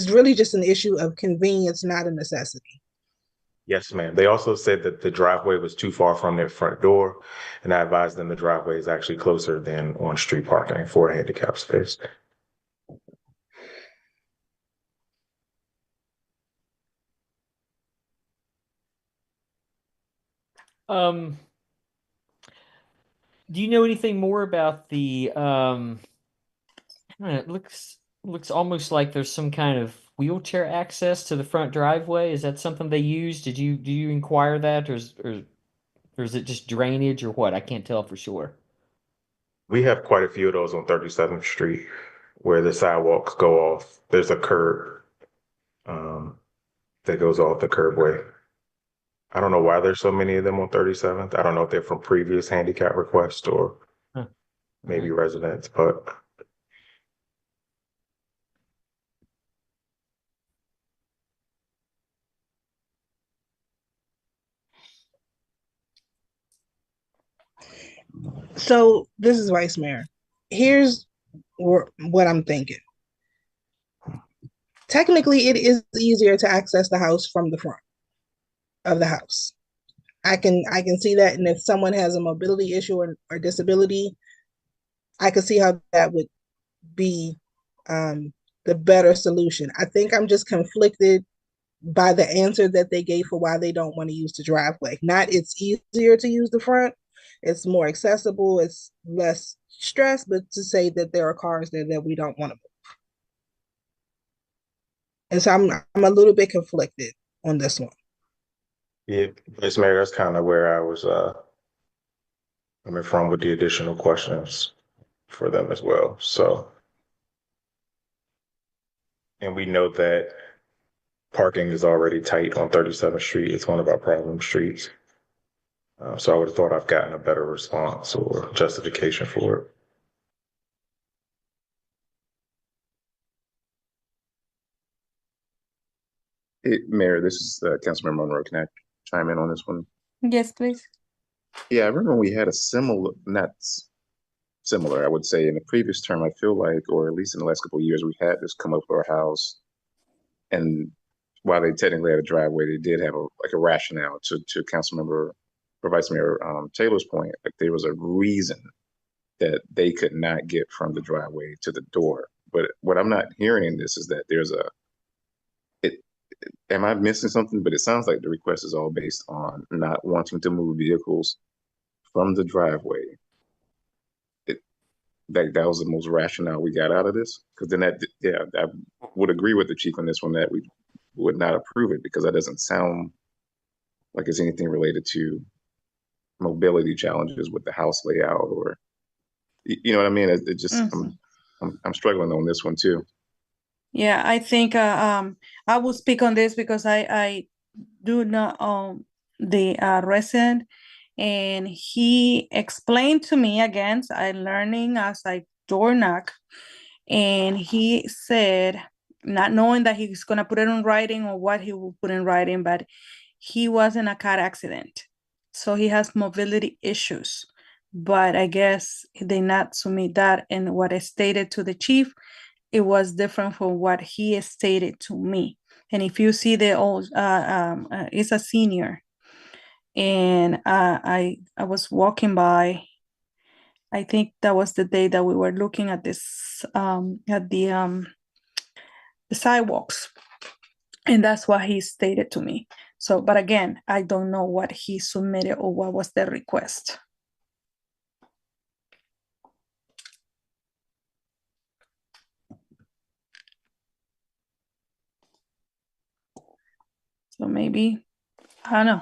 really just an issue of convenience, not a necessity. Yes, ma'am. They also said that the driveway was too far from their front door, and I advised them the driveway is actually closer than on-street parking for a handicap space. Do you know anything more about the I don't know, it looks almost like there's some kind of wheelchair access to the front driveway. Is that something they use? Do you inquire that, or is it just drainage or what? I can't tell for sure. We have quite a few of those on 37th Street where the sidewalks go off. There's a curb that goes off the curbway. I don't know why there's so many of them on 37th. I don't know if they're from previous handicap requests or maybe residents, but So this is Vice Mayor. Here's what I'm thinking. Technically, it is easier to access the house from the front of the house. I can see that, and if someone has a mobility issue or disability, I could see how that would be the better solution. I think I'm just conflicted by the answer that they gave for why they don't want to use the driveway. Not it's easier to use the front, it's more accessible, it's less stress, but to say that there are cars there that we don't want to move. And so I'm a little bit conflicted on this one. yeah, Ms. Mayor, that's kind of where I was coming from with the additional questions. for them as well. So, and we know that parking is already tight on 37th Street. It's one of our problem streets. So I would have thought I've gotten a better response or justification for it. Hey, Mayor, this is Councilmember Monroe. Can I chime in on this one? Yes, please. Yeah, I remember we had a similar, similar, I would say, in the previous term. I feel like, or at least in the last couple of years, we had this come up for our house, and while they technically had a driveway, they did have a rationale to Councilmember or Vice Mayor Taylor's point. Like there was a reason that they could not get from the driveway to the door. But what I'm not hearing in this is that there's am I missing something? But it sounds like the request is all based on not wanting to move vehicles from the driveway. That was the most rationale we got out of this. Because then I would agree with the chief on this one that we would not approve it, because that doesn't sound like it's anything related to mobility challenges with the house layout, or you know what I mean? It just I'm struggling on this one too. Yeah, I think I will speak on this because I do not own the resident, and he explained to me again. I'm learning as I door knock, and he said, not knowing that he's gonna put it in writing or what he will put in writing, but he was in a car accident, so he has mobility issues. But I guess they not submit that, and what I stated to the chief, it was different from what he stated to me. And if you see the old, it's a senior, and I was walking by. I think that was the day that we were looking at this at the sidewalks, and that's what he stated to me. So, but again, I don't know what he submitted or what was the request. So maybe, I don't know.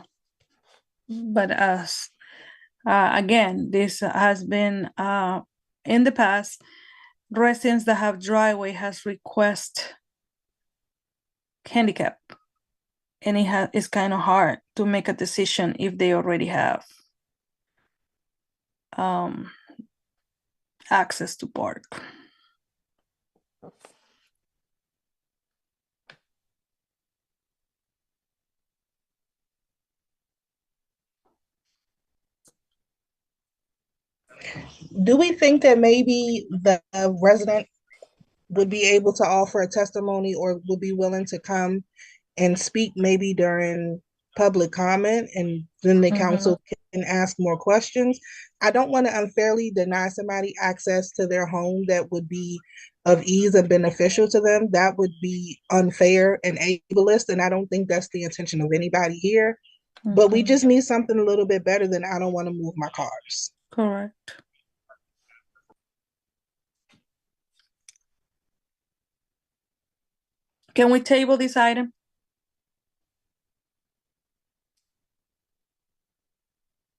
But again, this has been in the past, residents that have driveway has request handicap. And it's kind of hard to make a decision if they already have access to park. Do we think that maybe the resident would be able to offer a testimony or would be willing to come and speak maybe during public comment, and then the council can ask more questions? I don't want to unfairly deny somebody access to their home that would be of ease and beneficial to them. That would be unfair and ableist, and I don't think that's the intention of anybody here. But we just need something a little bit better than I don't want to move my cars. Correct. Can we table this item?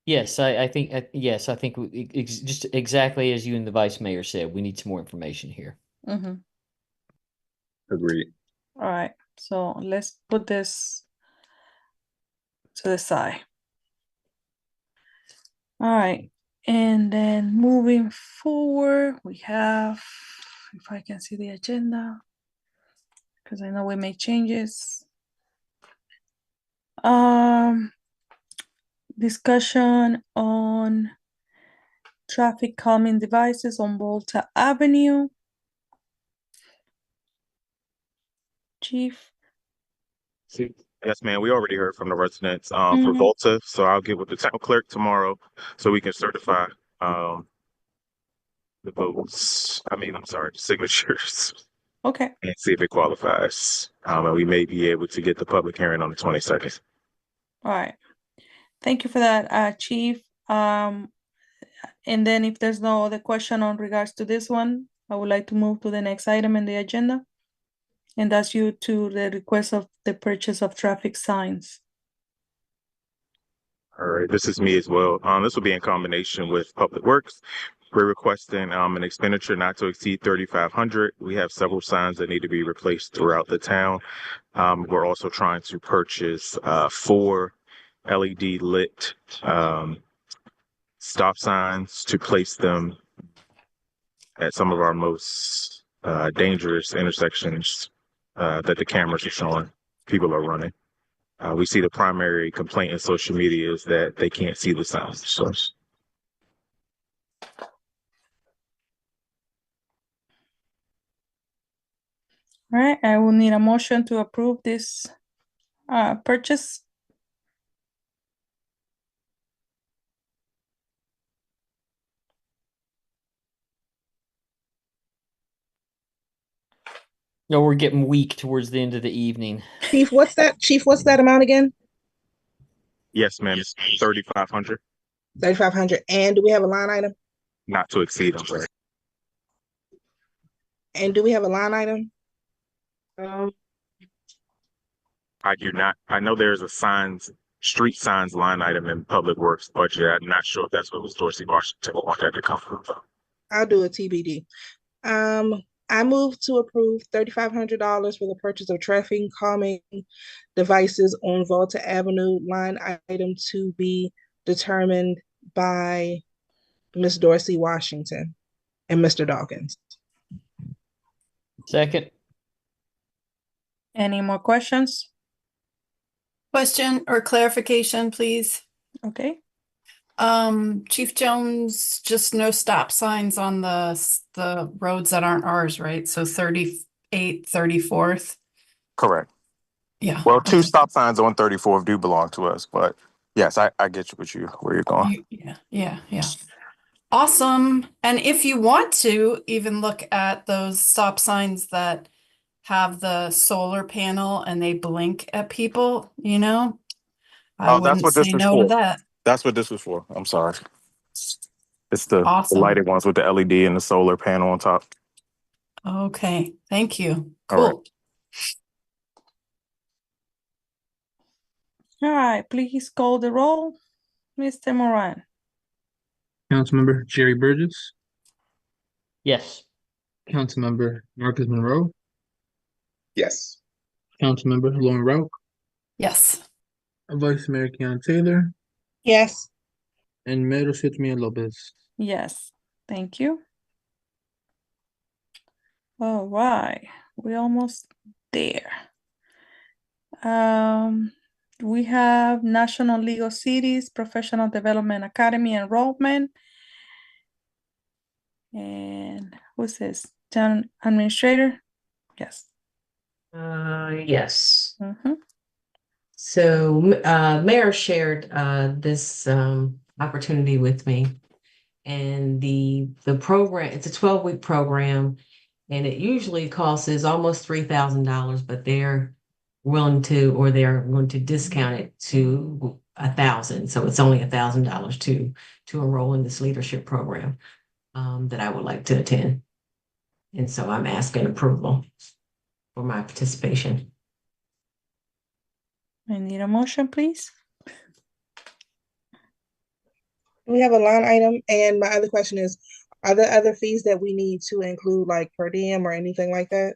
Yes, I think, yes, I think just exactly as you and the vice mayor said, we need some more information here. Agreed. All right, so let's put this to the side. All right, and then moving forward, we have, if I can see the agenda, because I know we made changes. Discussion on traffic calming devices on Volta Avenue. Chief? Yes, ma'am. We already heard from the residents for Volta, so I'll get with the town clerk tomorrow so we can certify the votes. I'm sorry, the signatures. Okay. And see if it qualifies. And we may be able to get the public hearing on the 22nd. All right. Thank you for that, Chief. And then if there's no other question on regards to this one, I would like to move to the next item in the agenda. And that's you to the request of the purchase of traffic signs. All right, this is me as well. This will be in combination with Public Works. We're requesting an expenditure not to exceed $3,500. We have several signs that need to be replaced throughout the town. We're also trying to purchase 4 LED lit stop signs to place them at some of our most dangerous intersections that the cameras are showing people are running. We see the primary complaint in social media is that they can't see the signs. So. All right, I will need a motion to approve this purchase. No, we're getting weak towards the end of the evening. Chief, what's that? Chief, what's that amount again? Yes, ma'am. It's 3,500. 3,500. And do we have a line item? Not to exceed. I'm sorry. And do we have a line item? I do not. I know there's a street signs line item in Public Works budget. I'm not sure if that's what was Dorsey Washington want that to come from. I'll do a TBD. I move to approve $3,500 for the purchase of traffic calming devices on Volta Avenue, line item to be determined by Ms. Dorsey Washington and Mr. Dawkins. Second. Any more questions? Question or clarification, please. Okay. Chief Jones, just no stop signs on the roads that aren't ours, right? So 38th, 34th. Correct. Yeah. Well, 2 stop signs on 34th do belong to us, but yes, I get you where you're going. Yeah. Awesome. And if you want to even look at those stop signs that have the solar panel and they blink at people, I that's wouldn't what this say is no for. to that. That's what this was for. I'm sorry. It's the Awesome. lighted ones with the LED and the solar panel on top. Okay. Thank you. All Cool. right. All right, please call the roll, Mr. Moran. Councilmember Jerry Burgess, Yes. Councilmember Marcus Monroe, Yes. Councilmember Lauren Rauch, Yes. Vice Mayor Keon Taylor, Yes. and Mayor Sidmia Lopez. Yes, thank you. All right, we're almost there. We have National League of Cities Professional Development Academy enrollment. And who's this? Town Administrator? Yes. Yes. Mm-hmm. So, Mayor shared this opportunity with me, and the program, it's a 12-week program, and it usually costs us almost $3,000, but they're going to discount it to $1,000. So it's only $1,000 to enroll in this leadership program that I would like to attend. And so I'm asking approval for my participation. I need a motion, please. We have a line item, and my other question is, are there other fees that we need to include, like per diem or anything like that?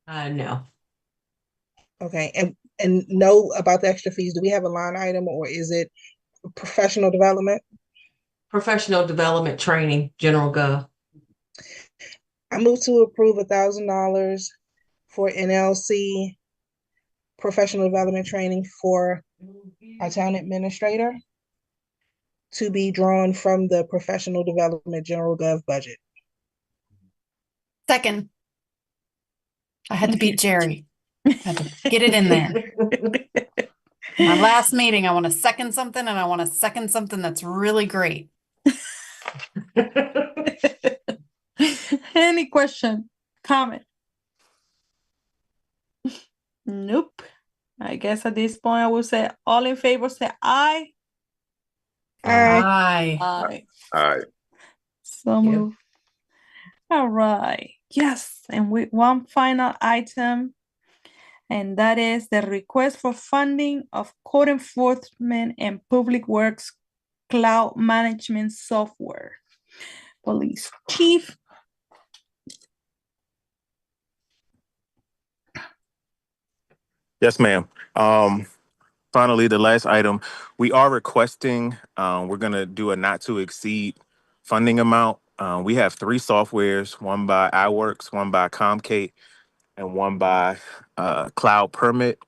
No. Okay, and know about the extra fees. Do we have a line item, or is it professional development? Professional development training, General Gov. I move to approve $1,000 for NLC professional development training for our town administrator to be drawn from the professional development general gov budget. Second. I had to beat Jerry. Had to get it in there. My last meeting, I want to second something, and I want to second something that's really great. Any question, comment? Nope. I guess at this point I will say all in favor say aye. Aye. Aye. Aye. So move. All right. Yes, and one final item, and that is the request for funding of code enforcement and public works cloud management software. Police Chief. Yes, ma'am. Finally, the last item, we are requesting, we're gonna do a not to exceed funding amount. We have 3 softwares, one by iWorks, one by Comcate, and one by Cloud Permit.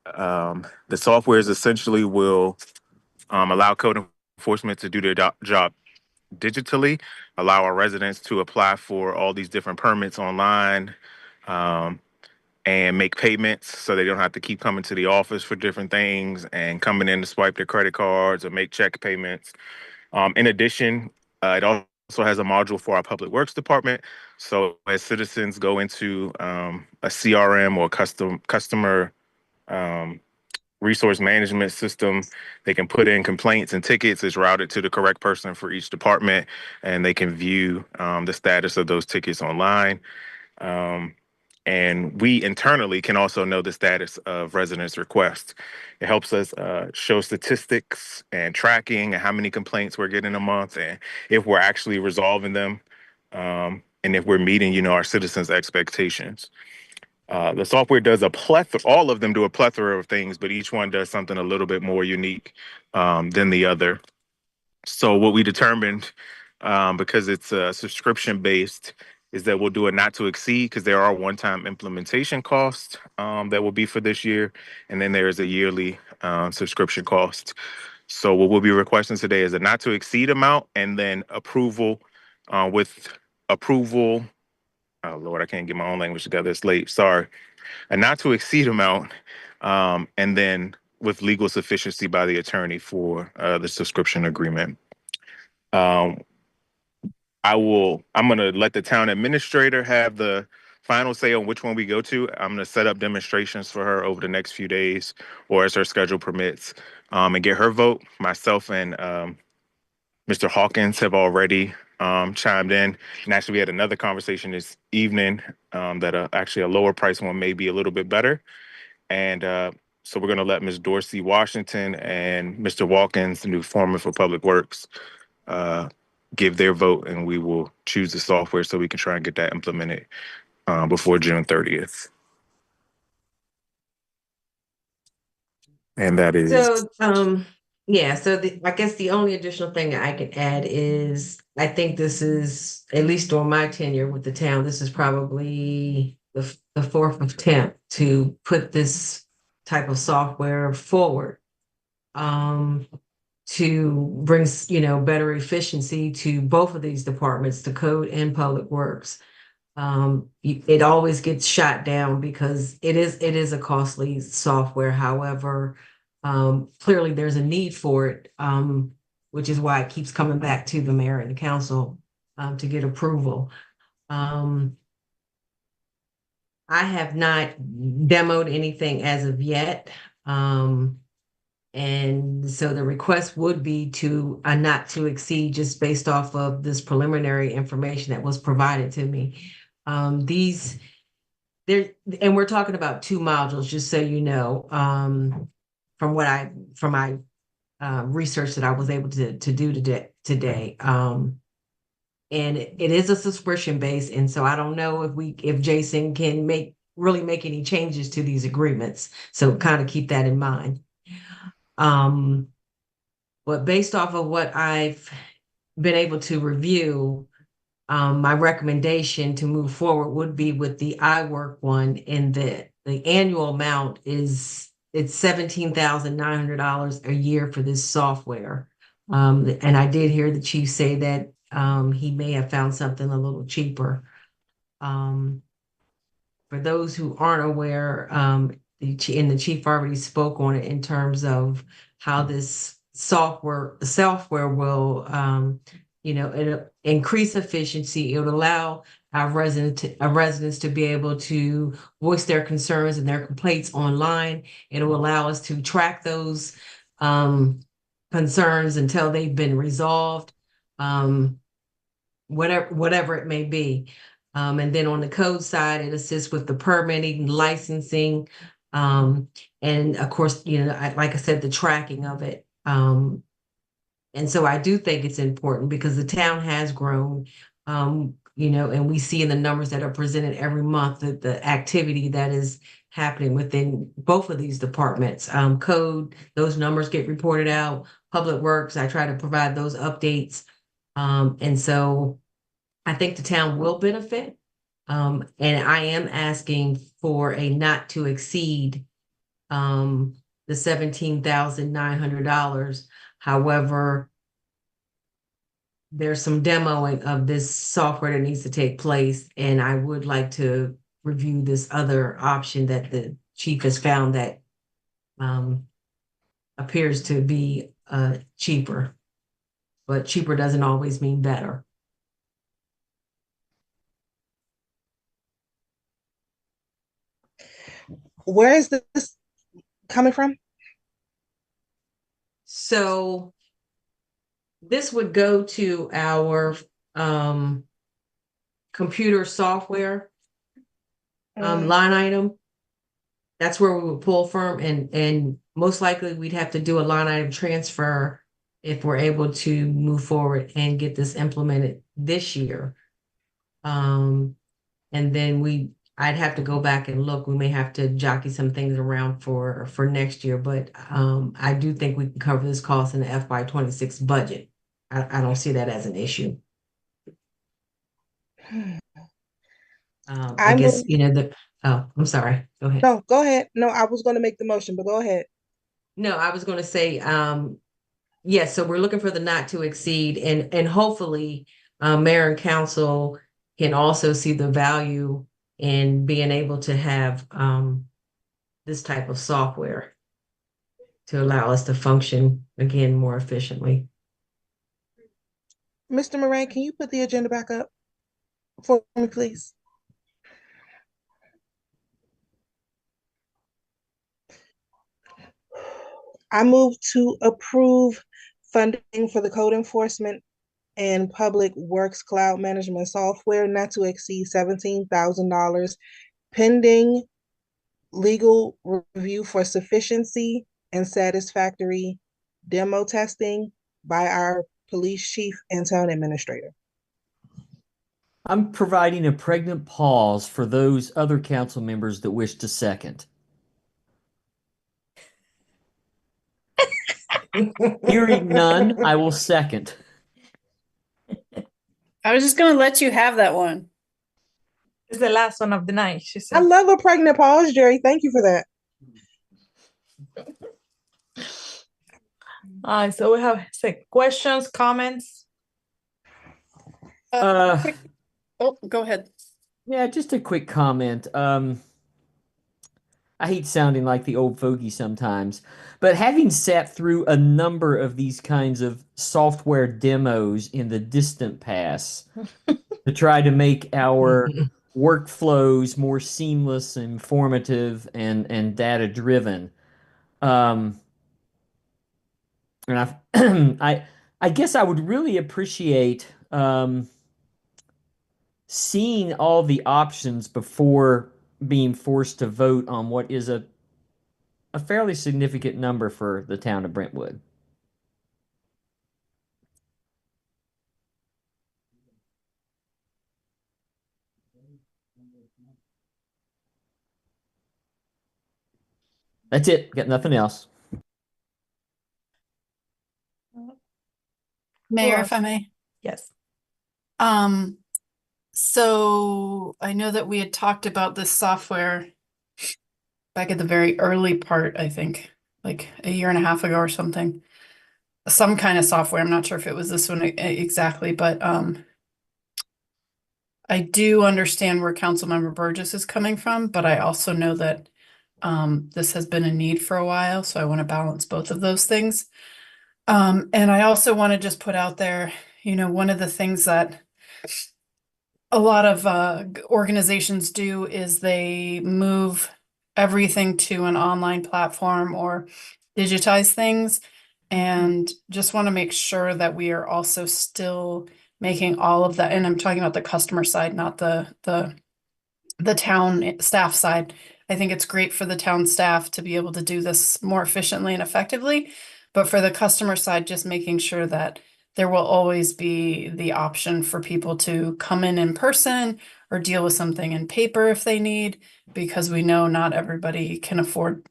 The softwares essentially will allow code enforcement to do their job digitally, allow our residents to apply for all these different permits online, and make payments so they don't have to keep coming to the office for different things and coming in to swipe their credit cards or make check payments. In addition, it also has a module for our public works department. So as citizens go into a CRM or customer resource management system, they can put in complaints and tickets. It's routed to the correct person for each department, and they can view the status of those tickets online. And we internally can also know the status of residents' requests. It helps us show statistics and tracking and how many complaints we're getting a month and if we're actually resolving them, and if we're meeting, our citizens' expectations. The software does a plethora, all of them do a plethora of things, but each one does something a little bit more unique than the other. So what we determined, because it's subscription based, is that we'll do a not to exceed because there are one-time implementation costs that will be for this year, and then there is a yearly subscription cost. So what we'll be requesting today is a not to exceed amount, and then approval with approval. Oh Lord, I can't get my own language together. It's late. Sorry. A not to exceed amount, and then with legal sufficiency by the attorney for the subscription agreement. I'm going to let the town administrator have the final say on which one we go to. I'm going to set up demonstrations for her over the next few days or as her schedule permits, and get her vote. Myself and Mr. Hawkins have already chimed in. And actually, we had another conversation this evening that actually a lower price one may be a little bit better. And so we're going to let Ms. Dorsey Washington and Mr. Watkins, the new foreman for Public Works, give their vote, and we will choose the software so we can try and get that implemented before June 30th. And that is... So, yeah, so I guess the only additional thing I can add is I think this is, at least during my tenure with the town, this is probably the fourth attempt to put this type of software forward to bring, better efficiency to both of these departments, the code and public works. It always gets shot down because it is a costly software. However, clearly there's a need for it, which is why it keeps coming back to the mayor and the council to get approval. I have not demoed anything as of yet. And so the request would be to not to exceed just based off of this preliminary information that was provided to me. And we're talking about 2 modules, just so you know, from my research that I was able to do today. And it is a subscription base, and so I don't know if Jason can really make any changes to these agreements. So kind of keep that in mind. But based off of what I've been able to review, my recommendation to move forward would be with the iWork one, and the annual amount it's $17,900 a year for this software. And I did hear the chief say that he may have found something a little cheaper. For those who aren't aware, the chief already spoke on it in terms of how this software will, it'll increase efficiency. It would allow our residents to be able to voice their concerns and their complaints online. It will allow us to track those concerns until they've been resolved, whatever it may be. And then on the code side, it assists with the permitting, licensing, and of course, like I said, the tracking of it. And so I do think it's important because the town has grown, you know, and we see in the numbers that are presented every month that the activity that is happening within both of these departments. Code, those numbers get reported out. Public Works, I try to provide those updates. And so I think the town will benefit. And I am asking for a not to exceed the $17,900. However, there's some demoing of this software that needs to take place, and I would like to review this other option that the chief has found that appears to be cheaper, but cheaper doesn't always mean better. Where is this coming from? So this would go to our computer software line item. That's where we would pull from, and most likely we'd have to do a line item transfer if we're able to move forward and get this implemented this year. And then I'd have to go back and look. We may have to jockey some things around for next year, but I do think we can cover this cost in the FY26 budget. I don't see that as an issue. I guess, you know, I'm sorry. Go ahead. No, go ahead. No, I was going to make the motion, but go ahead. No, I was going to say, yes, so we're looking for the not to exceed, and hopefully mayor and council can also see the value in being able to have this type of software to allow us to function again more efficiently. Mr. Moran, can you put the agenda back up for me, please? I move to approve funding for the code enforcement and public works cloud management software not to exceed $17,000 pending legal review for sufficiency and satisfactory demo testing by our police chief and town administrator. I'm providing a pregnant pause for those other council members that wish to second. Hearing none, I will second. I was just going to let you have that one. It's the last one of the night, she said. I love a pregnant pause, Jerry. Thank you for that. All right, so we have questions, comments. Oh, go ahead. Yeah, just a quick comment. I hate sounding like the old fogey sometimes, but having sat through a number of these kinds of software demos in the distant past to try to make our workflows more seamless, informative, and data driven. And I guess I would really appreciate seeing all the options before being forced to vote on what is a fairly significant number for the town of Brentwood. That's it. Got nothing else. Mayor, if I may. Yes. So I know that we had talked about this software back at the very early part, I think, like a year and a half ago or something. Some kind of software. I'm not sure if it was this one exactly, but I do understand where Councilmember Burgess is coming from, but I also know that this has been a need for a while, so I want to balance both of those things. And I also want to just put out there, you know, one of the things that a lot of organizations do is they move everything to an online platform or digitize things, and just want to make sure that we are also still making all of that. And I'm talking about the customer side, not the town staff side. I think it's great for the town staff to be able to do this more efficiently and effectively, But for the customer side, just making sure that there will always be the option for people to come in person or deal with something in paper if they need, because we know not everybody can afford,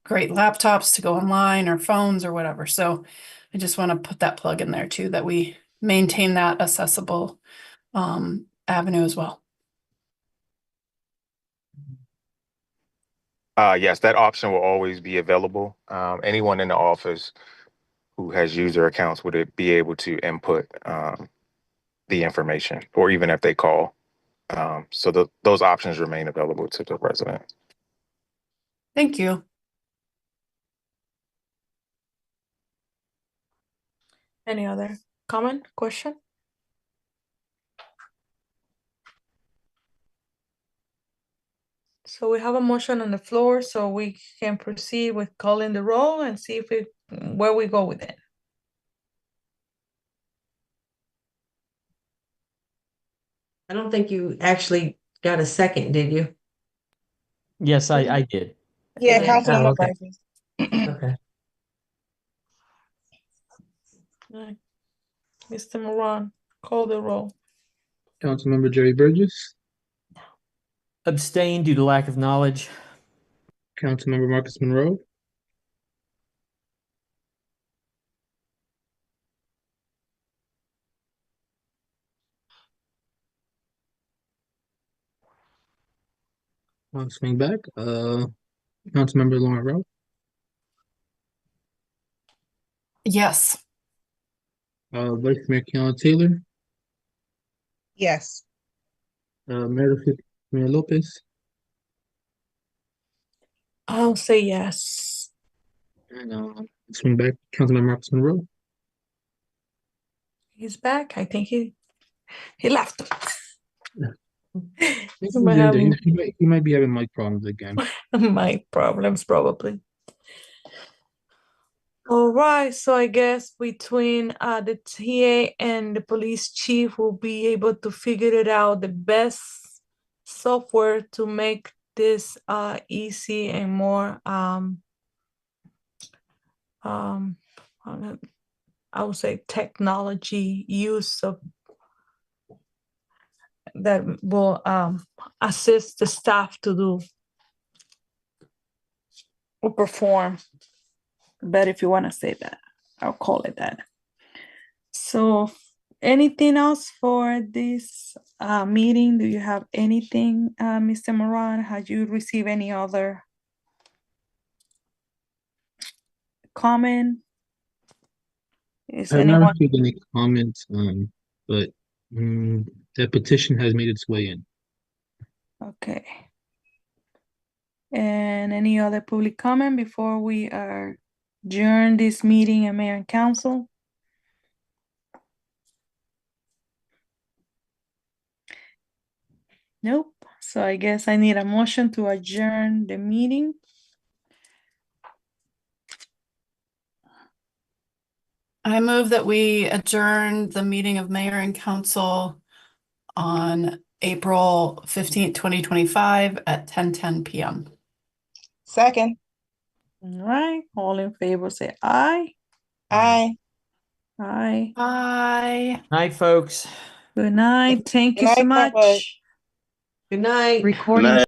great laptops to go online or phones or whatever. So I just want to put that plug in there too, that we maintain that accessible avenue as well. Yes, that option will always be available. Anyone in the office who has user accounts would be able to input the information, or even if they call. So those options remain available to the resident. Thank you. Any other comment, question? So we have a motion on the floor, so we can proceed with calling the roll and see where we go with it. I don't think you actually got a second, did you? Yes, I did. Yeah, Okay. Councilmember okay. Burgess. Okay. Right. Mr. Moran, call the roll. Councilmember Jerry Burgess, Abstain due to lack of knowledge. Councilmember Marcus Monroe, I'll swing back. Councilmember Lauren Rowe, Yes. Vice Mayor Keon Taylor, Yes. Mayor Lopez, I'll say yes. and swing back. Councilmember Marcus Monroe. He's back. I think he left. He's Might in have there. He might be having mic problems again. mic problems probably. All right, so I guess between the TA and the police chief will be able to figure it out the best software to make this easy and more I would say technology use of that will assist the staff to do or perform. But if you want to say that, I'll call it that. So anything else for this meeting? Do you have anything, Mr. Moran? Had you received any other comment? Is I have not anyone received any comments, but that petition has made its way in. okay? And any other public comment before we adjourn this meeting of Mayor and Council? Nope. So I guess I need a motion to adjourn the meeting. I move that we adjourn the meeting of mayor and council on April 15th, 2025 at 10:10 p.m. Second. All right. All in favor, say aye. Aye. Aye. Bye. Night, folks. Good night. Thank you Good so night, Brentwood. much. Good night. Recording. Night.